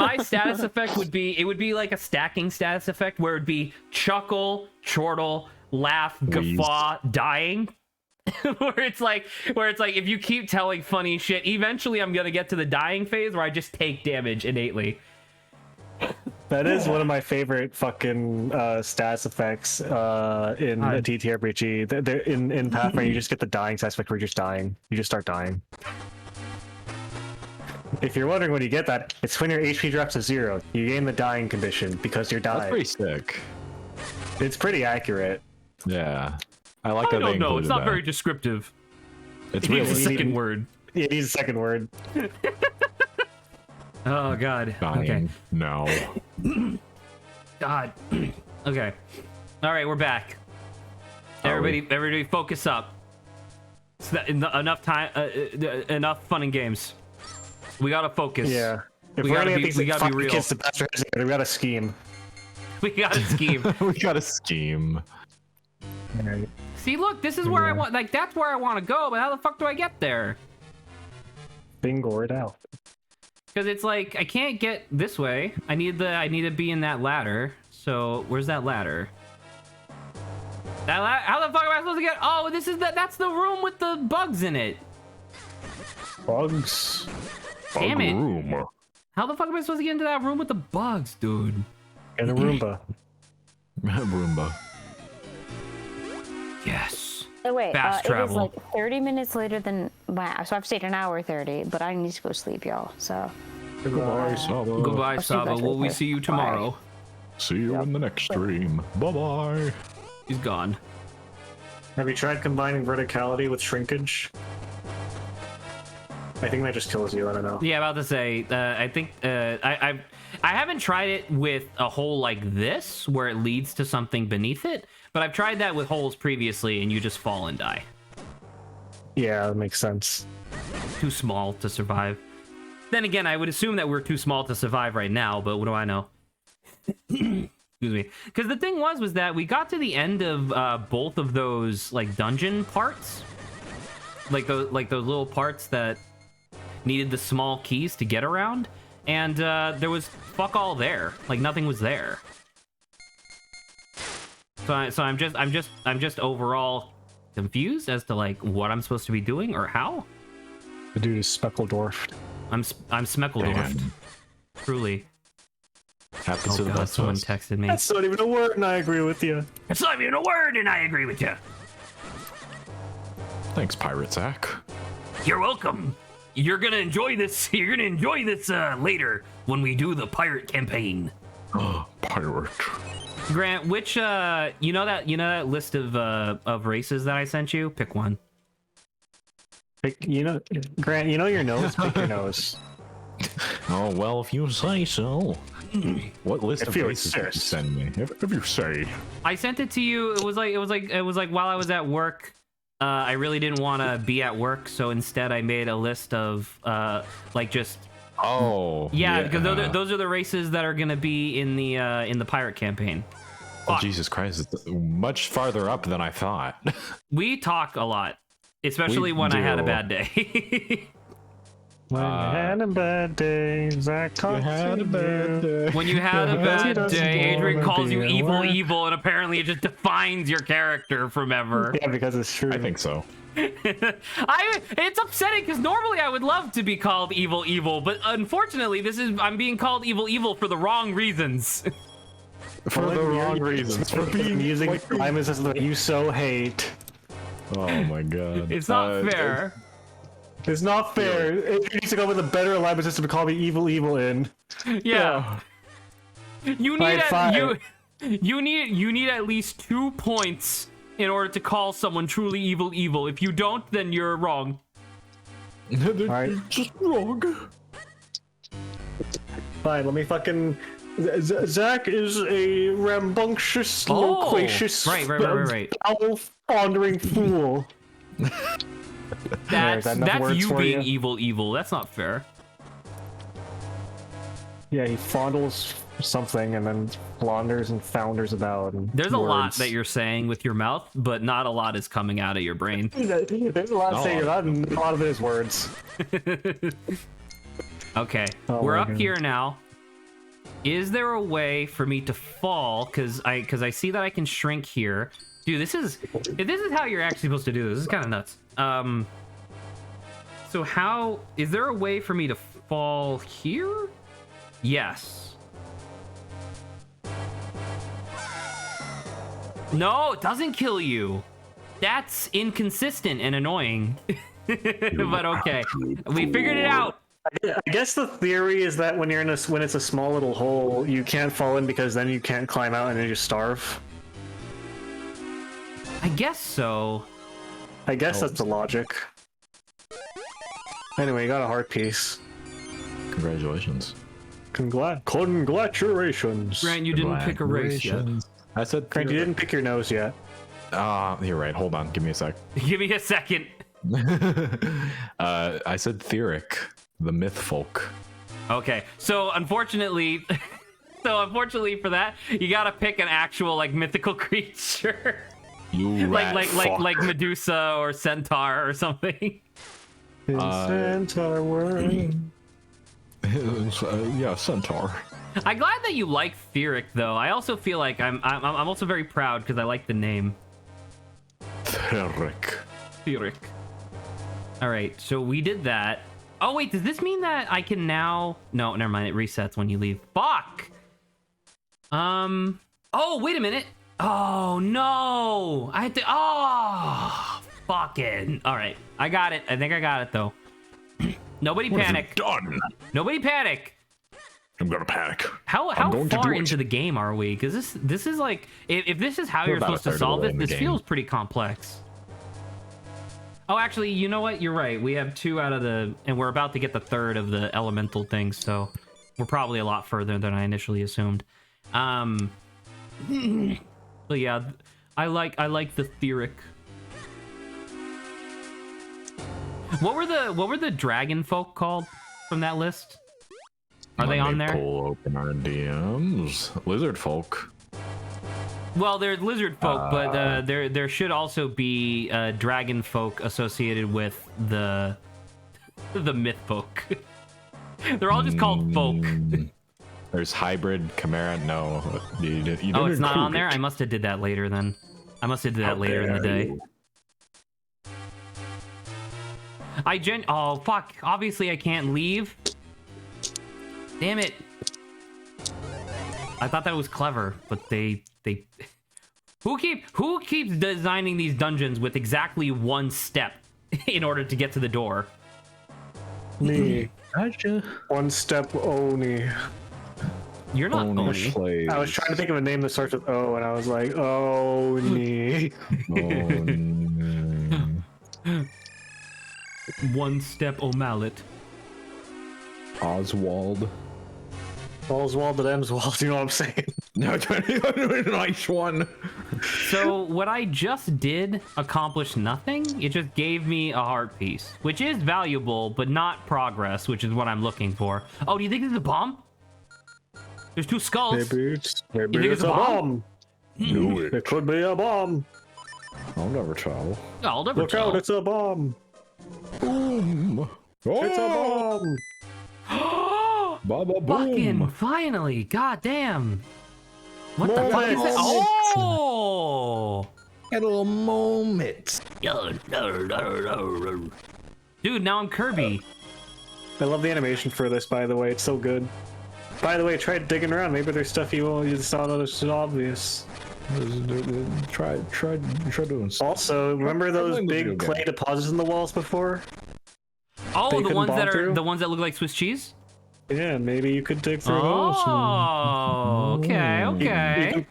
my status effect would be like a stacking status effect where it'd be chuckle, chortle, laugh, Wheeze. guffaw, dying. where it's like if you keep telling funny shit, eventually I'm gonna get to the dying phase where I just take damage innately. That is one of my favorite fucking stats effects in a TTRPG. In Pathfinder, you just get the dying stats effect where you're just dying. You just start dying. If you're wondering when you get that, it's when your HP drops to 0. You gain the dying condition because you're dying. That's pretty sick. It's pretty accurate. Yeah. I like that I they don't know. It's included not that. very descriptive. It's It needs a really second word. It needs a second word. Oh god. Okay. dying. No. God. Okay. All right, we're back. Everybody, focus up. Enough time. Enough fun and games. We gotta focus. Yeah. If We we're gotta gonna be- get these we like, gotta be 5 real. kids to Bastard House together, we got a scheme. We gotta scheme. We got a scheme. See, look, this is where I want. Like, that's where I want to go. But how the fuck do I get there? Bingo it out. Because it's like I can't get this way. I need to be in that ladder. So where's that ladder? How the fuck am I supposed to get? Oh, this is that's the room with the bugs in it. Bugs. Damn it. Room. How the fuck am I supposed to get into that room with the bugs, dude? And a Roomba. Roomba. Yes. Oh wait, Fast it travel. is like 30 minutes later than wow. So I've stayed an hour 30, but I need to go sleep, y'all. So Goodbye, Saba. Goodbye, I'll see you Saba. guys Will we later. see you tomorrow? See you in the next stream. Bye-bye. He's gone. Have you tried combining verticality with shrinkage? I think that just kills you. I don't know. Yeah, about to say. I think I haven't tried it with a hole like this where it leads to something beneath it, but I've tried that with holes previously, and you just fall and die. Yeah, that makes sense. Too small to survive. Then again, I would assume that we're too small to survive right now, but what do I know? Excuse me. Because the thing was that we got to the end of both of those like dungeon parts, like those little parts that needed the small keys to get around, and there was fuck all there. Like nothing was there. So I'm just overall confused as to like what I'm supposed to be doing or how. The dude is speckled dwarfed. I'm Smeckledorfed. Damn. Truly. Happens Oh to the god, best of someone us. texted me. That's not even a word, and I agree with you. It's not even a word, and I agree with you. Thanks, Pirate Zach. You're welcome. You're gonna enjoy this. You're gonna enjoy this later when we do the pirate campaign. Pirate. Grant, which you know that list of races that I sent you? Pick one. Grant, you know your nose? Pick your nose. Oh, well, if you say so. What list If of you races did you insist. send me? If you say. I sent it to you. It was like while I was at work. I really didn't want to be at work, so instead I made a list of like just Oh. yeah, because those are the races that are gonna be in the pirate campaign. Oh, Fuck. Jesus Christ. It's much farther up than I thought. We talk a lot, especially We when I had a do. bad day. When you had a bad day, Zach talked to you. When you had a He bad doesn't day, Adrian wanna calls be you evil, alive. evil, and apparently it just defines your character from ever. Yeah, because it's true. I think so. It's upsetting because normally I would love to be called evil, evil, but unfortunately, I'm being called evil, evil for the wrong reasons. For the wrong reasons. For being using like- the rhyme system that you so hate. Oh my god. It's not fair. It's not fair. It needs to go with a better alignment system to call me evil in. Yeah. You need Fine. you need at least 2 points in order to call someone truly evil, evil. If you don't, then you're wrong. They're Alright. just wrong. Fine, let me fucking. Zach is a rambunctious, Oh, loquacious, right. foul-pondering fool. That's that enough words you for being you? evil, evil. That's not fair. Yeah, he fondles something and then flounders and founders about. And There's a lot words. that you're saying with your mouth, but not a lot is coming out of your brain. There's a lot to say. A lot of it is words. Okay, Oh we're my up God. here now. Is there a way for me to fall? Because I see that I can shrink here. Dude, if this is how you're actually supposed to do this is kind of nuts. So how is there a way for me to fall here? Yes. No, it doesn't kill you. That's inconsistent and annoying. But okay, we figured it out. I guess the theory is that when it's a small little hole, you can't fall in because then you can't climb out and you just starve. I guess so. I guess that's the logic. Anyway, you got a heart piece. Congratulations. Congratulations. Grant, you didn't pick a race yet. I said. Grant, you didn't pick your nose yet. You're right. Hold on. Give me a sec. Give me a second. I said Theoric, the myth folk. Okay, so unfortunately for that, you gotta pick an actual like mythical creature. You rat like Medusa or Centaur or something. Centaur world. Yeah, Centaur. I'm glad that you like Theoric though. I also feel like I'm also very proud because I like the name. Theoric. All right, so we did that. Oh wait, does this mean that I can now? No, never mind. It resets when you leave. Fuck. Oh wait a minute. Oh no. I had to. Oh, fucking. All right, I got it. I think I got it though. Nobody panic. Done. Nobody panic. I'm gonna panic. How far into the game are we? Because this is like if this is how We're you're about supposed to a third solve of the it, way in this the game. feels pretty complex. Oh, actually, you know what? You're right. We have 2 out of the, and we're about to get the 3rd of the elemental things, so we're probably a lot further than I initially assumed. But yeah, I like the Theoric. What were the dragon folk called from that list? Are they on there? Pull open our DMs. Lizard folk. Well, there's lizard folk, but there should also be dragon folk associated with the myth folk. They're all just called folk. There's hybrid chimera. No, you don't Oh, it's not include on there. it. I must have did that later then. I must have did that How later in the dare day. you. Oh fuck! Obviously I can't leave. Damn it! I thought that was clever, but they who keeps designing these dungeons with exactly 1 step in order to get to the door? Me. Gotcha. One step Oni. You're not Oni Oni. slaves. I was trying to think of a name that starts with O, and I was like, Oni. One step O'Mallet. Oswald. Oswald at Emswald, you know what I'm saying? No, nice one. So what I just did accomplished nothing. It just gave me a heart piece, which is valuable, but not progress, which is what I'm looking for. Oh, do you think it's a bomb? There's 2 skulls. Maybe think it's a bomb. Do it. It could be a bomb. I'll never tell. I'll never Look tell. out, it's a bomb. Boom. It's a Oh, bomb. Baba Fucking boom. finally! God damn! What the fuck is that? Moments. Oh! Had a little moment. Dude, now I'm Kirby. I love the animation for this, by the way. It's so good. By the way, try digging around. Maybe there's stuff you just thought was obvious. Try doing something. Also, remember those Language big again. clay deposits in the walls before? Oh, They the couldn't ones bomb that are through? the ones that look like Swiss cheese. Yeah, maybe you could dig through those. Oh, okay, okay.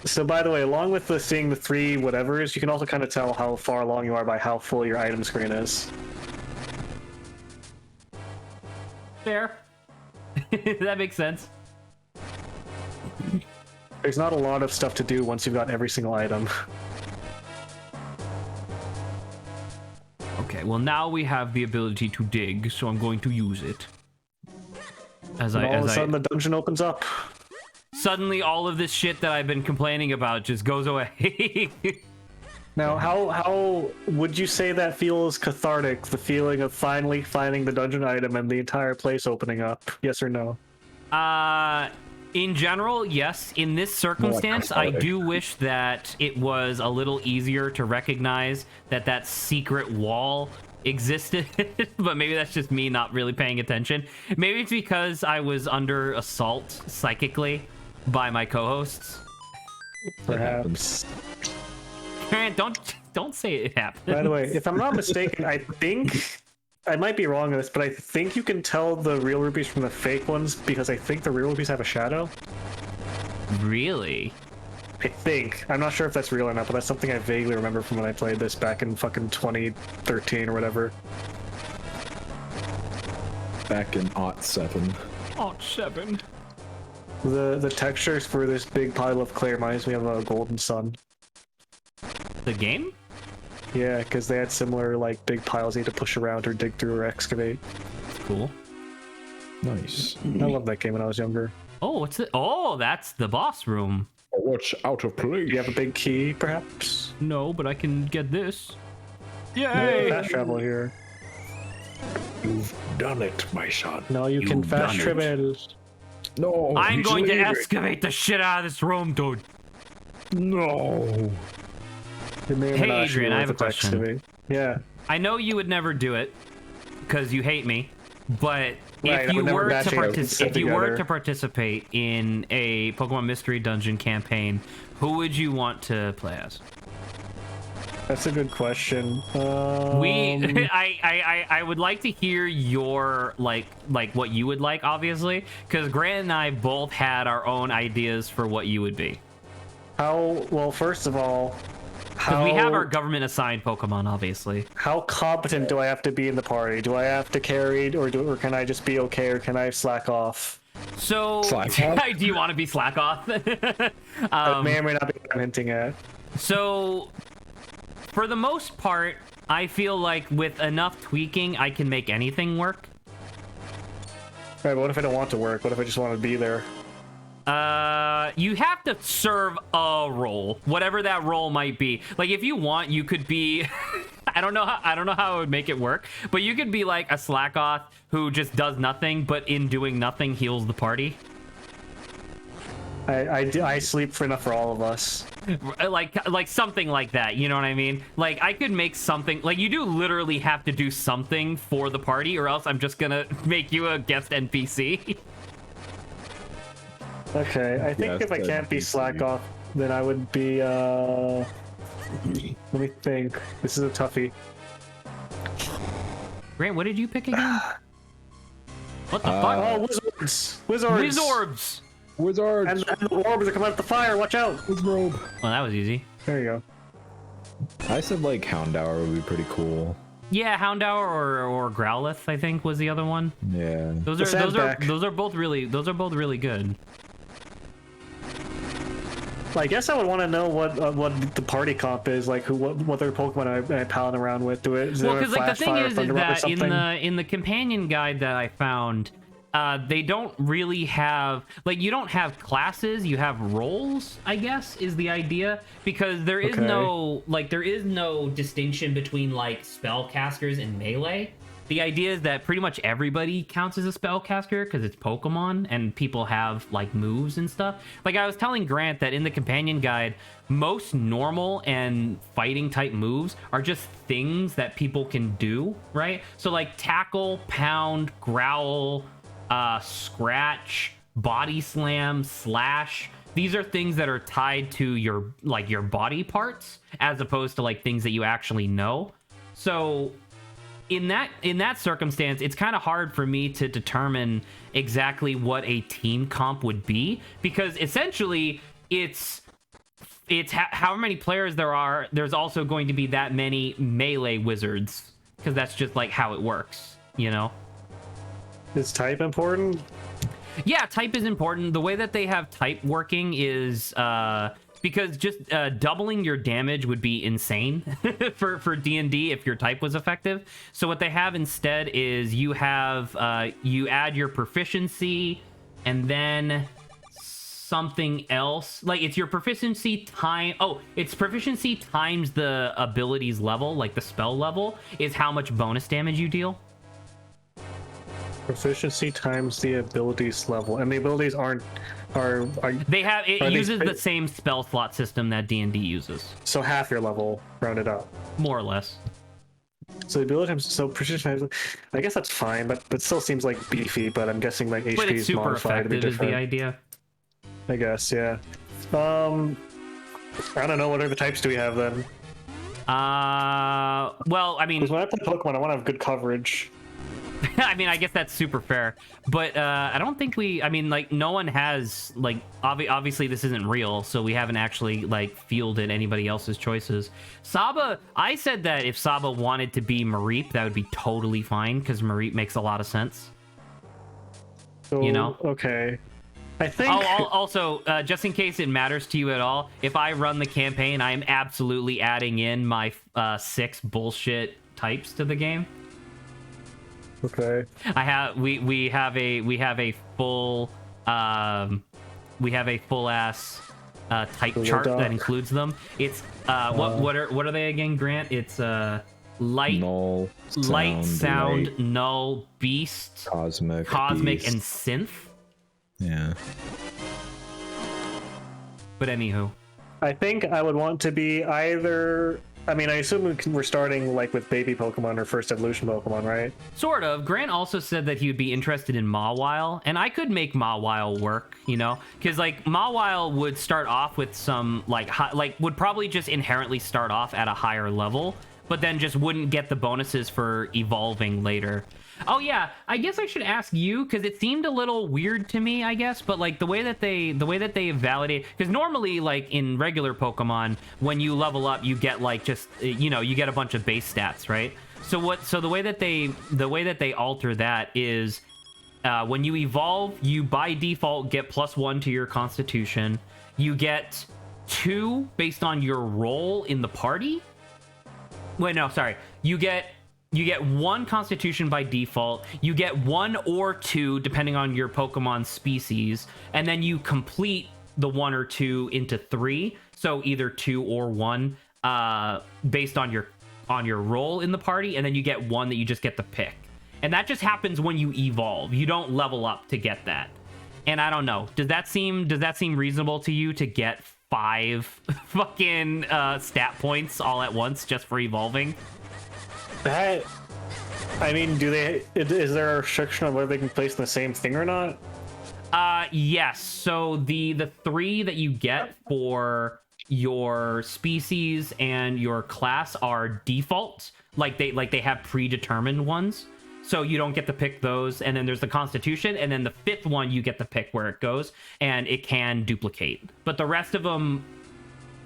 So, by the way, along with seeing the 3 whatevers, you can also kind of tell how far along you are by how full your item screen is. Fair. That makes sense. There's not a lot of stuff to do once you've got every single item. Okay, well now we have the ability to dig, so I'm going to use it. As And all of a I sudden, the dungeon opens up. suddenly all of this shit that I've been complaining about just goes away. Now, how would you say that feels cathartic? The feeling of finally finding the dungeon item and the entire place opening up? Yes or no? In general, yes. In this circumstance, I stylish. do wish that it was a little easier to recognize that that secret wall existed, but maybe that's just me not really paying attention. Maybe it's because I was under assault psychically by my co-hosts. Perhaps. Grant, don't say it happened. By the way, if I'm not mistaken, I think I might be wrong on this, but I think you can tell the real rupees from the fake ones because I think the real rupees have a shadow. Really? I think. I'm not sure if that's real or not, but that's something I vaguely remember from when I played this back in fucking 2013 or whatever. Back in '07. Oh, 7. The textures for this big pile of clay reminds me of a golden sun. The game? Yeah, because they had similar like big piles you had to push around or dig through or excavate. Cool. Nice. I loved that game when I was younger. Oh, what's it? Oh, that's the boss room. Watch out of place. Do you have a big key, perhaps? No, but I can get this. Yay! Fast travel here. You've done it, my son. No, you can You've fast done it. travel. No. I'm he's going to leaving. excavate the shit out of this room, dude. No. It may or may Hey, not actually Adrian, I have a worth it to question. excavate. Yeah. I know you would never do it because you hate me, but Right, if I you would never were batch to it set if you were together. to participate in a Pokemon Mystery Dungeon campaign, who would you want to play as? That's a good question. We I would like to hear your like what you would like, obviously, because Grant and I both had our own ideas for what you would be. well, first of all, Because we have our government assigned Pokemon, obviously. how competent do I have to be in the party? Do I have to carry, or can I just be okay, or can I slack off? So, Slack off? do you want to be slack off? That may or may not be what I'm hinting at. So, for the most part, I feel like with enough tweaking, I can make anything work. Right, but what if I don't want to work? What if I just want to be there? You have to serve a role, whatever that role might be. Like, if you want, you could be. I don't know how I would make it work, but you could be like a Slackoth who just does nothing, but in doing nothing heals the party. I sleep for enough for all of us. Like something like that, you know what I mean? Like, I could make something, like, you do literally have to do something for the party, or else I'm just gonna make you a guest NPC. Okay, I think Yes, if I that can't be needs to slack be. off, then I would be, let me think. This is a toughie. Grant, what did you pick again? What the fuck? Oh, wizards! Wizards! Wizards! Wizards. And the orbs are coming out the fire, watch out! Wizrobe. Well, that was easy. There you go. I said like Houndour would be pretty cool. Yeah, Houndour or Growlithe, I think, was the other one. Yeah. Those The are both really good. I guess I would want to know what the party comp is, like what their Pokemon I'm palling around with. Well, because like the thing is Thunder Rock or that something? in the companion guide that I found, they don't really have, like, you don't have classes, you have roles, I guess, is the idea, because there is no distinction between like spellcasters and melee. The idea is that pretty much everybody counts as a spellcaster because it's Pokemon and people have like moves and stuff. Like, I was telling Grant that in the companion guide, most normal and fighting type moves are just things that people can do, right? So like tackle, pound, growl, scratch, body slam, slash. These are things that are tied to your body parts as opposed to like things that you actually know. So in that circumstance, it's kind of hard for me to determine exactly what a team comp would be, because essentially it's how many players there are. There's also going to be that many melee wizards, because that's just like how it works, you know? Is type important? Yeah, type is important. The way that they have type working is because just doubling your damage would be insane for D&D if your type was effective. So what they have instead is you have you add your proficiency and then something else. Like, it's your proficiency it's proficiency times the abilities level, like the spell level, is how much bonus damage you deal. Proficiency times the abilities level, and the abilities are They have it are they uses sp- the same spell slot system that D&D uses, so half your level rounded up. more or less. So the ability times, so proficiency times, I guess that's fine, but still seems like beefy. But I'm guessing like But HP it's is super modified to be effective is the different. idea. I guess, yeah. I don't know. What other types do we have then? Well, I mean, Because when I play Pokemon, I want to have good coverage. I mean, I guess that's super fair, but I don't think I mean, like, no one has, like, obviously this isn't real, so we haven't actually, like, fielded anybody else's choices. Saba, I said that if Saba wanted to be Mareep, that would be totally fine, because Mareep makes a lot of sense. So, You know? Okay. I think. Also, just in case it matters to you at all, if I run the campaign, I am absolutely adding in my 6 bullshit types to the game. Okay. We have a full ass type Google chart Doc. that includes them. It's what are they again, Grant? It's light, Null, light, sound, light, null, beast, cosmic, cosmic, and beast. synth. Yeah. But anywho, I think I would want to be either. I mean, I assume we're starting like with baby Pokemon or first evolution Pokemon, right? sort of. Grant also said that he would be interested in Mawile, and I could make Mawile work, you know, because like Mawile would start off with some would probably just inherently start off at a higher level, but then just wouldn't get the bonuses for evolving later. Oh yeah, I guess I should ask you, because it seemed a little weird to me, I guess, but like the way that they validate, because normally like in regular Pokemon, when you level up, you get like just you get a bunch of base stats, right? So the way that they alter that is when you evolve, you by default get +1 to your Constitution. You get 2 based on your role in the party. Wait, no, sorry. You get 1 Constitution by default. You get 1 or 2 depending on your Pokemon species, and then you complete the 1 or 2 into 3. So either 2 or 1, based on your role in the party, and then you get 1 that you just get to pick. And that just happens when you evolve. You don't level up to get that. And I don't know. Does that seem reasonable to you to get 5 fucking stat points all at once just for evolving? That. I mean, is there a restriction on whether they can place in the same thing or not? Yes. So the 3 that you get for your species and your class are default. Like they have predetermined ones. So you don't get to pick those, and then there's the Constitution, and then the 5th one you get to pick where it goes, and it can duplicate. But the rest of them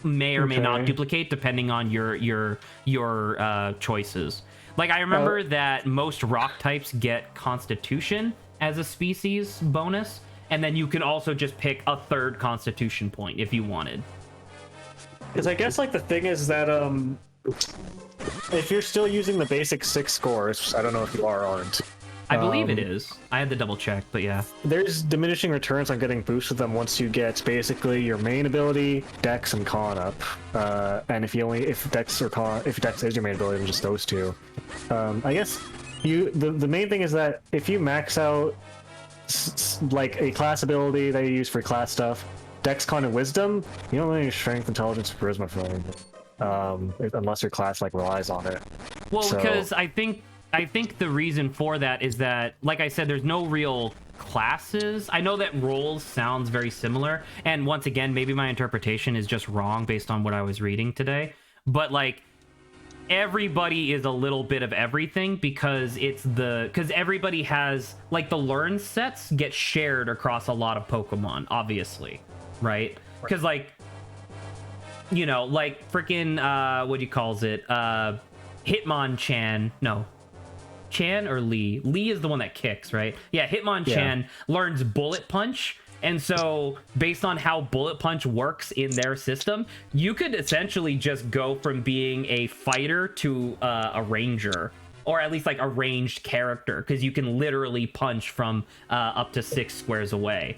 may or may not duplicate depending on your choices. Like I remember that most rock types get Constitution as a species bonus, and then you can also just pick a 3rd Constitution point if you wanted. Because I guess like the thing is that if you're still using the basic 6 scores, I don't know if you are or aren't. I believe it is. I had to double check, but yeah. There's diminishing returns on getting boosted them once you get basically your main ability, Dex, and Con up. And if Dex is your main ability, then just those 2. I guess the main thing is that if you max out like a class ability that you use for class stuff, Dex, Con, and Wisdom, you don't really need Strength, Intelligence, Charisma for anything, unless your class like relies on it. Well, because I think the reason for that is that, like I said, there's no real classes. I know that roles sounds very similar, and once again, maybe my interpretation is just wrong based on what I was reading today, but like everybody is a little bit of everything because everybody has like the learn sets get shared across a lot of Pokemon, obviously, right? Because like, you know, like freaking what do you calls it, Hitmonchan, no, Chan or Lee? Lee is the one that kicks, right? Yeah, Hitmonchan learns Bullet Punch, and so based on how Bullet Punch works in their system, you could essentially just go from being a fighter to a ranger, or at least like a ranged character, because you can literally punch from up to 6 squares away.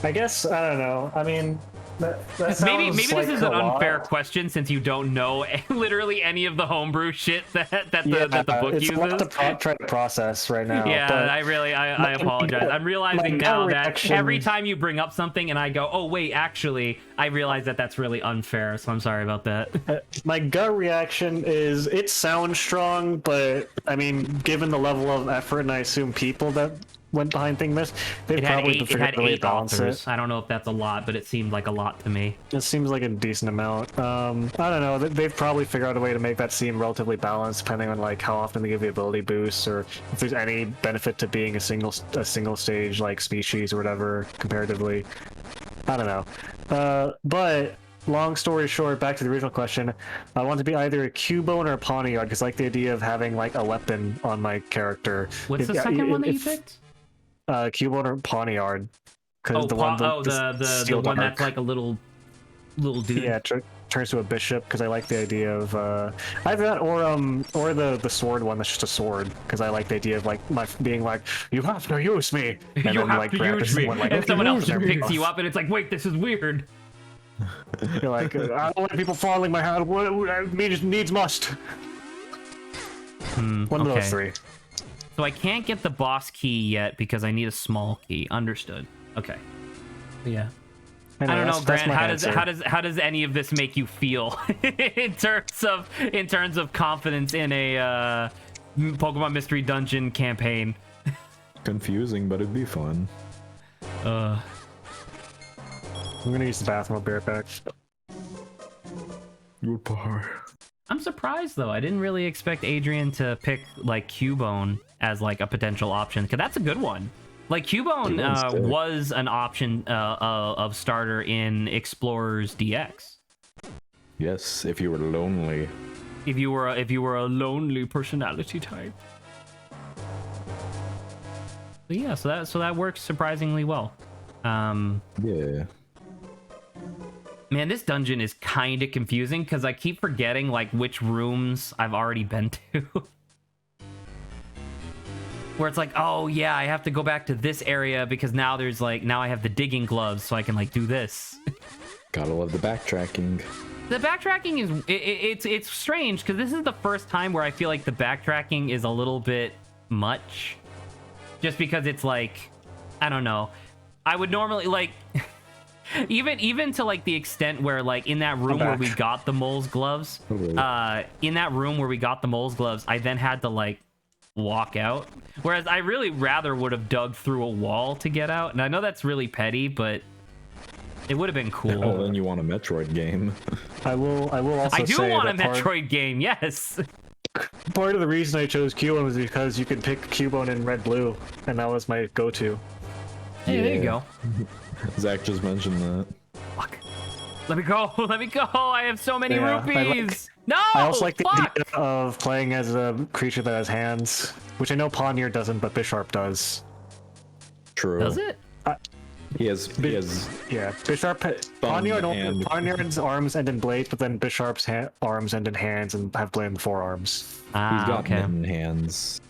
I guess, I don't know. I mean, That Maybe sounds this like is a an unfair lot. question since you don't know literally any of the homebrew shit that the book it's uses. a lot to try to process right now. Yeah, but I apologize. I'm realizing my now gut that reaction- every time you bring up something and I go, oh wait, actually, I realize that that's really unfair. So I'm sorry about that. my gut reaction is it sounds strong, but I mean, given the level of effort and I assume people that went behind This, they It had probably eight. It figured had out a way to eight balance authors. it. I don't know if that's a lot, but it seemed like a lot to me. It seems like a decent amount. I don't know. They've probably figured out a way to make that seem relatively balanced, depending on like how often they give you ability boosts, or if there's any benefit to being a single stage like species or whatever comparatively. I don't know. But long story short, back to the original question, I want to be either a Cubone or a Pawniard because I like the idea of having like a weapon on my character. What's the second one that you picked? Cubone or Pawniard. Because the one that's like a little dude. Yeah, turns to a bishop because I like the idea of either that or the sword one that's just a sword because I like the idea of like being like you have to use me and You then have like to use me, like, and someone else use me. picks you up, and it's like, wait, this is weird. You're like I don't want people following my hand. Needs must. One of those three. So I can't get the boss key yet because I need a small key. Understood. Okay. Yeah. I don't know, Grant. How does any of this make you feel in terms of confidence in a Pokemon Mystery Dungeon campaign? Confusing, but it'd be fun. I'm gonna use the bathroom. I'll be right back. Your power. I'm surprised though. I didn't really expect Adrian to pick like Cubone as like a potential option because that's a good one. Like Cubone was an option of starter in Explorers DX. Yes, if you were lonely. If you were a lonely personality type. But yeah, so that works surprisingly well. Yeah. Man, this dungeon is kind of confusing because I keep forgetting like which rooms I've already been to. Where it's like, oh yeah, I have to go back to this area because now I have the digging gloves so I can like do this. Gotta love the backtracking. The backtracking is it's strange because this is the first time where I feel like the backtracking is a little bit much. Just because it's like, I don't know. I would normally like even to like the extent where like in that room where we got the mole's gloves, I then had to like walk out. Whereas I really rather would have dug through a wall to get out. And I know that's really petty, but it would have been cool. Oh, then you want a Metroid game. I will also I do say want a that Metroid game, yes. Part of the reason I chose Cubone was because you could pick Cubone in Red Blue, and that was my go-to. Hey, there you go. Zach just mentioned that. Fuck. Let me go. Let me go. I have so many Yeah, rupees. No! I also like the Fuck! idea of playing as a creature that has hands, which I know Pawniard doesn't, but Bisharp does. True. Does it? He has Yeah, Pawniard's arms end in blades, but then Bisharp's arms end in hands and have blade in forearms. he's got Okay. mitten hands.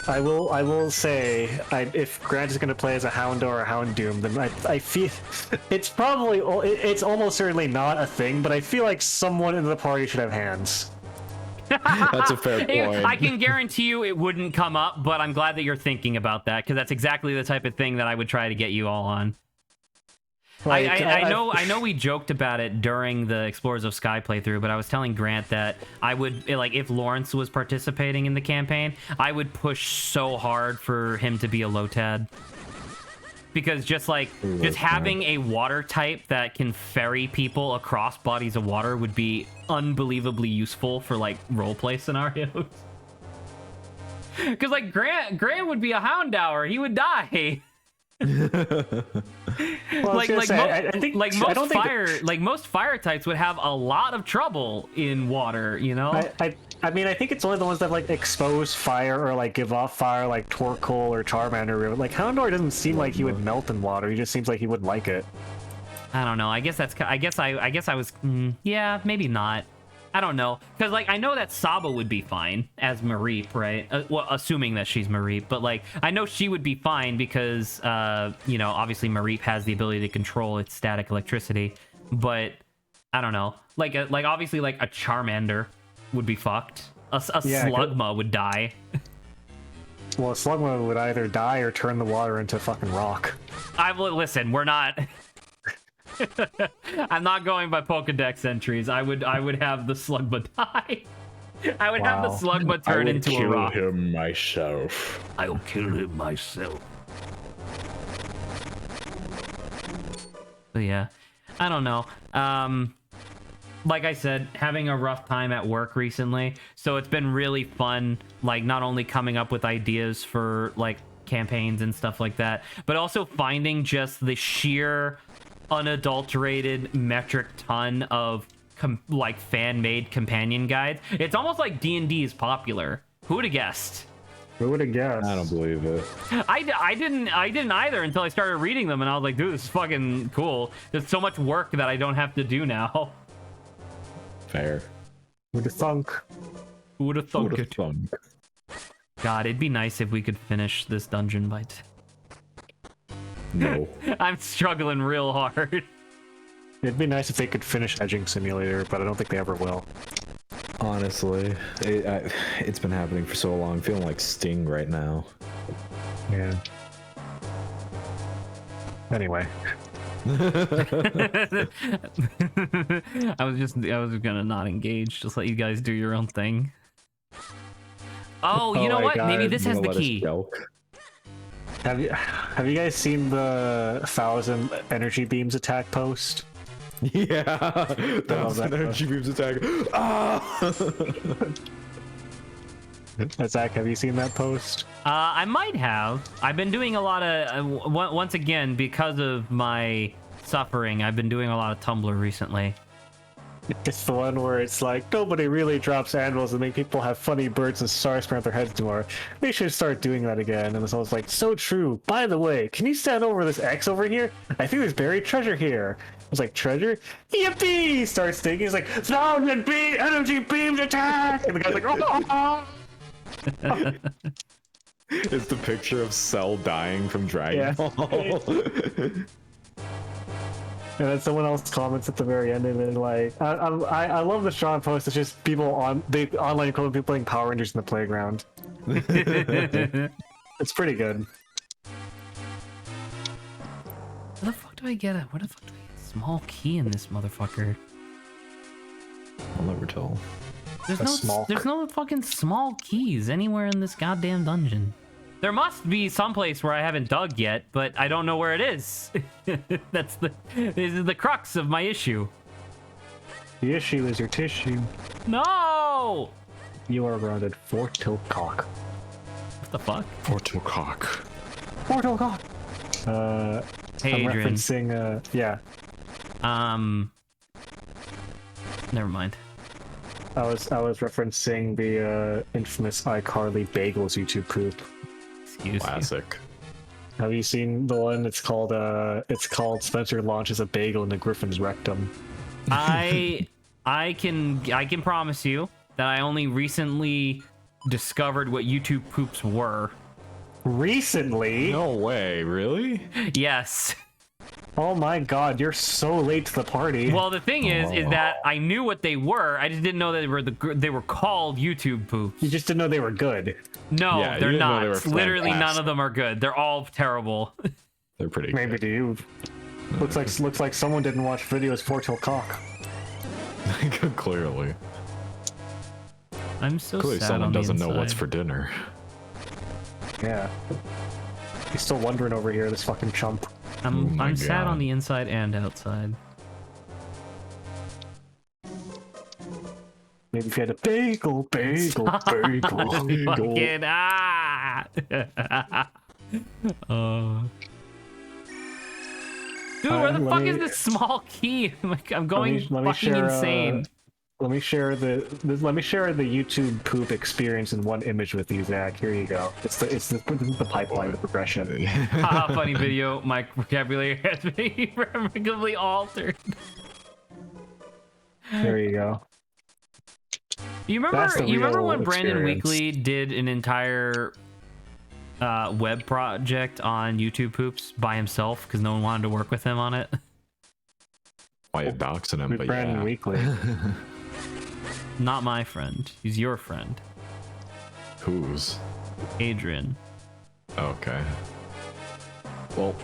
I will say, if Grant is going to play as a Houndour or a Houndoom, then I feel it's almost certainly not a thing, but I feel like someone in the party should have hands. That's a fair point. I can guarantee you it wouldn't come up, but I'm glad that you're thinking about that because that's exactly the type of thing that I would try to get you all on. Like, I know we joked about it during the Explorers of Sky playthrough, but I was telling Grant that I would, like, if Lawrence was participating in the campaign, I would push so hard for him to be a Lotad. Because just having a water type that can ferry people across bodies of water would be unbelievably useful for like roleplay scenarios. Because like Grant would be a Houndour, he would die. Most fire types would have a lot of trouble in water, you know. I mean, I think it's only the ones that like expose fire or like give off fire, like Torkoal or Charmander. Like Houndour doesn't seem like he would melt in water. He just seems like he wouldn't like it. I don't know. I guess I was. Yeah, maybe not. I don't know, because like I know that Saba would be fine as Mareep, right? Well, assuming that she's Mareep, but like I know she would be fine because you know, obviously Mareep has the ability to control its static electricity. But I don't know, like obviously like a Charmander would be fucked. A Slugma would die. Well, a Slugma would either die or turn the water into fucking rock. Listen, we're not. I'm not going by Pokedex entries. I would have the Slugma die. I would have the Slugma turn into a rock. I will kill him myself. I'll kill him myself. So yeah, I don't know. Like I said, having a rough time at work recently, so it's been really fun, like not only coming up with ideas for like campaigns and stuff like that, but also finding just the sheer unadulterated metric ton of like fan-made companion guides. It's almost like D&D is popular. Who would have guessed? Who would have guessed? I don't believe it. I didn't either until I started reading them, and I was like, dude, this is fucking cool. There's so much work that I don't have to do now. Fair. Who'd have thunk? Who would have thunk Who'da it? thunk? God, it'd be nice if we could finish this dungeon by No. I'm struggling real hard. It'd be nice if they could finish Edging Simulator, but I don't think they ever will. Honestly, it's been happening for so long. I'm feeling like Sting right now. Yeah. Anyway. I was gonna not engage, just let you guys do your own thing. Oh, you know what? God. Maybe this has the key. Have you guys seen the 1,000 energy beams attack post? Yeah, that's an energy beams attack. Ah! Zach, have you seen that post? I might have. I've been doing a lot of once again, because of my suffering, I've been doing a lot of Tumblr recently. It's the one where it's like, nobody really drops anvils and make people have funny birds and stars spread their heads more. They should start doing that again. And it's always like, so true. By the way, can you stand over this X over here? I think there's buried treasure here. I was like, treasure? Yippee! Starts thinking, he's like, 1,000 energy beams attack! And the guy's like, oh! It's the picture of Cell dying from Dragon Ball. And then someone else comments at the very end, and then like, I love the Sean post. It's just people on the online equivalent, people playing Power Rangers in the playground. It's pretty good. Where the fuck do I get a small key in this motherfucker? I'll never tell. There's no fucking small keys anywhere in this goddamn dungeon. There must be someplace where I haven't dug yet, but I don't know where it is. This is the crux of my issue. The issue is your tissue. No! You are grounded. Fort Tilcock. What the fuck? Portocock. Fort Tilcock. Hey, I'm Adrian. referencing. Yeah. Never mind. I was referencing the infamous iCarly Bagels YouTube poop. Excuse me. Classic. Have you seen the one? It's called Spencer launches a bagel into Griffin's rectum. I can promise you that I only recently discovered what YouTube poops were. Recently? No way, really? Yes. Oh my god, you're so late to the party. Well, the thing is that I knew what they were. I just didn't know that they were called YouTube poops. You just didn't know they were good. No, Yeah, you they're didn't know not. they were Literally, none fantastic. of them are good. They're all terrible. They're pretty Maybe good. to you. Looks like someone didn't watch videos for Tilcock. Clearly. I'm so Clearly sad someone on the doesn't know what's inside. for dinner. Yeah. He's still wondering over here, this fucking chump. I'm my sad God. on the inside and outside. Maybe if you had a bagel. Fucking ah! Dude, where the let fuck me- is this small key? I'm going let me fucking share, insane. Let me share the YouTube poop experience in one image with you, Zach. Here you go. It's the pipeline, the progression. Haha, funny video. My vocabulary has been irrevocably altered. There you go. You That's remember? the You remember real when Brandon experience. Weekly did an entire web project on YouTube Poops by himself because no one wanted to work with him on it? Why you doxing him? With But Brandon yeah. Weekly. Not my friend. He's your friend, Who's? Adrian. Okay. Well,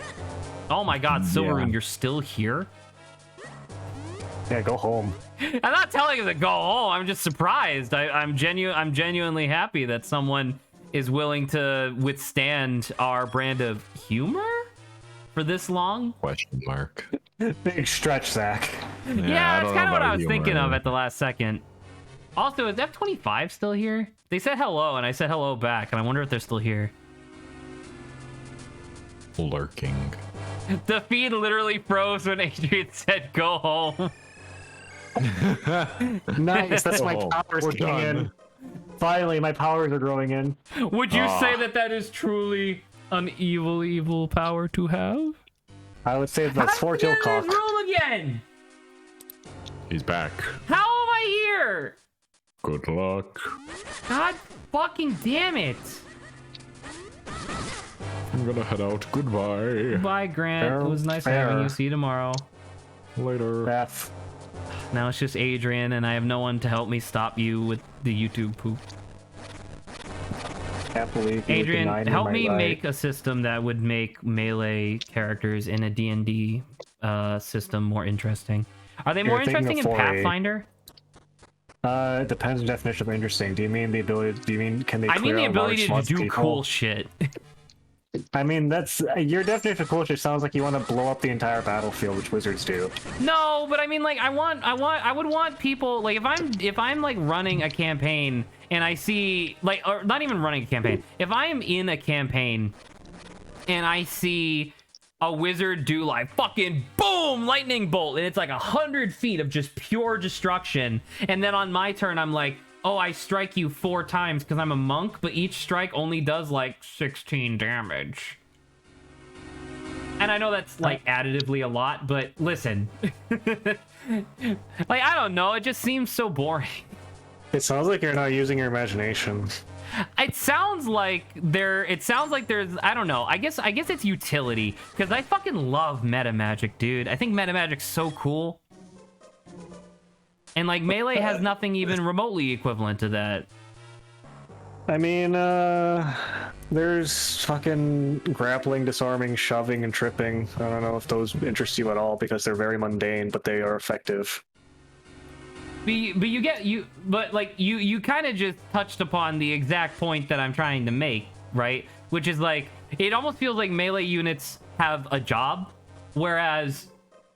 Oh my God, Silvermoon, Yeah. you're still here? Yeah, go home. I'm not telling you to go home. I'm just surprised. I'm genuinely happy that someone is willing to withstand our brand of humor for this long. question mark. Big stretch, Zach. Yeah, I it's don't kind of know what about I was humor. thinking of at the last second. Also, is F25 still here? They said hello, and I said hello back, and I wonder if they're still here. Lurking. The feed literally froze when Adrian said go home. Nice, that's my Oh, powers we're kicking done. in. Finally, my powers are growing in. Would you say that that is truly an evil power to have? I would say that's How four did I kill get cock. this rule again? He's back. How am I here? Good luck. God fucking damn it. I'm gonna head out. Goodbye. Bye, Grant. It was nice having you. See you tomorrow. Later. Beth. Now it's just Adrian, and I have no one to help me stop you with the YouTube poop. Can't believe you Adrian, denied help my me right. make a system that would make melee characters in a D&D system more interesting. Are they You're more thinking interesting of in 4A. Pathfinder? It depends on the definition of interesting. Do you mean the ability? Do you mean can they? I mean clear the out large ability to swaths of do people? cool shit. I mean, that's your definition of cool shit. Sounds like you want to blow up the entire battlefield, which wizards do. No, but I mean, like, I would want people, like, if I'm like running a campaign and I see, like, or not even running a campaign, if I am in a campaign and I see a wizard do like fucking boom lightning bolt and it's like 100 feet of just pure destruction, and then on my turn I'm like, oh, I strike you 4 times because I'm a monk, but each strike only does like 16 damage. And I know that's like additively a lot, but listen. Like, I don't know, it just seems so boring. It sounds like you're not using your imagination. It sounds like there's, I don't know, I guess it's utility, because I fucking love meta magic, dude. I think meta magic's so cool. And like melee has nothing even remotely equivalent to that. I mean, there's fucking grappling, disarming, shoving, and tripping. I don't know if those interest you at all because they're very mundane, but they are effective. But you kind of just touched upon the exact point that I'm trying to make, right? Which is like, it almost feels like melee units have a job, whereas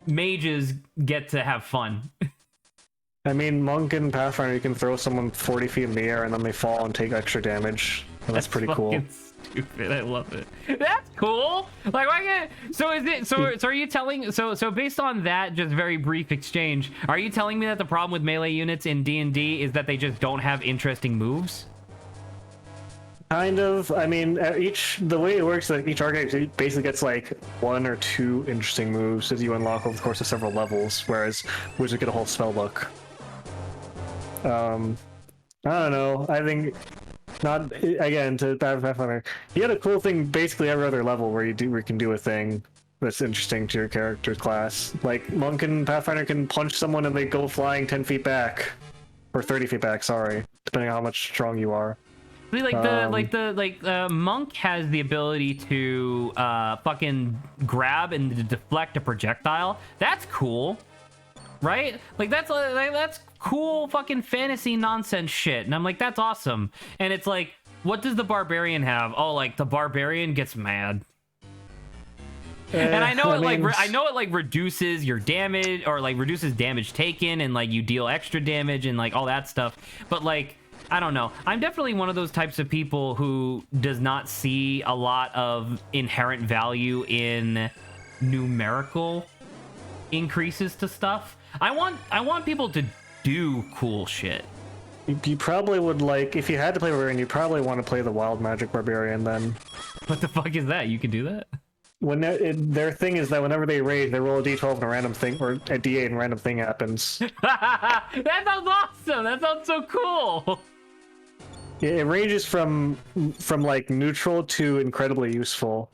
mages get to have fun. I mean, Monk and Pathfinder, you can throw someone 40 feet in the air and then they fall and take extra damage. And that's pretty cool. Fucking stupid. I love it. That's cool. Like, why can't? So is it? So are you telling? So based on that, just very brief exchange, are you telling me that the problem with melee units in D&D is that they just don't have interesting moves? Kind of. I mean, the way it works, like each archetype basically gets like 1 or 2 interesting moves as you unlock over the course of several levels, whereas wizards get a whole spell book. I don't know. I think not again to Pathfinder. You had a cool thing basically every other level where you can do a thing that's interesting to your character's class. Like Monk and Pathfinder can punch someone and they go flying 10 feet back, or 30 feet back. Sorry, depending on how much strong you are. Monk has the ability to fucking grab and deflect a projectile. That's cool, right? Like that's cool fucking fantasy nonsense shit. And I'm like, that's awesome. And it's like, what does the barbarian have? Oh, like the barbarian gets mad. And I know it reduces your damage, or like reduces damage taken, and like you deal extra damage and like all that stuff. But like, I don't know. I'm definitely one of those types of people who does not see a lot of inherent value in numerical increases to stuff. I want people to do cool shit. You probably would like, if you had to play Barbarian, you probably want to play the Wild Magic Barbarian then. What the fuck is that? You can do that? their thing is that whenever they rage, they roll a d12 and a random thing, or a d8 and a random thing happens. That sounds awesome. That sounds so cool. It ranges from like neutral to incredibly useful.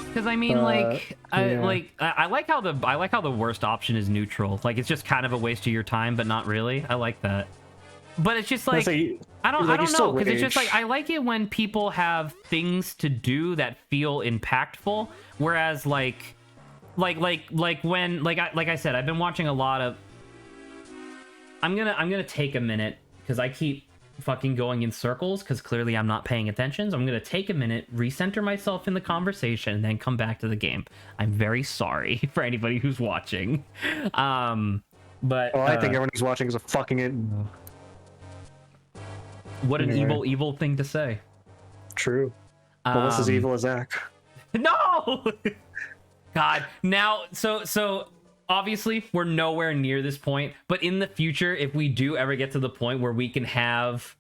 Because I mean, yeah. I like how the worst option is neutral. Like it's just kind of a waste of your time, but not really. I like that. But it's just like I don't know, because it's just like I like it when people have things to do that feel impactful. Whereas like when I said, I've been watching a lot of. I'm gonna take a minute because I keep fucking going in circles because clearly I'm not paying attention. So I'm gonna take a minute, recenter myself in the conversation, and then come back to the game. I'm very sorry for anybody who's watching. But I think everyone who's watching is a fucking it. What an evil thing to say. True. Almost as evil as Zach. No. God. Now, so obviously we're nowhere near this point, but in the future, if we do ever get to the point where we can have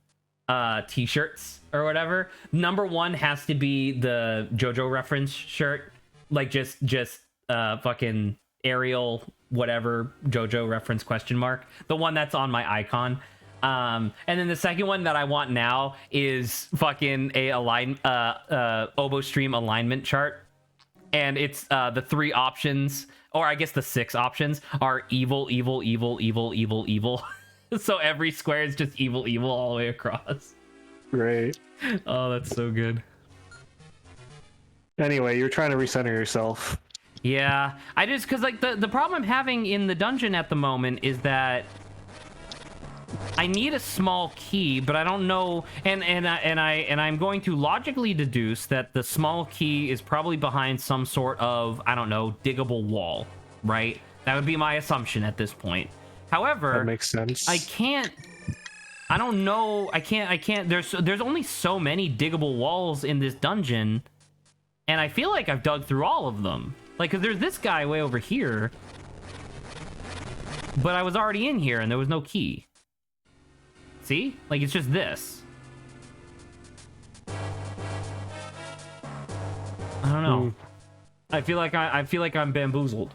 t-shirts or whatever, number one has to be the JoJo reference shirt, like just fucking Ariel whatever JoJo reference question mark, the one that's on my icon. And then the second one that I want now is fucking a Obo Stream alignment chart, and it's the 3 options, or I guess the 6 options are evil, evil, evil, evil, evil, evil. So every square is just evil, evil all the way across. Great. Oh, that's so good. Anyway, you're trying to recenter yourself. Yeah, I just because like the problem I'm having in the dungeon at the moment is that I need a small key, but I don't know, and I'm going to logically deduce that the small key is probably behind some sort of, I don't know, diggable wall, right? That would be my assumption at this point. However, that makes sense. I don't know. I can't. There's only so many diggable walls in this dungeon, and I feel like I've dug through all of them. Like, cause there's this guy way over here, but I was already in here and there was no key. See? Like, it's just this. I don't know. I feel like I'm bamboozled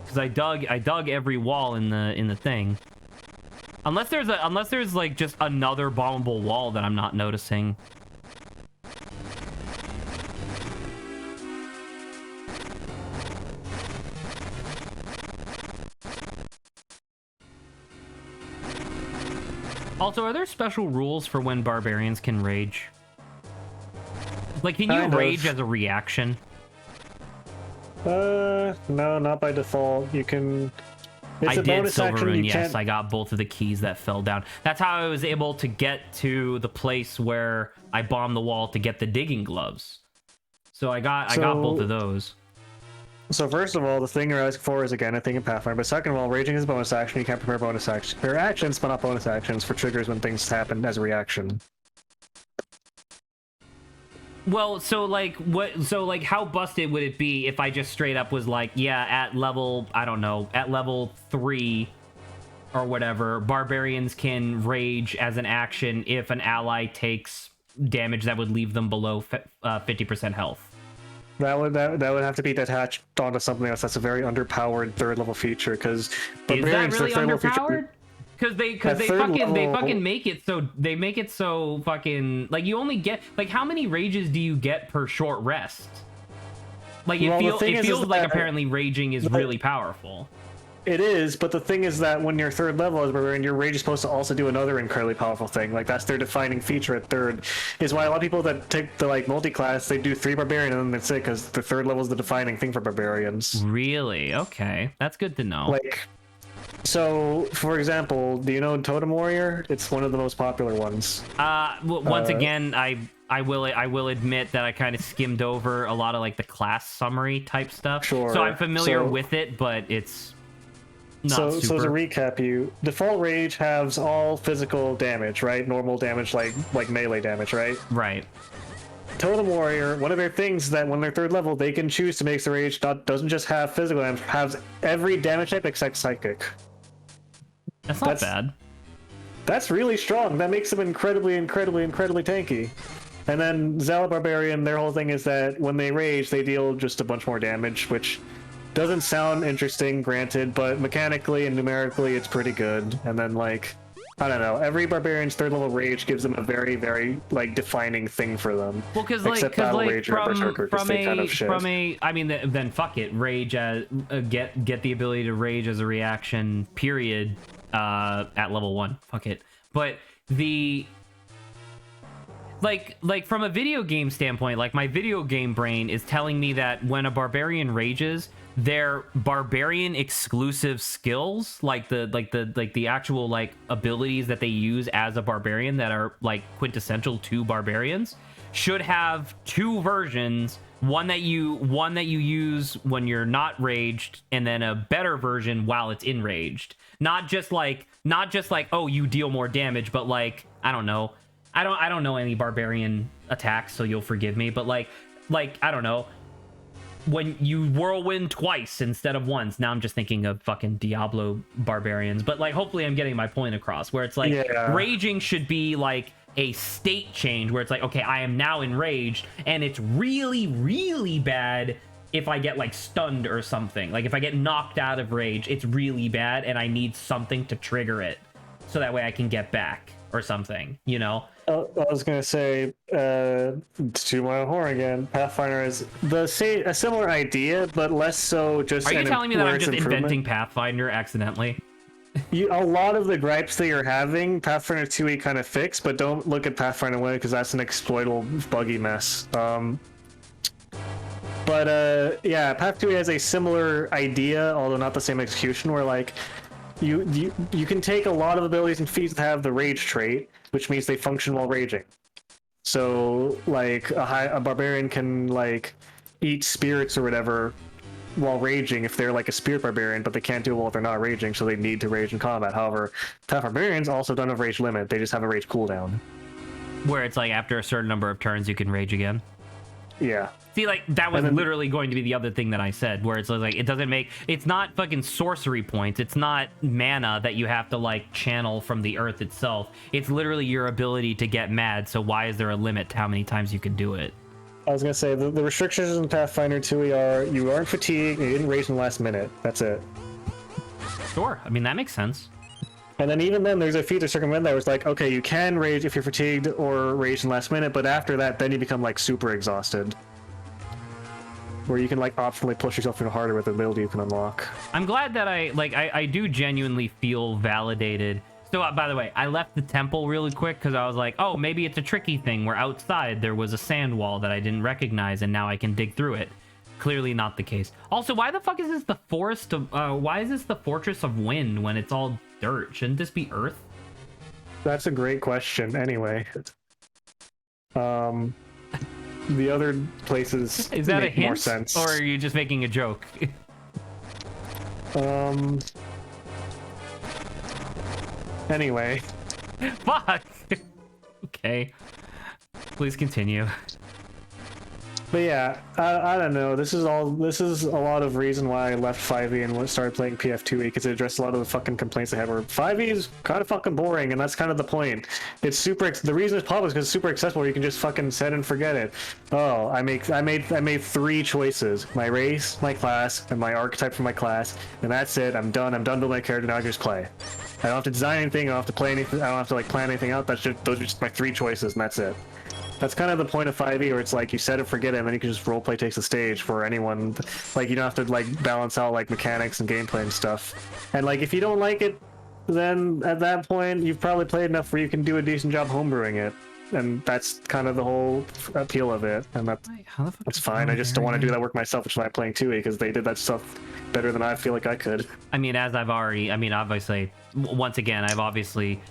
because I dug every wall in the thing. Unless there's like just another bombable wall that I'm not noticing. Also, are there special rules for when barbarians can rage? Like, can you rage as a reaction? No, not by default. You can. I did, Silverune, yes. I got both of the keys that fell down. That's how I was able to get to the place where I bombed the wall to get the digging gloves. So I got both of those. So first of all, the thing you're asking for is again a thing in Pathfinder. But second of all, raging is a bonus action. You can't prepare bonus actions. Prepare actions, but not bonus actions for triggers when things happen as a reaction. Well, so like how busted would it be if I just straight up was like, yeah, at level, I don't know, at level 3 or whatever, barbarians can rage as an action if an ally takes damage that would leave them below 50% health. That would have to be detached onto something else. That's a very underpowered 3rd level feature because barbarians, is that really underpowered? Because they fucking make it so fucking like you only get like how many rages do you get per short rest? Like it feels like apparently raging is really powerful. It is, but the thing is that when you're 3rd level as barbarian, your rage is supposed to also do another incredibly powerful thing. Like that's their defining feature at 3rd. Is why a lot of people that take the like multi-class, they do 3 barbarian and then that's it, because the 3rd level is the defining thing for barbarians. Really? Okay, that's good to know. Like, so for example, do you know Totem Warrior? It's one of the most popular ones. Once again, I will admit that I kind of skimmed over a lot of like the class summary type stuff. Sure. So I'm familiar with it, but it's. So to recap, default rage has all physical damage, right? Normal damage, like melee damage, right? Right. Totem Warrior, one of their things that when they're 3rd level, they can choose to make the rage doesn't just have physical damage, has every damage type except psychic. That's not bad. That's really strong. That makes them incredibly, incredibly, incredibly tanky. And then Zealot Barbarian, their whole thing is that when they rage, they deal just a bunch more damage, which doesn't sound interesting, granted, but mechanically and numerically, it's pretty good. And then, like, I don't know, every Barbarian's third level rage gives them a very, very, like, defining thing for them. Well, because Except Battle Rage or Berserker, 'cause they kind of shit. I mean, then fuck it, rage as get the ability to rage as a reaction. Period. At level 1, fuck it. But the like from a video game standpoint, like my video game brain is telling me that when a barbarian rages, their barbarian exclusive skills, like the actual like abilities that they use as a barbarian that are like quintessential to barbarians, should have two versions. One that you use when you're not raged, and then a better version while it's enraged. Not just like oh, you deal more damage, but like I don't know any barbarian attacks, so you'll forgive me, but like I don't know, when you whirlwind twice instead of once. Now I'm just thinking of fucking Diablo barbarians, but like hopefully I'm getting my point across, where it's like raging should be like a state change, where it's like, okay, I am now enraged, and it's really, really bad if I get like stunned or something. Like if I get knocked out of rage, it's really bad, and I need something to trigger it, so that way I can get back or something, you know? I was gonna say, to my horn again, Pathfinder is a similar idea, but less so. Just are you telling me that I'm just inventing Pathfinder accidentally? A lot of the gripes that you're having, Pathfinder 2e kind of fixed, but don't look at Pathfinder 1 because that's an exploitable, buggy mess. Yeah, Path 2e has a similar idea, although not the same execution, where like you can take a lot of abilities and feats that have the rage trait, which means they function while raging. So like a barbarian can like eat spirits or whatever while raging if they're like a spirit barbarian, but they can't do it while they're not raging, so they need to rage in combat. However, Path barbarians also don't have rage limit, they just have a rage cooldown. Where it's like after a certain number of turns you can rage again. Yeah. See, like, that was literally going to be the other thing that I said, where it's like, it's not fucking sorcery points, it's not mana that you have to, like, channel from the earth itself. It's literally your ability to get mad, so why is there a limit to how many times you can do it? I was gonna say, the restrictions in Pathfinder 2e are, you aren't fatigued, and you didn't rage in the last minute. That's it. Sure, I mean, that makes sense. And then even then, there's a feat to circumvent that where it's like, okay, you can rage if you're fatigued or rage in the last minute, but after that, then you become, like, super exhausted. Where you can like optionally push yourself even harder with the ability you can unlock. I'm glad that I do genuinely feel validated. So by the way, I left the temple really quick because I was like, oh, maybe it's a tricky thing where outside there was a sand wall that I didn't recognize, and now I can dig through it. Clearly not the case. Also, why the fuck is this the forest of why is this the Fortress of Wind when it's all dirt? Shouldn't this be Earth? That's a great question. Anyway, the other places is that make a hint, more sense. or are you just making a joke? Anyway. Fuck. Okay. Please continue. But yeah, I don't know. This is a lot of reason why I left 5e and started playing PF2e, because it addressed a lot of the fucking complaints I had. Where 5e is kind of fucking boring, and that's kind of the point. It's super. The reason it's popular is because it's super accessible. You can just fucking set and forget it. Oh, I made 3 choices: my race, my class, and my archetype for my class, and that's it. I'm done. I'm done building my character. Now I can just play. I don't have to design anything. I don't have to play anything. I don't have to like plan anything out. Those are just my 3 choices, and that's it. That's kind of the point of 5e, where it's like you set it, forget it, and then you can just roleplay takes the stage for anyone. Like you don't have to like balance out like mechanics and gameplay and stuff. And like if you don't like it, then at that point you've probably played enough where you can do a decent job homebrewing it. And that's kind of the whole appeal of it. And that's fine. I just don't want to do that work myself, which is why I'm playing 2e, because they did that stuff better than I feel like I could. I mean, obviously, once again, I've obviously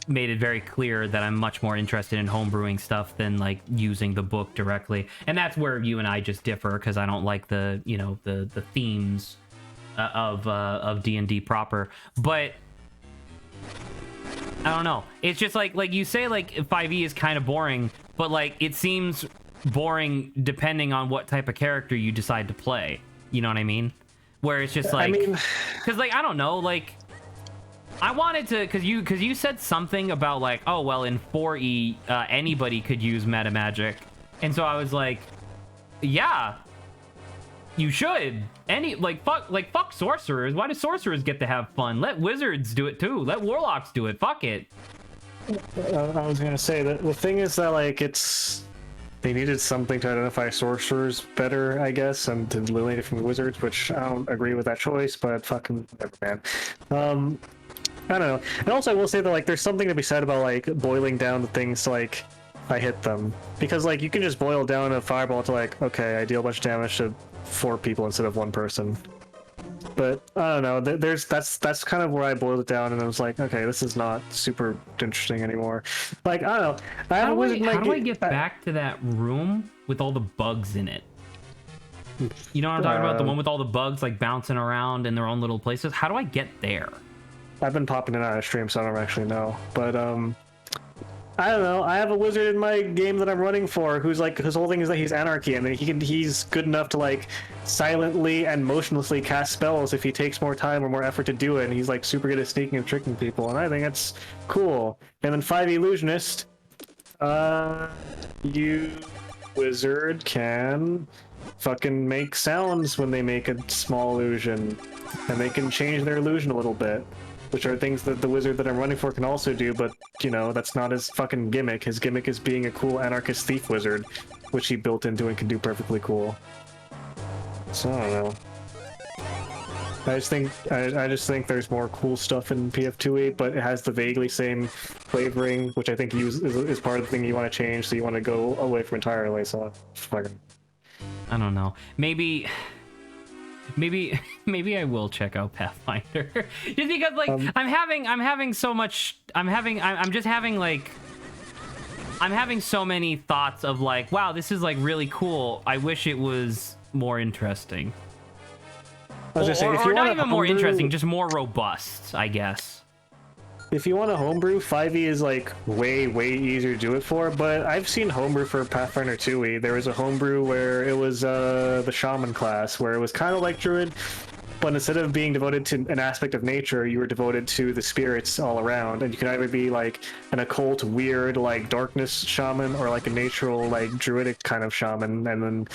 made it very clear that I'm much more interested in homebrewing stuff than like using the book directly, and that's where you and I just differ, because I don't like the themes of D&D proper. But I don't know, it's just like you say, like 5e is kind of boring, but like it seems boring depending on what type of character you decide to play, you know what I mean? Where it's just like, because like I don't know, like I wanted to, because you said something about like, oh well, in 4E anybody could use meta magic, and so I was like, yeah, you should. Fuck sorcerers. Why do sorcerers get to have fun? Let wizards do it too. Let warlocks do it. Fuck it. I was gonna say that the thing is that like they needed something to identify sorcerers better, I guess, and to delineate it from wizards, which I don't agree with that choice, but fucking whatever, man. I don't know. And also, I will say that like there's something to be said about like boiling down the things to, like if I hit them, because like you can just boil down a fireball to like, okay, I deal a bunch of damage to 4 people instead of 1 person. But I don't know. That's kind of where I boiled it down, and I was like, okay, this is not super interesting anymore. Like I don't know. I have a wizard. How do I get back to that room with all the bugs in it? You know what I'm talking about? The one with all the bugs like bouncing around in their own little places. How do I get there? I've been popping in and out of stream, so I don't actually know. But I don't know. I have a wizard in my game that I'm running for who's like, his whole thing is that he's anarchy, and then he's good enough to like silently and motionlessly cast spells if he takes more time or more effort to do it, and he's like super good at sneaking and tricking people, and I think that's cool. And then 5 illusionist, you wizard can fucking make sounds when they make a small illusion, and they can change their illusion a little bit, which are things that the wizard that I'm running for can also do, but, you know, that's not his fucking gimmick. His gimmick is being a cool anarchist thief wizard, which he built into and can do perfectly cool. So, I don't know. I just think there's more cool stuff in PF2E, but it has the vaguely same flavoring, which I think is part of the thing you want to change, so you want to go away from entirely, so fucking... I don't know. Maybe I will check out Pathfinder just because like I'm having so many thoughts of like, wow, this is like really cool. I wish it was more interesting. I was just saying, if you or not want even more interesting, just more robust, I guess. If you want a homebrew, 5e is like way easier to do it for, but I've seen homebrew for Pathfinder 2e. There was a homebrew where it was the shaman class, where it was kind of like druid, but instead of being devoted to an aspect of nature, you were devoted to the spirits all around, and you could either be like an occult, weird, like darkness shaman, or like a natural, like druidic kind of shaman. And then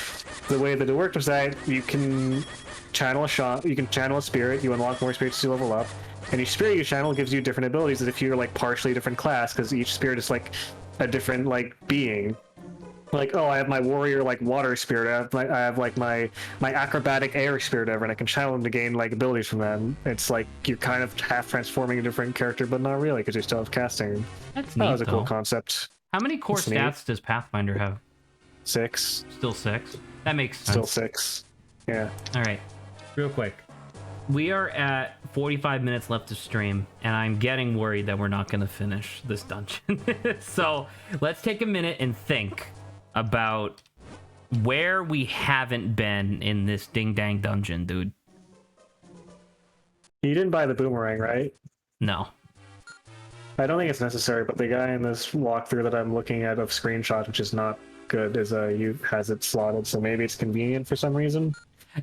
the way that it worked was that you can channel a spirit, you unlock more spirits to level up. And each spirit you channel gives you different abilities as if you're like partially a different class, because each spirit is like a different like being. Like, oh, I have my warrior like water spirit. I have like my acrobatic air spirit ever, and I can channel them to gain like abilities from them. It's like you're kind of half transforming a different character, but not really, because you still have casting. That's neat. That was a cool though. concept. How many core That's stats neat. does Pathfinder have? 6. Still 6. That makes sense. Still 6. Yeah. All right, real quick. We are at 45 minutes left to stream, and I'm getting worried that we're not going to finish this dungeon. So let's take a minute and think about where we haven't been in this ding-dang dungeon, dude. You didn't buy the boomerang, right? No. I don't think it's necessary, but the guy in this walkthrough that I'm looking at of screenshots, which is not good, is has it slotted, so maybe it's convenient for some reason.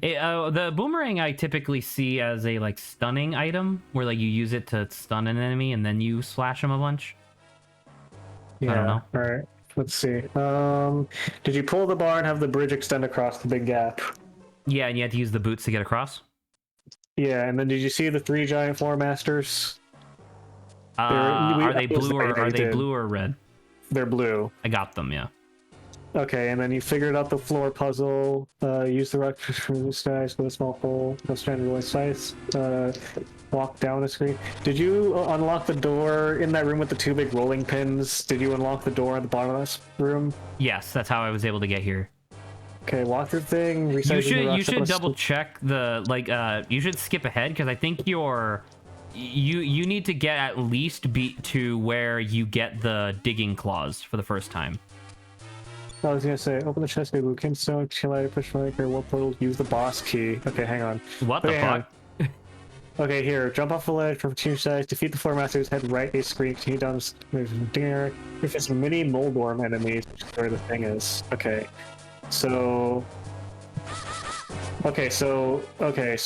The boomerang I typically see as a like stunning item, where like you use it to stun an enemy and then you slash them a bunch. Yeah. I don't know. All right. Let's see. Did you pull the bar and have the bridge extend across the big gap? Yeah, and you have to use the boots to get across. Yeah, and then did you see the 3 giant floor masters? Are they blue or red? They're blue. I got them. Yeah. Okay, and then you figured out the floor puzzle. Use the rock for the skies with a small hole. No strand really size. Walk down the screen. Did you unlock the door in that room with the 2 big rolling pins? Did you unlock the door at the bottom of this room? Yes, that's how I was able to get here. Okay, walk through the thing. You should double check the you should skip ahead, because I think you need to get at least to where you get the digging claws for the first time. I was gonna say, open the chest, blue kinstone, chill out, push right or what portal, use the boss key. Okay, hang on. What the fuck? Okay, here, jump off the ledge from 2 sides, defeat the floor masters, head right a screen, continue down the if it's mini Moldorm enemies, which is where the thing is. Okay, so So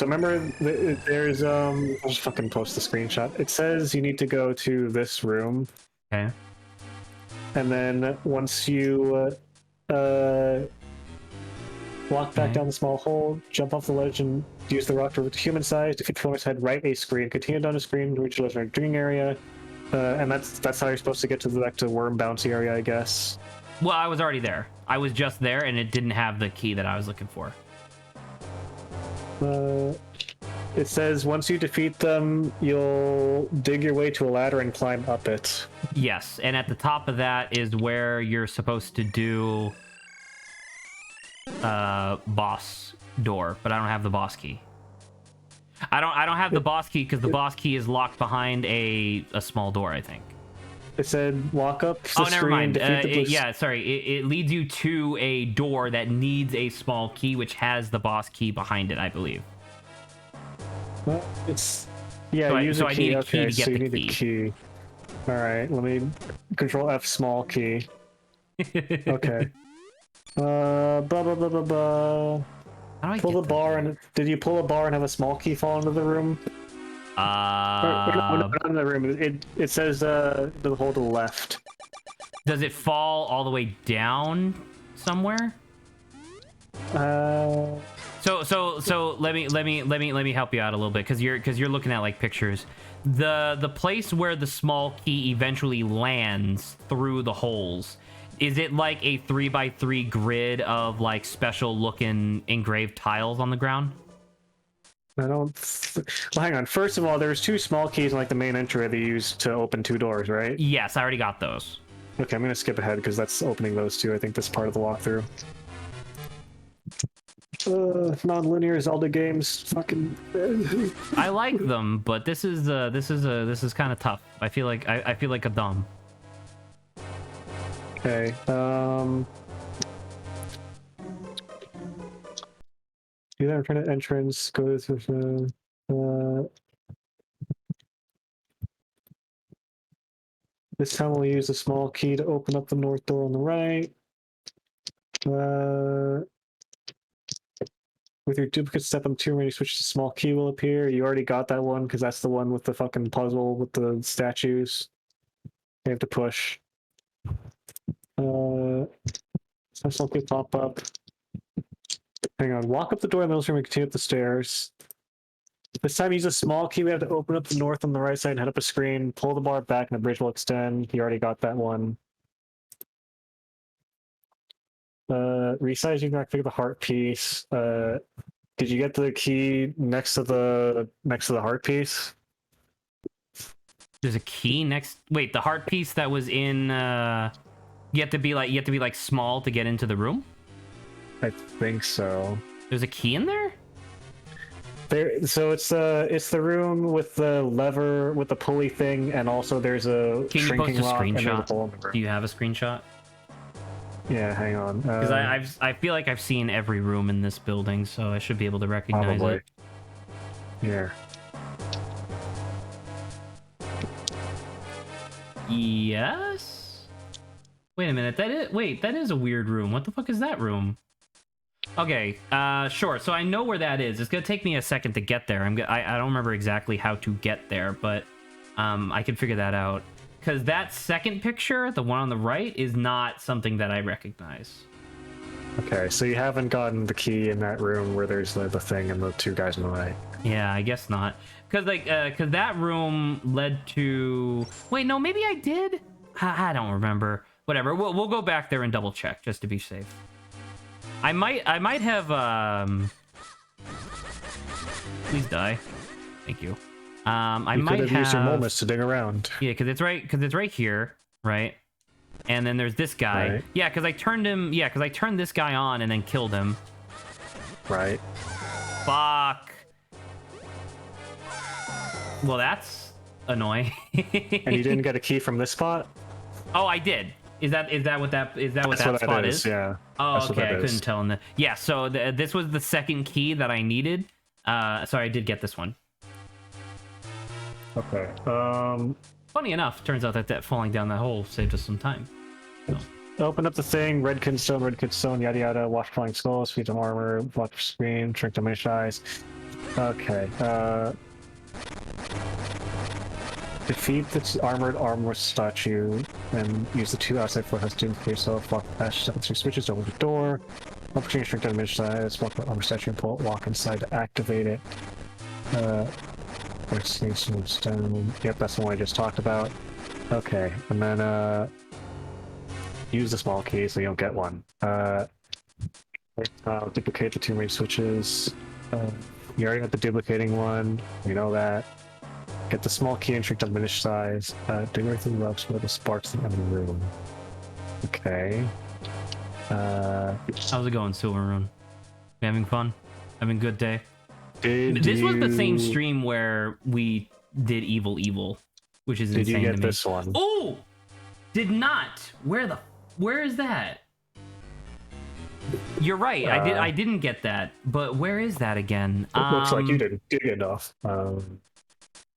remember, there's I'll just fucking post the screenshot. It says you need to go to this room, Okay. and then once you walk back down the small hole, jump off the ledge, and use the rock to human size. Defeat the opponent's head, right a screen. Continue down the screen to reach the legendary drinking area, and that's how you're supposed to get to the back to worm bouncy area, I guess. Well, I was already there. I was just there, and it didn't have the key that I was looking for. It says once you defeat them, you'll dig your way to a ladder and climb up it. Yes, and at the top of that is where you're supposed to do boss door, but I don't have the boss key. I don't have the boss key because the boss key is locked behind a small door, I think. It said walk up the never mind. defeat the yeah, sorry. It leads you to a door that needs a small key, which has the boss key behind it, I believe. Well, it's yeah. So use I a key. need a Okay, key to get so you the need a key. All right, let me Control F small key. Okay. Blah blah blah blah blah. How do I Pull get the bar and did you pull a bar and have a small key fall into the room? No, not in the room. It says the hole to the left. Does it fall all the way down somewhere? So let me help you out a little bit because you're looking at like pictures. The place where the small key eventually lands through the holes, is it like a 3x3 grid of like special looking engraved tiles on the ground? I don't. Well, hang on. First of all, there's two small keys in like the main entry they use to open two doors, right? Yes, I already got those. Okay, I'm gonna skip ahead because that's opening those two. I think that's part of the walkthrough. Non-linear Zelda games, fucking. I like them, but this is kind of tough. I feel like I feel like a dumb. Okay. Do that in front of entrance. Go to this time we'll use a small key to open up the north door on the right. With your duplicate step on 2, when you switch to small key will appear. You already got that one because that's the one with the fucking puzzle with the statues. You have to push. Small key pop up. Hang on. Walk up the door in the middle room and continue up the stairs. This time use a small key. We have to open up the north on the right side and head up a screen. Pull the bar back and the bridge will extend. You already got that one. Resize, you can activate the heart piece. Did you get the key next to the heart piece? There's a key next. Wait, the heart piece that was in. You have to be like small to get into the room. I think so. There's a key in there. So it's the room with the lever with the pulley thing, and also there's a Can you shrinking post a lock and there's a screenshot? hole in the room. Do you have a screenshot? Yeah, hang on. Because I feel like I've seen every room in this building, so I should be able to recognize probably. it. Yeah. Yes. Wait a minute. That is a weird room. What the fuck is that room? Okay. Sure. So I know where that is. It's gonna take me a second to get there. I don't remember exactly how to get there, but I can figure that out. Because that second picture, the one on the right, is not something that I recognize. Okay, so you haven't gotten the key in that room where there's the thing and the two guys on the right. Yeah, I guess not. Because that room led to. Wait, no, maybe I did. I don't remember. Whatever. We'll go back there and double check just to be safe. I might have. Please die. Thank you. I you might could have used your moments to dig around. Yeah, because it's right here, right? And then there's this guy. Right. Yeah, because I turned him. Yeah, because I turned this guy on and then killed him. Right. Fuck. Well, that's annoying. And you didn't get a key from this spot? Oh, I did. Is that what that spot is? Yeah. Oh, That's okay. I couldn't tell in the. Yeah. So this was the second key that I needed. So I did get this one. Okay. Funny enough, turns out that falling down that hole saved us some time. So. open up the thing. Red kid stone, yada yada. Watch flying skulls, feed some armor, watch screen, shrink diminished eyes. Okay. Defeat the armor statue and use the 2 outside foothouse to for yourself. Walk past 2 switches over the door. Opportunity shrink diminished eyes. Walk the armor statue and pull it. Walk inside to activate it. Stone. Yep, that's the one I just talked about. Okay, and then use the small key so you don't get one. Duplicate the 2 range switches. You already got the duplicating one. You know that. Get the small key and shrink to diminished size. Do everything rubs where the sparks in the room. Okay. How's it going, Silvermoon? You having fun? Having a good day? This was the same stream where we did Evil, which is insane to me. Did you get this one? Oh! Did not! Where is that? You're right, I didn't get that, but where is that again? It looks like you did get it off.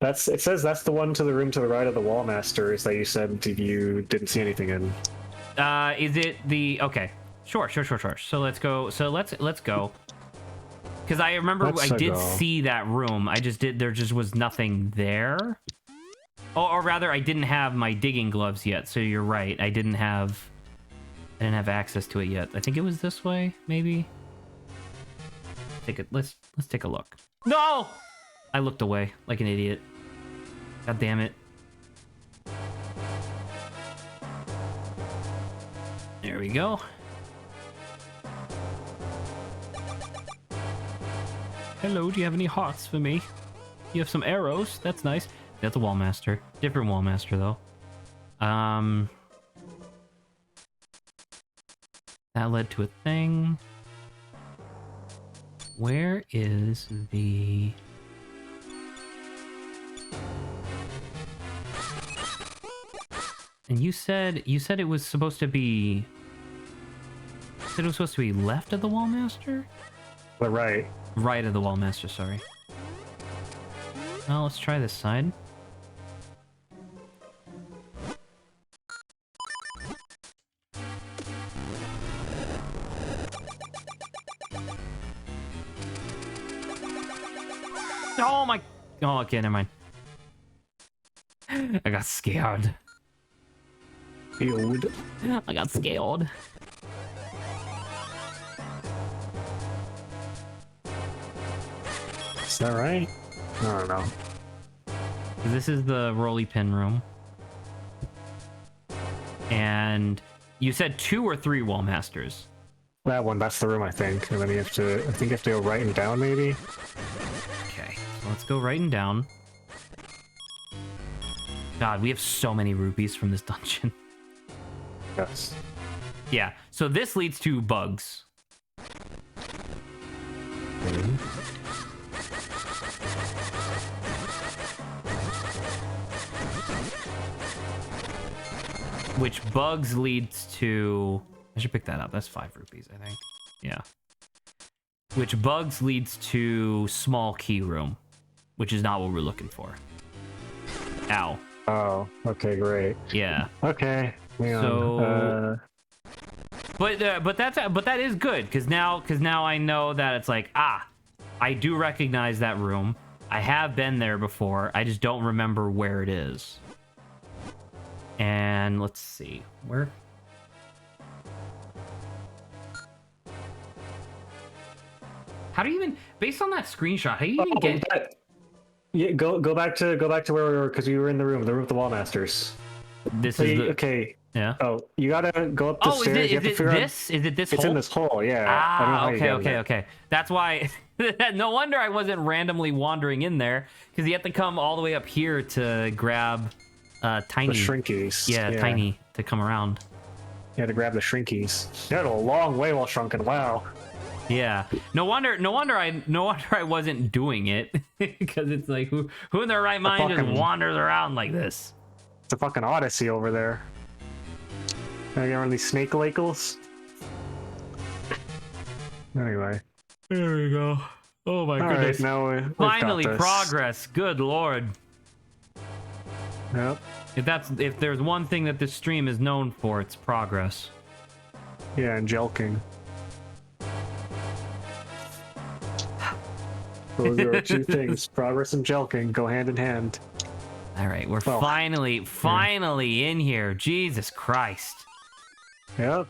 It says that's the one to the room to the right of the wall masters that you said you didn't see anything in. Is it the okay? Sure. So let's go. Let's go. Because I remember I did see that room. There just was nothing there. Or rather, I didn't have my digging gloves yet. So you're right. I didn't have access to it yet. I think it was this way, maybe. Let's take a look. No! I looked away like an idiot. God damn it. There we go. Hello, do you have any hearts for me? You have some arrows. That's nice. That's a wall master. Different wall master though. That led to a thing. Where is the... And you said it was supposed to be... You said it was supposed to be left of the wall master? But right. Right of the wall master, sorry. Well, let's try this side. Oh my... Oh, okay, never mind. I got scared. I got scared. Is that right? I don't know. This is the rolly pin room. And you said 2 or 3 wall masters. That one, that's the room, I think. And then I think you have to go right and down, maybe? Okay, so let's go right and down. God, we have so many rupees from this dungeon. Yes. Yeah, so this leads to bugs. Which bugs leads to... I should pick that up. That's 5 rupees, I think. Yeah. Which bugs leads to small key room, which is not what we're looking for. Ow. Oh, okay, great. Yeah. Okay. So... But that is good because now I know that it's like, I do recognize that room. I have been there before. I just don't remember where it is. And let's see where. How do you even, based on that screenshot, how do you even get? Yeah, go back to where we were because you were in the room with the wall masters. This is the... okay. Yeah. Oh, you gotta go up the stairs. Is it this? Is it this hole? It's in this hole, yeah. Okay. That's why. No wonder I wasn't randomly wandering in there because you have to come all the way up here to grab Tiny. The shrinkies. Yeah, Tiny to come around. You had to grab the shrinkies. You had a long way while shrunken. Wow. Yeah. No wonder I wasn't doing it because it's like who in their right mind just wanders around like this? It's a fucking odyssey over there. I get one of these snake lakes. Anyway. There we go. Oh my goodness. Right, now finally progress. Good lord. Yep. If there's one thing that this stream is known for, it's progress. Yeah, and jelking. Those are two things. Progress and jelking go hand in hand. All right, we're Well, finally in here. Jesus Christ. Yep.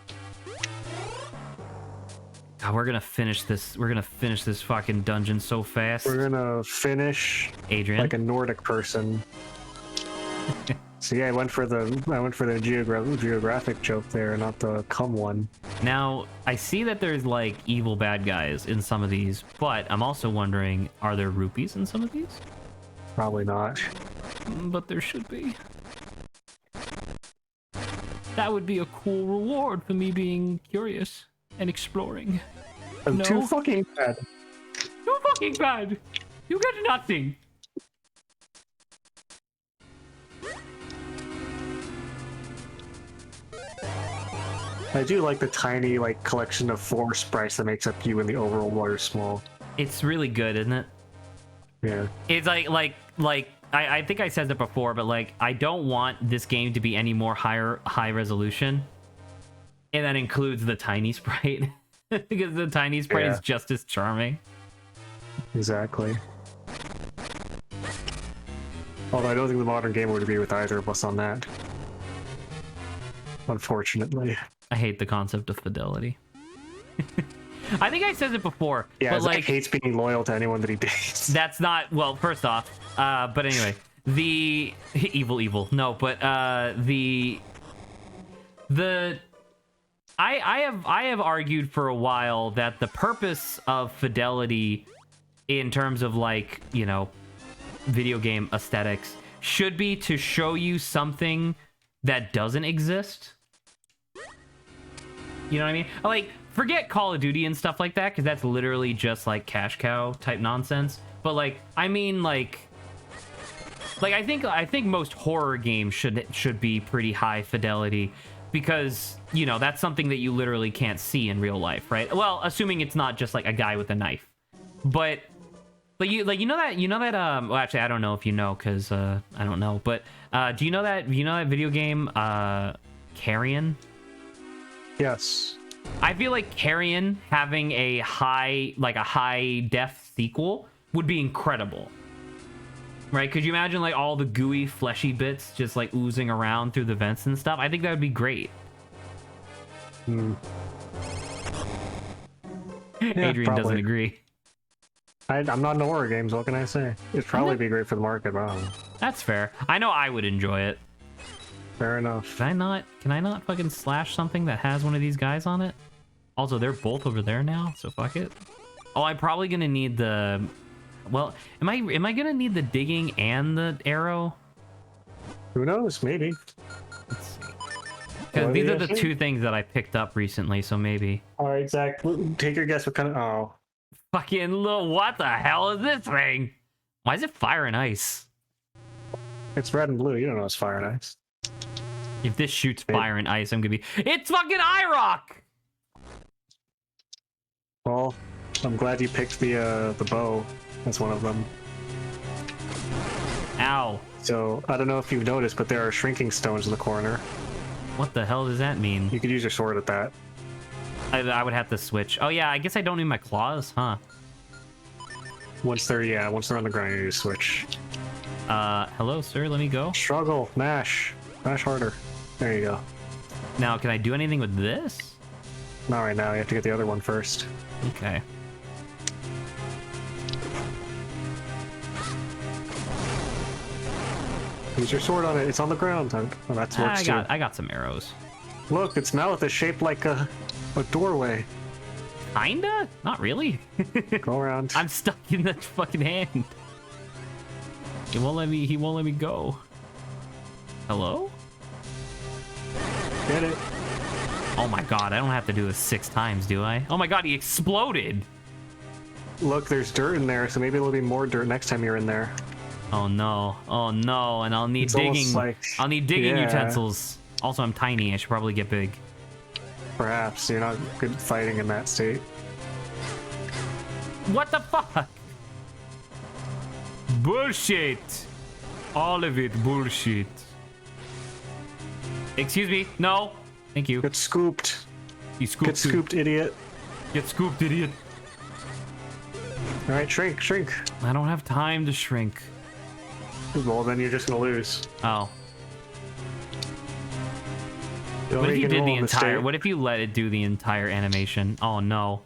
God, we're gonna finish this. We're gonna finish this fucking dungeon so fast. We're gonna finish Adrian. like a Nordic person. So yeah, I went for the geographic joke there, not the cum one. Now, I see that there's like evil bad guys in some of these, but I'm also wondering, are there rupees in some of these? Probably not. But there should be. That would be a cool reward for me being curious and exploring. I'm No. too fucking bad. Too fucking bad. You get nothing. I do like the tiny like collection of 4 sprites that makes up you and the overall water small. It's really good, isn't it? Yeah. It's like I think I said that before, but like I don't want this game to be any more high resolution, and that includes the tiny sprite because the tiny sprite is just as charming. Exactly. Although I don't think the modern game would agree with either of us on that. Unfortunately. I hate the concept of fidelity. I think I said it before. Yeah, but Zach like hates being loyal to anyone that he dates. that's not well. First off, but anyway, the evil. No, but the I have argued for a while that the purpose of fidelity, in terms of like video game aesthetics, should be to show you something that doesn't exist. You know what I mean? Like, forget Call of Duty and stuff like that, because that's literally just like cash cow type nonsense. But like, I mean, like I think most horror games should be pretty high fidelity, because that's something that you literally can't see in real life, right? Well, assuming it's not just like a guy with a knife. But you know that well, actually I don't know if you know, because I don't know, but do you know that video game Carrion? Yes. I feel like Carrion having a high def sequel would be incredible. Right? Could you imagine like all the gooey fleshy bits just like oozing around through the vents and stuff? I think that would be great. Yeah, Adrian doesn't probably. agree. I'm not into horror games, what can I say? It'd probably be great for the market, wow. That's fair. I know I would enjoy it. Fair enough. Can I not fucking slash something that has one of these guys on it? Also, they're both over there now, so fuck it. Oh, I'm probably gonna need the... Well, am I gonna need the digging and the arrow? Who knows? Maybe. Let's see. Because these are the two things that I picked up recently, so maybe. Alright, Zach, take your guess what kind of... Oh. Fucking little... What the hell is this thing? Why is it fire and ice? It's red and blue, you don't know it's fire and ice. If this shoots fire and ice, I'm gonna be... It's fucking IROC! Well, I'm glad you picked the bow as one of them. Ow. So, I don't know if you've noticed, but there are shrinking stones in the corner. What the hell does that mean? You could use your sword at that. I would have to switch. Oh yeah, I guess I don't need my claws, huh? Once they're on the ground, you just switch. Hello, sir, let me go. Struggle, mash. Mash harder. There you go. Now, can I do anything with this? Not right now, you have to get the other one first. Okay. Use your sword on it, it's on the ground. Oh, that works too. I got some arrows. Look, its mouth is shaped like a doorway. Kinda? Not really. Go around. I'm stuck in that fucking hand. He won't let me go. Hello? Get it. Oh my god, I don't have to do this 6 times, do I? Oh my god, he exploded! Look, there's dirt in there, so maybe there'll be more dirt next time you're in there. Oh no, and I'll need It's almost digging. like- I'll need digging yeah. utensils. Also, I'm tiny. I should probably get big. Perhaps you're not good at fighting in that state. What the fuck? Bullshit. All of it bullshit. Excuse me. No. Thank you. Get scooped. You scooped. Get scooped, idiot. Get scooped, idiot. All right, shrink, shrink. I don't have time to shrink. Well, then you're just gonna lose. Oh. Don't What if make you any did the more entire? mistake. What if you let it do the entire animation? Oh no.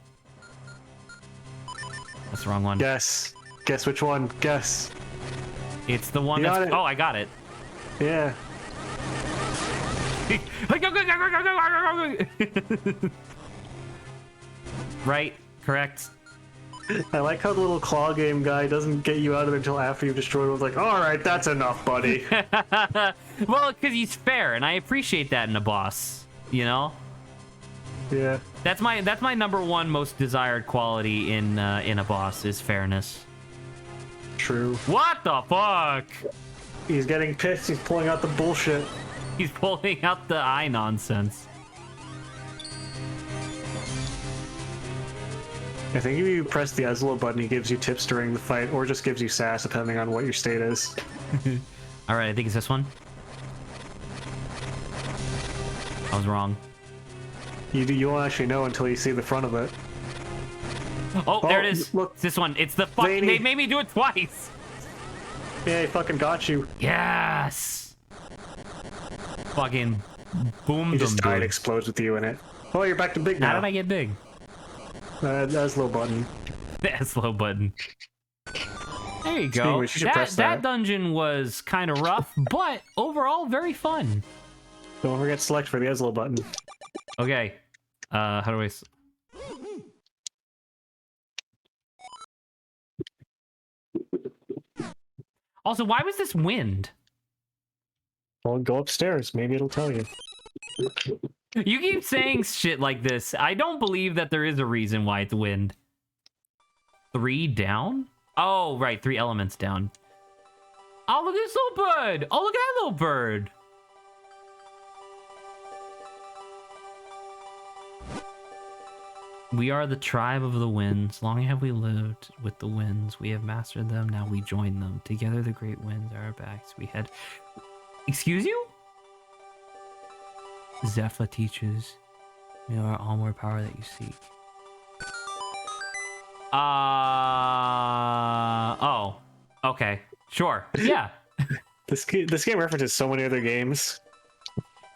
That's the wrong one. Guess. Guess which one? Guess. It's the one You got that's. it. Oh, I got it. Yeah. Right? Correct? I like how the little claw game guy doesn't get you out of it until after you've destroyed it. It's like, all right, that's enough, buddy. Well, because he's fair, and I appreciate that in a boss. You know, Yeah. that's my number one most desired quality in a boss is fairness. True. What the fuck? He's getting pissed. He's pulling out the bullshit. He's pulling out the eye nonsense. I think if you press the Ezlo button, he gives you tips during the fight, or just gives you sass, depending on what your state is. All right, I think it's this one. I was wrong. You won't actually know until you see the front of it. Oh, there it is. Look. It's this one. It's the fuck. Zany. They made me do it twice. Yeah, he fucking got you. Yes. Fucking boom. He just died, dude. explodes with you in it. Oh, you're back to big now. How did I get big? Ezlo button. The slow button. There you go. Speaking of which, you should press that. dungeon was kind of rough, but overall very fun. Don't forget select for the Ezlo button. Okay. How do I? Also, why was this wind? Well, go upstairs. Maybe it'll tell you. You keep saying shit like this. I don't believe that there is a reason why it's wind. 3 down? Oh, right. 3 elements down. Oh, look at this little bird. Oh, look at that little bird. We are the tribe of the winds. Long have we lived with the winds. We have mastered them. Now we join them. Together the great winds are our backs. We head... Excuse you? Zephyr teaches. We are all more power that you seek. Oh. Okay. Sure. Yeah. This game references so many other games.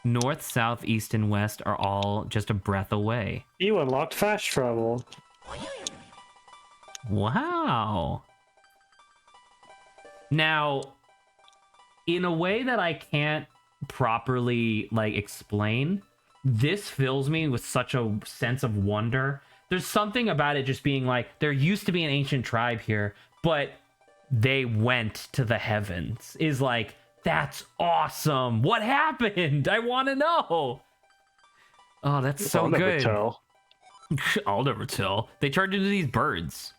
North, south, east, and west are all just a breath away. You unlocked fast travel. Wow. Now, in a way that I can't properly explain, this fills me with such a sense of wonder. There's something about it just being like, there used to be an ancient tribe here, but they went to the heavens. Is like, that's awesome. What happened? I want to know. Oh, that's so I'll good. never tell. I'll never tell. They turned into these birds.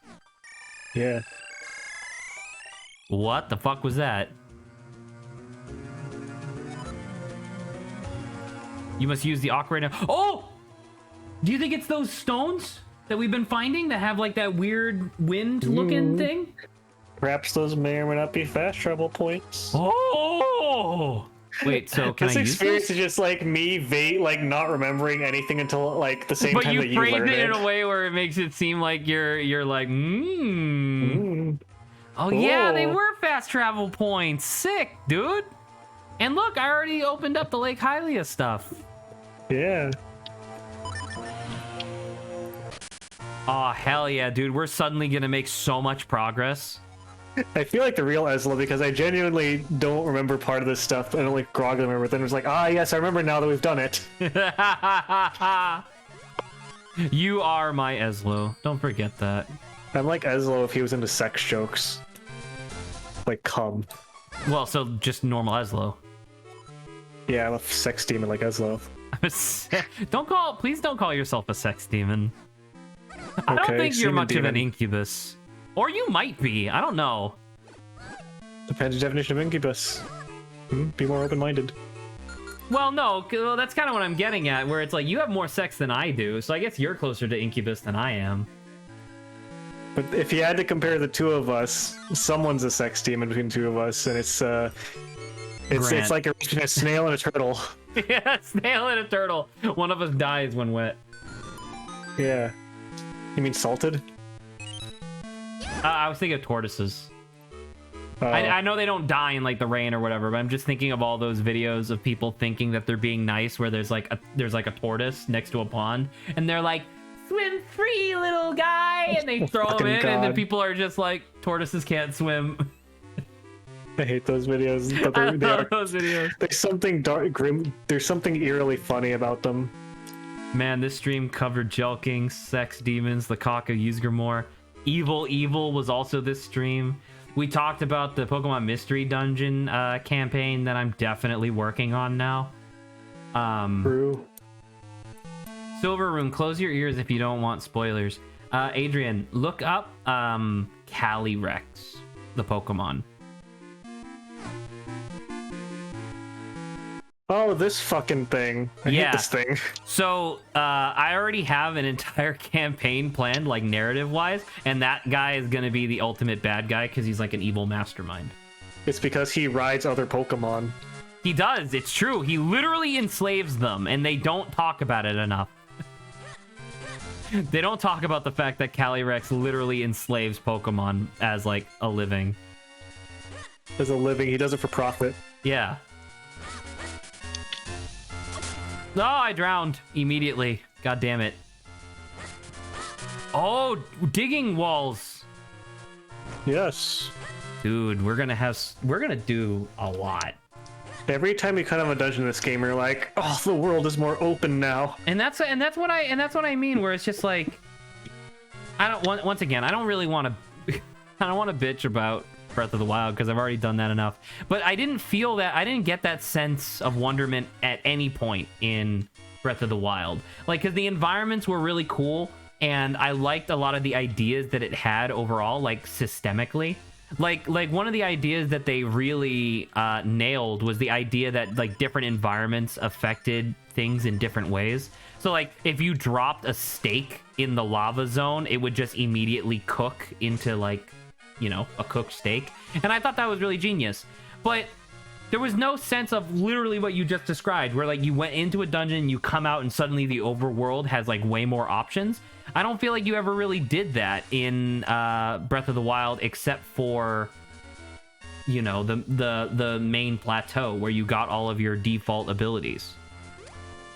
Yeah. What the fuck was that? You must use the ocarina. Oh! Do you think it's those stones that we've been finding that have like that weird wind-looking thing? Perhaps those may or may not be fast travel points. Oh! Wait, so can This I use experience this? is just like me, not remembering anything until like the same But time you that you phrased learned it it. in a way where it makes it seem like you're like, Oh yeah, they Oh. were fast travel points. Sick, dude. And look, I already opened up the Lake Hylia stuff. Yeah. Oh, hell yeah, dude. We're suddenly gonna make so much progress. I feel like the real Ezla because I genuinely don't remember part of this stuff. I don't like grog remember. Then it was like, yes, I remember now that we've done it. You are my Ezlo. Don't forget that. I'm like Ezlo if he was into sex jokes. Like cum. Well, so just normal Ezlo. Yeah, I'm a sex demon like Ezlo. Please don't call yourself a sex demon. I don't Okay, think you're semen much of an demon. incubus. Or you might be. I don't know. Depends on the definition of incubus. Be more open-minded. Well, no, well, that's kind of what I'm getting at, where it's like you have more sex than I do, so I guess you're closer to incubus than I am. But if you had to compare the two of us, someone's a sex demon between the two of us, and it's Grant. like a snail and a turtle. Yeah, snail and a turtle. One of us dies when wet. Yeah. You mean salted? I was thinking of tortoises. Oh. I know they don't die in like the rain or whatever, but I'm just thinking of all those videos of people thinking that they're being nice, where there's like a tortoise next to a pond, and they're like, "Swim free, little guy," and they throw him in, God. and then people are just like, "Tortoises can't swim." I hate those videos, but I they love are. those videos. There's something dark, grim. There's something eerily funny about them. Man, this stream covered Jelking, Sex Demons, the Cock of Ysgramor. Evil was also this stream. We talked about the Pokemon Mystery Dungeon campaign that I'm definitely working on now. True. Silver Rune, close your ears if you don't want spoilers. Adrian, look up Calyrex, the Pokemon. Oh, this fucking thing. I hate this thing. So, I already have an entire campaign planned, like, narrative-wise, and that guy is gonna be the ultimate bad guy, because he's, like, an evil mastermind. It's because he rides other Pokemon. He does, it's true. He literally enslaves them, and they don't talk about it enough. They don't talk about the fact that Calyrex literally enslaves Pokemon as, like, a living. As a living, he does it for profit. Yeah. Oh, I drowned immediately. God damn it. Oh, digging walls. Yes. Dude, we're gonna do a lot. Every time you cut out a dungeon in this game, you're like, oh, the world is more open now. And that's what I mean, where it's just like, once again, I don't really want to I don't want to bitch about Breath of the Wild, because I've already done that enough. But I didn't get that sense of wonderment at any point in Breath of the Wild. Like, because the environments were really cool, and I liked a lot of the ideas that it had overall, like, systemically. Like one of the ideas that they really nailed was the idea that, like, different environments affected things in different ways. So, like, if you dropped a steak in the lava zone, it would just immediately cook into, like, you know, a cooked steak. And I thought that was really genius. But there was no sense of literally what you just described, where, like, you went into a dungeon, you come out, and suddenly the overworld has, like, way more options. I don't feel like you ever really did that in Breath of the Wild, except for, you know, the main plateau where you got all of your default abilities.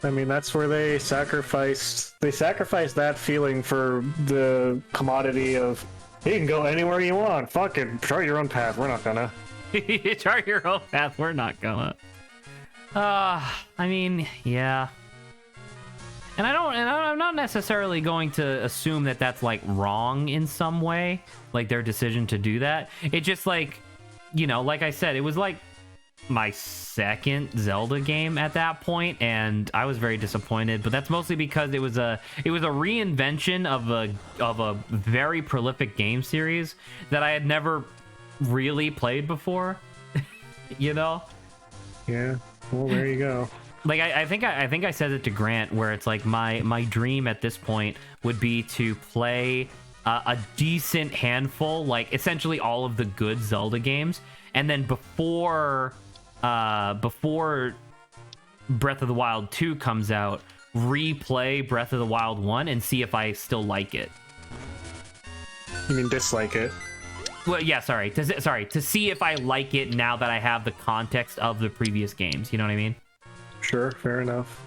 I mean, that's where they sacrificed that feeling for the commodity of, you can go anywhere you want. Fucking chart your own path. We're not gonna. Chart your own path. We're not gonna. I mean, yeah. And I'm not necessarily going to assume that that's, like, wrong in some way, like their decision to do that. It just, like, you know, like I said, it was like my second Zelda game at that point, and I was very disappointed. But that's mostly because it was a reinvention of a very prolific game series that I had never really played before. You know? Yeah. Well, there you go. Like, I think I said it to Grant, where it's like my dream at this point would be to play a decent handful, like essentially all of the good Zelda games, and then before Breath of the Wild 2 comes out, replay Breath of the Wild 1 and see if I still like it. You mean dislike it? Well, yeah, sorry, to see if I like it now that I have the context of the previous games. You know what I mean? Sure, fair enough.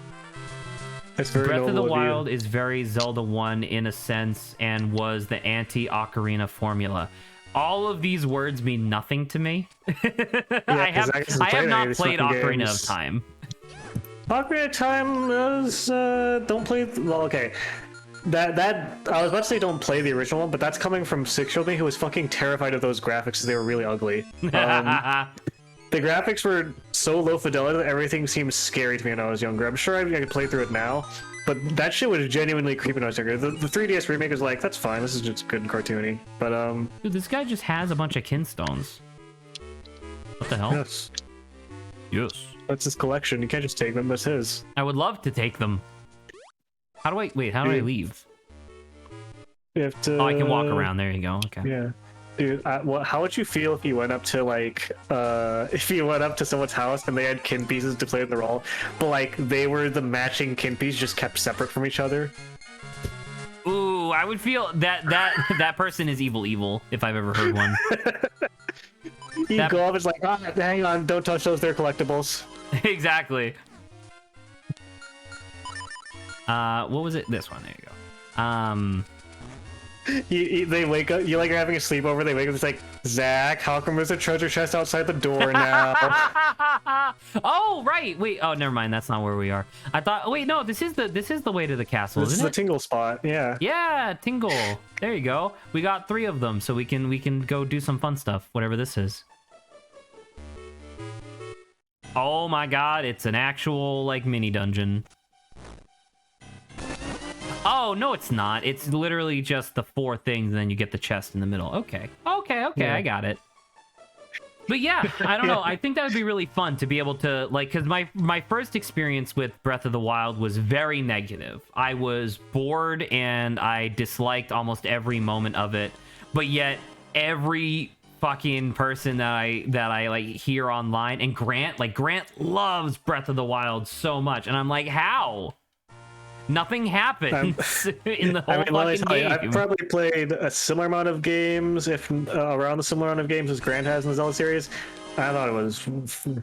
It's very Breath of the noble Wild you. is very Zelda 1 in a sense, and was the anti-Ocarina formula. All of these words mean nothing to me. I have not played Ocarina of Time. Ocarina of Time is don't play. Well, okay. That I was about to say don't play the original one, but that's coming from 6-year-old me who was fucking terrified of those graphics because they were really ugly. The graphics were so low fidelity that everything seemed scary to me when I was younger. I'm sure I could play through it now, but that shit was genuinely creepy when I was younger. The 3DS remake was like, that's fine, this is just good and cartoony. But dude, this guy just has a bunch of kinstones. What the hell? Yes. Yes. That's his collection. You can't just take them, that's his. I would love to take them. How do I I leave? You have to... Oh, I can walk around. There you go. Okay. Yeah. Dude, how would you feel if you went up to, like, if you went up to someone's house and they had kin pieces to play in the role, but, like, they were the matching kin pieces just kept separate from each other? Ooh, I would feel that person is evil if I've ever heard one. You go up, it's like, oh, hang on, don't touch those, they're collectibles. Exactly. What was it? This one. There you go. They wake up, you like you're having a sleepover, they wake up, it's like, Zach, how come there's a treasure chest outside the door now? Oh, right. Wait. Oh, never mind. That's not where we are. I thought. Wait, no. This is the way to the castle, This is isn't the it? tingle spot, yeah. Yeah, Tingle. There you go. We got 3 of them, so we can go do some fun stuff. Whatever this is. Oh my God! It's an actual like mini dungeon. Oh no, it's not. It's literally just the 4 things, and then you get the chest in the middle. Okay. Yeah. I got it. But yeah, I don't know. I think that would be really fun to be able to, like, because my first experience with Breath of the Wild was very negative. I was bored and I disliked almost every moment of it. But yet, every fucking person that I like hear online, and Grant loves Breath of the Wild so much, and I'm like, how? Nothing happens in the whole fucking game. I've probably played a similar amount of games, if around the similar amount of games as Grant has in the Zelda series. I thought it was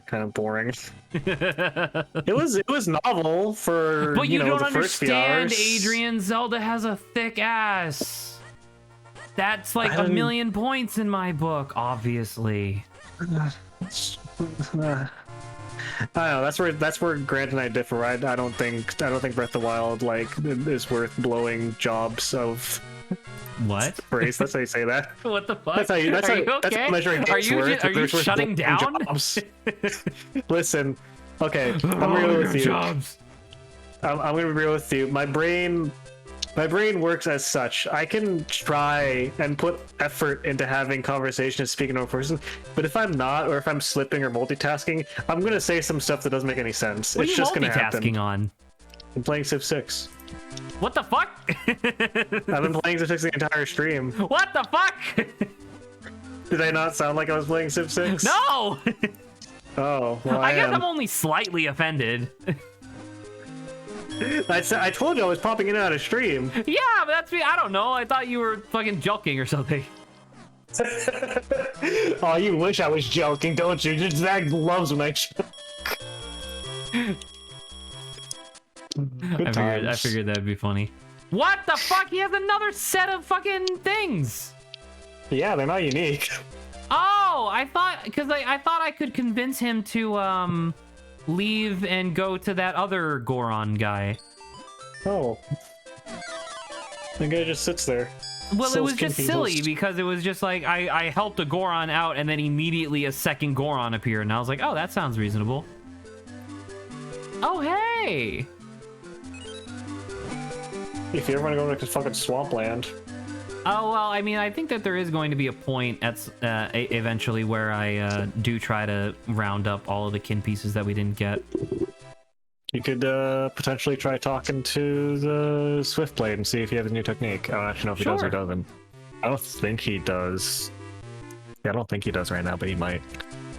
kind of boring. It was novel for but you don't the first few understand, hours. Adrian. Zelda has a thick ass. That's like a million points in my book, obviously. I don't know. That's where Grant and I differ. I don't think Breath of the Wild like is worth blowing jobs of. What? Phrase. That's how you say that. What the fuck? That's how you. That's Are how, you that's okay? how measuring Are games you worth. are you There's worth shutting blowing down? jobs. Listen. Okay. I'm real with you. Jobs. I'm gonna be real with you. My brain works as such. I can try and put effort into having conversation and speaking to a person, but if I'm not, or if I'm slipping or multitasking, I'm gonna say some stuff that doesn't make any sense. What It's are you just gonna happen. multitasking on? I'm playing Civ 6. What the fuck? I've been playing Civ 6 the entire stream. What the fuck? Did I not sound like I was playing Civ 6? No! Oh, well, I guess am. I'm only slightly offended. I told you I was popping in and out of stream. Yeah, but that's me. I don't know. I thought you were fucking joking or something. Oh, you wish I was joking, don't you? Zach loves when I joke. Good I times. figured that'd be funny. What the fuck? He has another set of fucking things. Yeah, they're not unique. Oh, I thought I thought I could convince him to leave and go to that other Goron guy. Oh. The guy just sits there. Well, it Sells was just King silly Peoples. because it was just like I helped a Goron out and then immediately a second Goron appeared and I was like, oh, that sounds reasonable. Oh, hey. If you ever want to go to fucking swampland. Oh, well, I mean, I think that there is going to be a point at eventually where I do try to round up all of the kin pieces that we didn't get. You could potentially try talking to the Swiftblade and see if he has a new technique. I don't actually know if he does or doesn't. I don't think he does. Yeah, I don't think he does right now, but he might.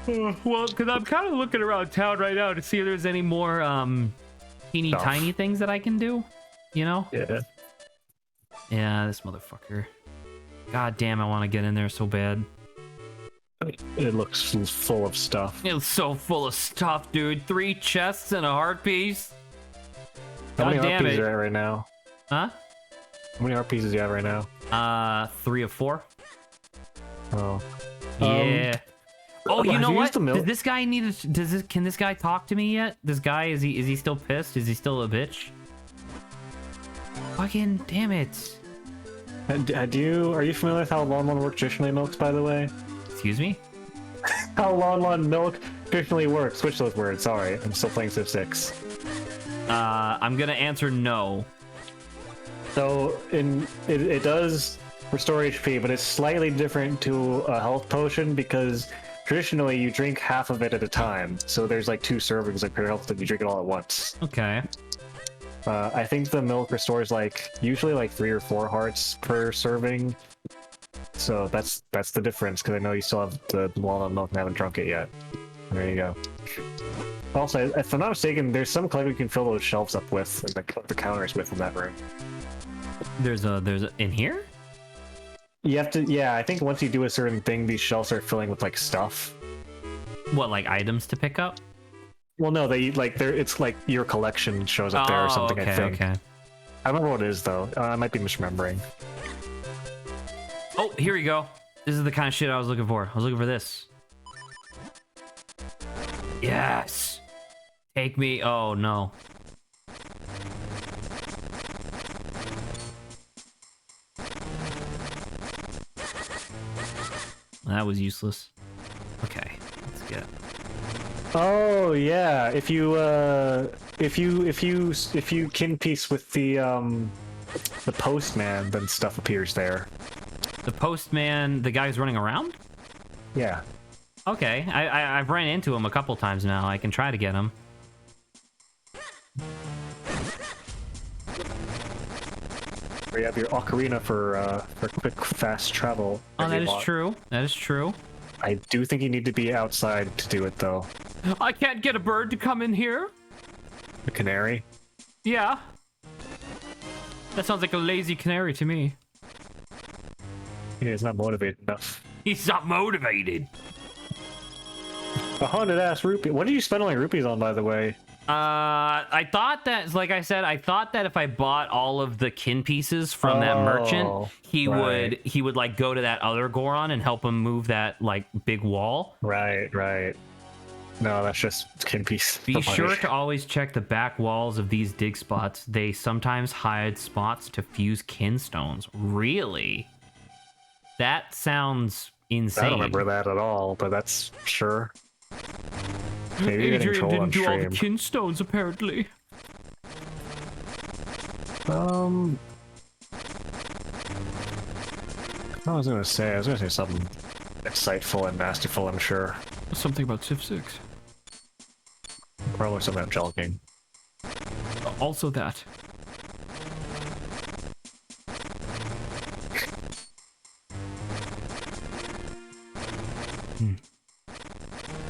Well, because I'm kind of looking around town right now to see if there's any more teeny tiny things that I can do. You know? Yeah. Yeah, this motherfucker. God damn, I want to get in there so bad. It looks full of stuff. It's so full of stuff, dude. 3 chests and a heart piece. How many God heart damn pieces it. are you at right now? Huh? How many heart pieces do you have right now? 3 of 4. Oh. Yeah. Oh, you have know you what? used the milk? Does this guy need to, can this guy talk to me yet? This guy, is he still pissed? Is he still a bitch? Fucking damn it. Are you familiar with how Lon Lon works traditionally milks, by the way? Excuse me? How Lon Lon milk traditionally works. Switch those words, sorry. I'm still playing Civ 6. I'm gonna answer no. So, it does restore HP, but it's slightly different to a health potion because traditionally you drink half of it at a time. So there's like 2 servings of pure health that you drink it all at once. Okay. I think the milk restores usually 3 or 4 hearts per serving. So that's the difference, because I know you still have the walnut milk and haven't drunk it yet. There you go. Also, if I'm not mistaken, there's some collector you can fill those shelves up with, and the counters with in that room. There's a in here? You have to, yeah, I think once you do a certain thing, these shelves start filling with like stuff. What, like items to pick up? Well, no, it's like your collection shows up there or something, okay, I think. okay. I don't remember what it is, though. I might be misremembering. Oh, here we go. This is the kind of shit I was looking for. I was looking for this. Yes! Take me. Oh, no. That was useless. Okay, let's get. Oh yeah, if you kin piece with the postman, then stuff appears there. The postman, the guy who's running around? Yeah. Okay, I've ran into him a couple times now. I can try to get him. We have your ocarina for quick, fast travel. Oh, that is true. That is true. I do think you need to be outside to do it, though. I can't get a bird to come in here. The canary? Yeah. That sounds like a lazy canary to me. Yeah, it's not motivated enough. He's not motivated. A haunted ass rupee. What did you spend all your rupees on, by the way? I thought that, like I said, I thought that if I bought all of the kin pieces from that merchant, he would like go to that other Goron and help him move that like big wall. Right. No, that's just kin piece. Be sure to always check the back walls of these dig spots. They sometimes hide spots to fuse kin stones. Really? That sounds insane. I don't remember that at all, but that's sure. Maybe Adrian didn't do all the kin stones, apparently. I was gonna say something insightful and masterful, I'm sure. Something about Civ 6. Probably something about jogging. Also that.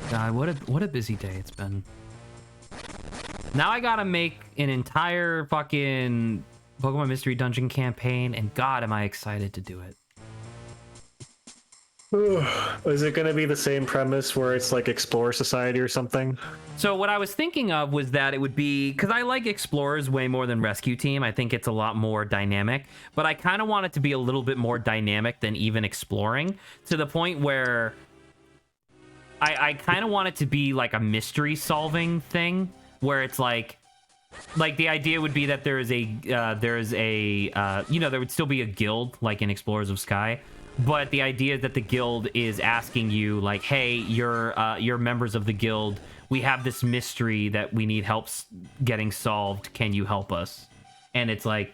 God, what a busy day it's been. Now I gotta make an entire fucking Pokemon Mystery Dungeon campaign, and God, am I excited to do it. Is it gonna be the same premise where it's like Explorer Society or something? So what I was thinking of was that it would be, because I like Explorers way more than Rescue Team. I think it's a lot more dynamic, but I kind of want it to be a little bit more dynamic than even Exploring, to the point where I kind of want it to be like a mystery solving thing, where it's like the idea would be that there is a there would still be a guild like in Explorers of Sky, but the idea that the guild is asking you like, hey, you're members of the guild, we have this mystery that we need help getting solved, can you help us? And it's like,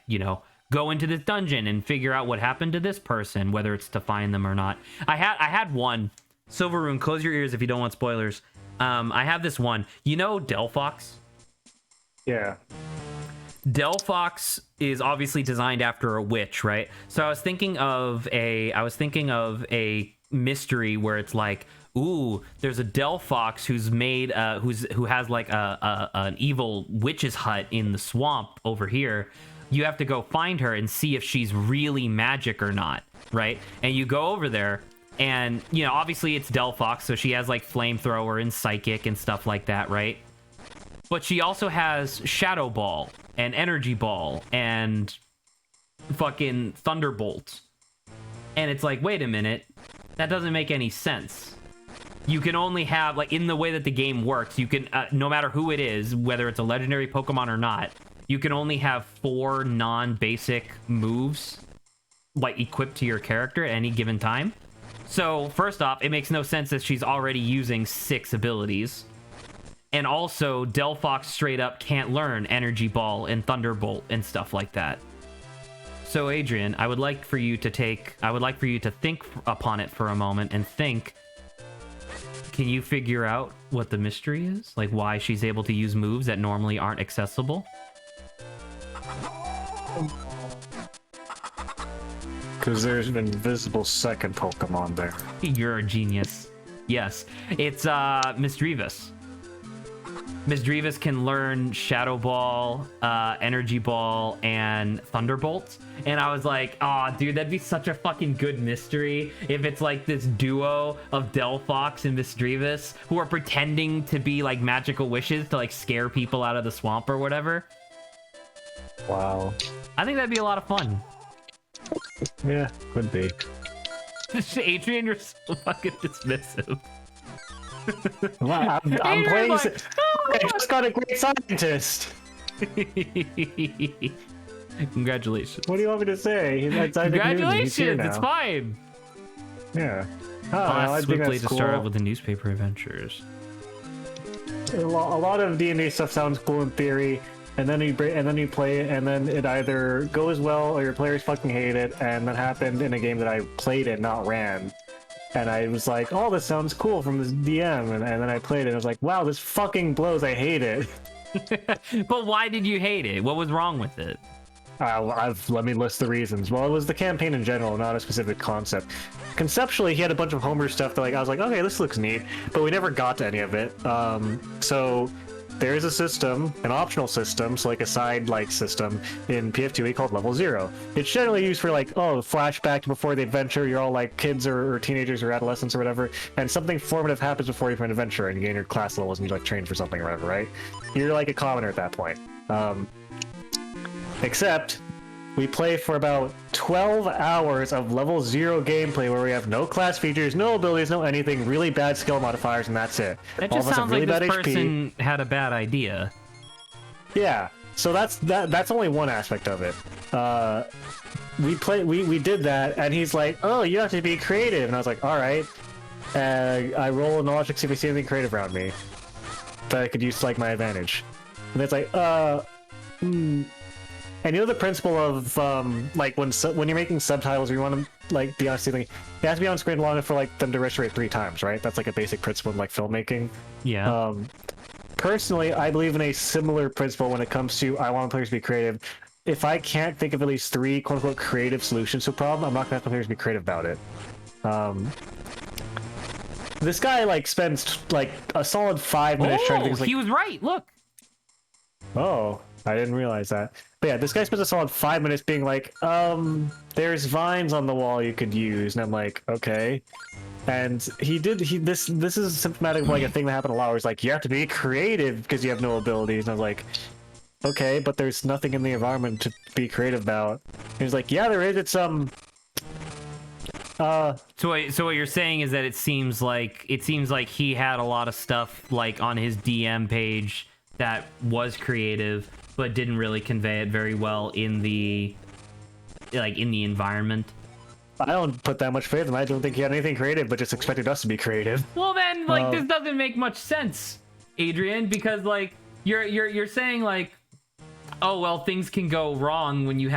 go into this dungeon and figure out what happened to this person, whether it's to find them or not. I had one. Silveroon, close your ears if you don't want spoilers. I have this one. Delphox? Yeah. Delphox is obviously designed after a witch, right? So I was thinking of a mystery where it's like, ooh, there's a Delphox who's made who has like an evil witch's hut in the swamp over here. You have to go find her and see if she's really magic or not, right? And you go over there, and obviously it's Delphox, so she has like flamethrower and psychic and stuff like that, right? But she also has Shadow Ball and Energy Ball and fucking Thunderbolt. And it's like, wait a minute, that doesn't make any sense. You can only have, like, in the way that the game works, you can, no matter who it is, whether it's a legendary Pokemon or not, you can only have 4 non-basic moves, like, equipped to your character at any given time. So, first off, it makes no sense that she's already using 6 abilities. And also, Delphox straight up can't learn Energy Ball and Thunderbolt and stuff like that. So, Adrian, I would like for you to think upon it for a moment and think, can you figure out what the mystery is? Like, why she's able to use moves that normally aren't accessible? Because there's an invisible second Pokemon there. You're a genius. Yes, it's Misdreavus. Misdreavus can learn Shadow Ball, Energy Ball, and Thunderbolt. And I was like, oh, dude, that'd be such a fucking good mystery if it's like this duo of Delphox and Misdreavus who are pretending to be like magical wishes to like scare people out of the swamp or whatever. Wow. I think that'd be a lot of fun. Yeah, could be. Adrian, you're so fucking dismissive. Well, I'm playing. Like, I just got a great scientist. Congratulations. What do you want me to say? He's like Isaac Newton. He's here Congratulations, now. it's fine. Yeah. Oh, I'll I ask think swiftly that's to start cool. out with the newspaper adventures. A lot of D&D stuff sounds cool in theory, and then you play it, and then it either goes well or your players fucking hate it. And that happened in a game that I played and not ran. And I was like, oh, this sounds cool from this DM. And then I played it and I was like, wow, this fucking blows. I hate it. But why did you hate it? What was wrong with it? Let me list the reasons. Well, it was the campaign in general, not a specific concept. Conceptually, he had a bunch of Homer stuff that I was like, okay, this looks neat. But we never got to any of it. So there is a system, an optional system, so like a side-like system in PF2E called Level 0. It's generally used for like, oh, flashback to before the adventure, you're all like kids or teenagers or adolescents or whatever, and something formative happens before you have an adventure and you gain your class levels and you like train for something or whatever, right? You're like a commoner at that point. Except we play for about 12 hours of level 0 gameplay where we have no class features, no abilities, no anything, really bad skill modifiers, and that's it. That All just of us have sounds really like this bad HP. person had a bad idea. Yeah, so that's only one aspect of it. We did that, and he's like, "Oh, you have to be creative," and I was like, "All right." I roll a knowledge check to see if I see anything creative around me that I could use to like my advantage, and it's like, And you know the principle of like when you're making subtitles, you want to like be on something, it has to be on screen long enough for like them to restore it 3 times, right? That's like a basic principle in like filmmaking. Yeah. Personally, I believe in a similar principle when it comes to I want players to be creative. If I can't think of at least 3 quote-unquote creative solutions to a problem, I'm not gonna have players to be creative about it. This guy like spends like a solid 5 minutes trying to think. Like, he was right. Look. oh, I didn't realize that. But yeah, this guy spends a solid 5 minutes being like, there's vines on the wall you could use, and I'm like, okay. And this is symptomatic of like a thing that happened a lot where it's like, you have to be creative because you have no abilities, and I was like, okay, but there's nothing in the environment to be creative about. And he's like, yeah, there is, it's So what you're saying is that it seems like he had a lot of stuff like on his DM page that was creative, but didn't really convey it very well in the environment. I don't put that much faith in him. I don't think he had anything creative, but just expected us to be creative. Well, then, like, this doesn't make much sense, Adrian, because like you're saying like, oh well, things can go wrong when you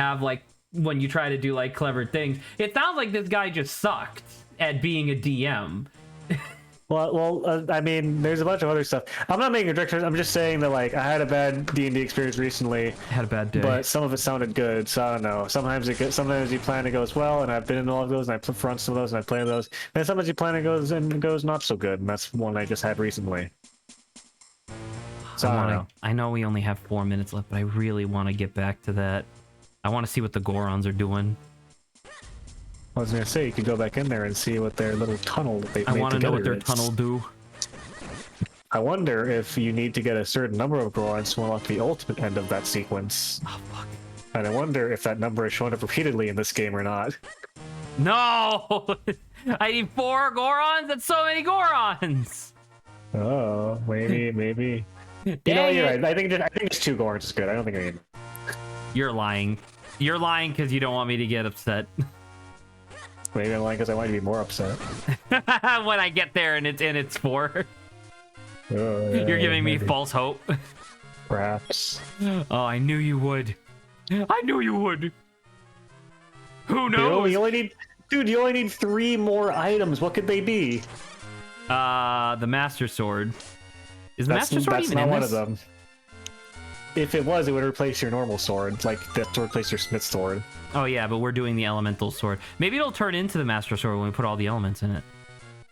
try to do like clever things. It sounds like this guy just sucked at being a DM. Well, I mean, there's a bunch of other stuff. I'm not making a direct. I'm just saying that like I had a bad D&D experience recently. Had a bad day, but some of it sounded good. So I don't know. Sometimes you plan it goes well, and I've been in all of those, and I front some of those, and I play those. And sometimes you plan it goes not so good, and that's one I just had recently. So I don't know. I know we only have 4 minutes left, but I really want to get back to that. I want to see what the Gorons are doing. I was gonna say you could go back in there and see what their little tunnel that they've made together. I want to know what their is. tunnel do. I wonder if you need to get a certain number of Gorons to unlock the ultimate end of that sequence. Oh fuck! And I wonder if that number is showing up repeatedly in this game or not. No! I need 4 Gorons. That's so many Gorons. Oh, maybe. You know, you're right. I think just 2 Gorons is good. I don't think I need. You're lying. You're lying because you don't want me to get upset. Maybe I'm lying because I want you to be more upset. When I get there and it's 4. You're giving me false hope. Perhaps. Oh, I knew you would. I knew you would. Who knows? You only need 3 more items. What could they be? The Master Sword. Is the Master Sword even not in one this? of them. If it was, it would replace your normal sword, like that to replace your Smith sword. Oh yeah, but we're doing the Elemental Sword. Maybe it'll turn into the Master Sword when we put all the elements in it.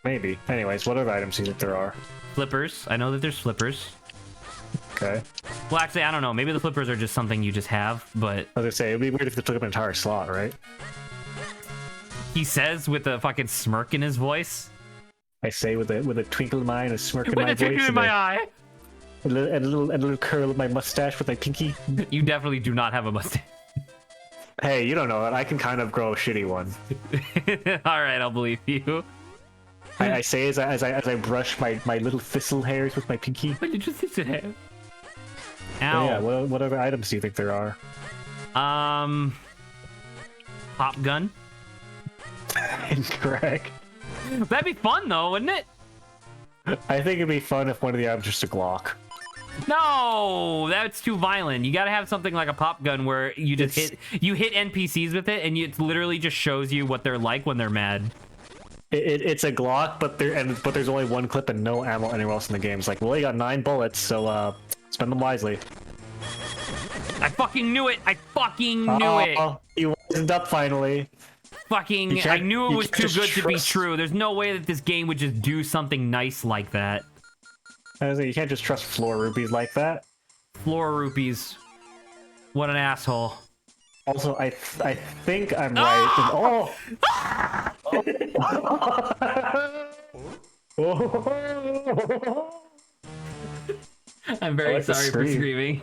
Maybe. Anyways, what other items do you think there are? Flippers. I know that there's flippers. Okay. Well, actually, I don't know. Maybe the flippers are just something you just have, but I was gonna say it'd be weird if they took up an entire slot, right? he says with a fucking smirk in his voice. I say with a twinkle in my eye and a smirk in With my a twinkle voice, in my eye. and a little curl of my mustache with my pinky. You definitely do not have a mustache. Hey, you don't know it. I can kind of grow a shitty one. All right, I'll believe you. I say as I brush my little thistle hairs with my pinky. What did you just say? Oh, Ow. yeah, what other items do you think there are? Pop gun. Incorrect. That'd be fun though, wouldn't it? I think it'd be fun if one of the items was just a Glock. No, that's too violent. You gotta have something like a pop gun where you just hit NPCs with it, and it literally just shows you what they're like when they're mad. It's a Glock, but there's only one clip and no ammo anywhere else in the game. It's like, well, you got 9 bullets, so spend them wisely. I fucking knew it. I fucking knew it. You wised up finally. Fucking, I knew it was too good to be true. There's no way that this game would just do something nice like that. I was like, you can't just trust floor rupees like that. Floor rupees. What an asshole. Also, I think I'm right. I'm very like the sorry for screaming.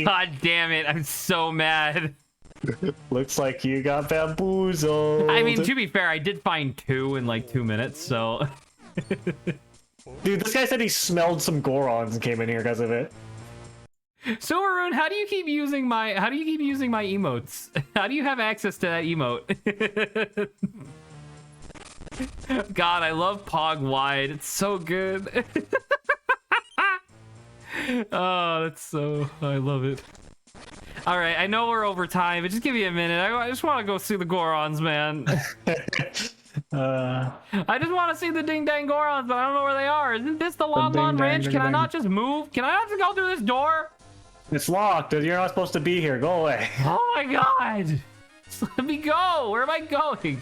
God damn it, I'm so mad. Looks like you got bamboozled. I mean, to be fair, I did find 2 in like 2 minutes, so... Dude, this guy said he smelled some Gorons and came in here because of it. So Arun, how do you keep using my emotes? How do you have access to that emote? God, I love Pog Wide. It's so good. Oh, that's so... I love it. All right, I know we're over time, but just give me a minute. I just want to go see the Gorons, man. I just want to see the Ding Dang Gorons, but I don't know where they are. Isn't this the Lon Lon Ranch? Can I not just move? Can I not just go through this door? It's locked. You're not supposed to be here. Go away. Oh my god! Just let me go. Where am I going?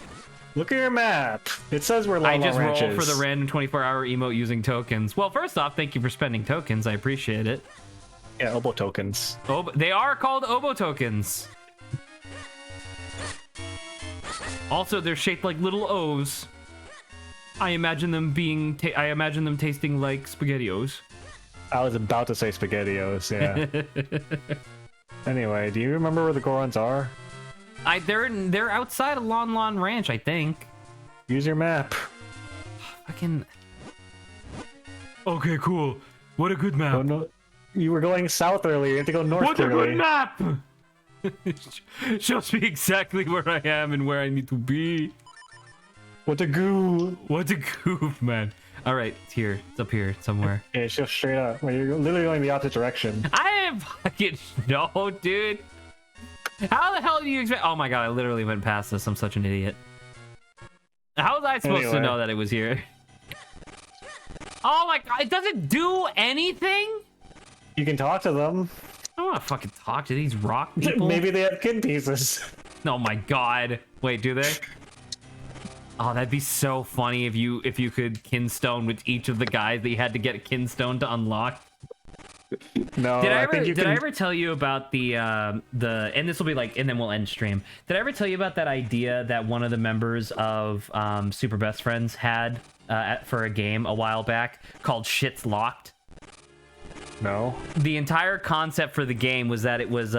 Look at your map. It says where Lon Lon Ranch is. I just roll for the random 24-hour emote using tokens. Well, first off, thank you for spending tokens. I appreciate it. Yeah, oboe tokens. They are called oboe tokens. Also, they're shaped like little O's. I imagine them tasting like SpaghettiOs. I was about to say SpaghettiOs, yeah. Anyway, do you remember where the Gorons are? They're outside of Lon Lon Ranch, I think. Use your map. Fucking... Okay, cool. What a good map. Oh, no. You were going south earlier. You have to go north. What clearly. a good map! Shows me exactly where I am and where I need to be. What a goo. What a goof, man. All right, it's here. It's up here somewhere. Yeah, it's just straight up. Well, you're literally going the opposite direction. I fucking no, dude. How the hell do you expect? Oh my god, I literally went past this. I'm such an idiot. How was I supposed to know that it was here? Oh my god, it doesn't do anything? You can talk to them. I don't want to fucking talk to these rock people. Maybe they have kid pieces. Oh my god. Wait, do they? Oh, that'd be so funny if you could kinstone with each of the guys that you had to get a kinstone to unlock. No, Did I ever tell you about the and this will be like, and then we'll end stream. Did I ever tell you about that idea that one of the members of Super Best Friends had for a game a while back called Shit's Locked? No. The entire concept for the game was that it was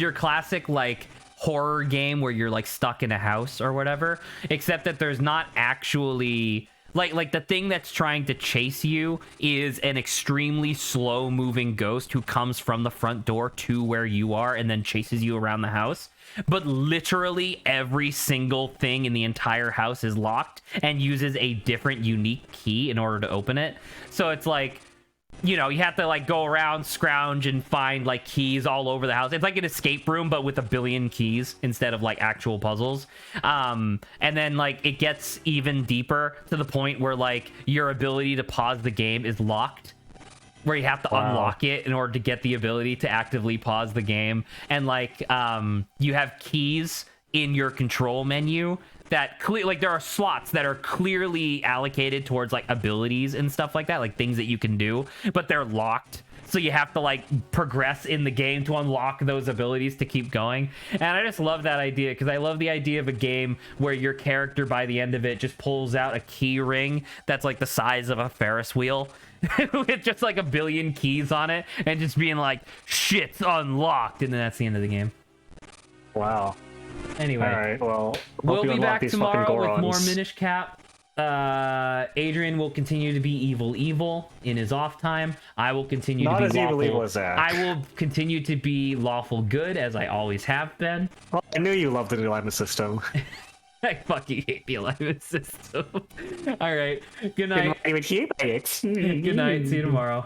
your classic like horror game where you're like stuck in a house or whatever, except that there's not actually like the thing that's trying to chase you is an extremely slow moving ghost who comes from the front door to where you are and then chases you around the house. But literally every single thing in the entire house is locked and uses a different unique key in order to open it. So it's like, you know, you have to like go around, scrounge, and find like keys all over the house. It's like an escape room, but with a billion keys instead of like actual puzzles. And then like it gets even deeper to the point where like your ability to pause the game is locked, where you have to unlock it in order to get the ability to actively pause the game. And like you have keys in your control menu that like there are slots that are clearly allocated towards like abilities and stuff like that, like things that you can do, but they're locked. So you have to like progress in the game to unlock those abilities to keep going. And I just love that idea, because I love the idea of a game where your character by the end of it just pulls out a key ring that's like the size of a Ferris wheel with just like a billion keys on it and just being like, shit's unlocked. And then that's the end of the game. Wow. Anyway. All right, well, We'll be back these fucking tomorrow with more Gorons. Minish Cap. Adrian will continue to be evil in his off time. I will continue Not to as be lawful. evil as Zach. I will continue to be lawful good, as I always have been. Well, I knew you loved the alignment system. I fucking hate the alignment system. All right. Good night. Good night. Good night. See you tomorrow.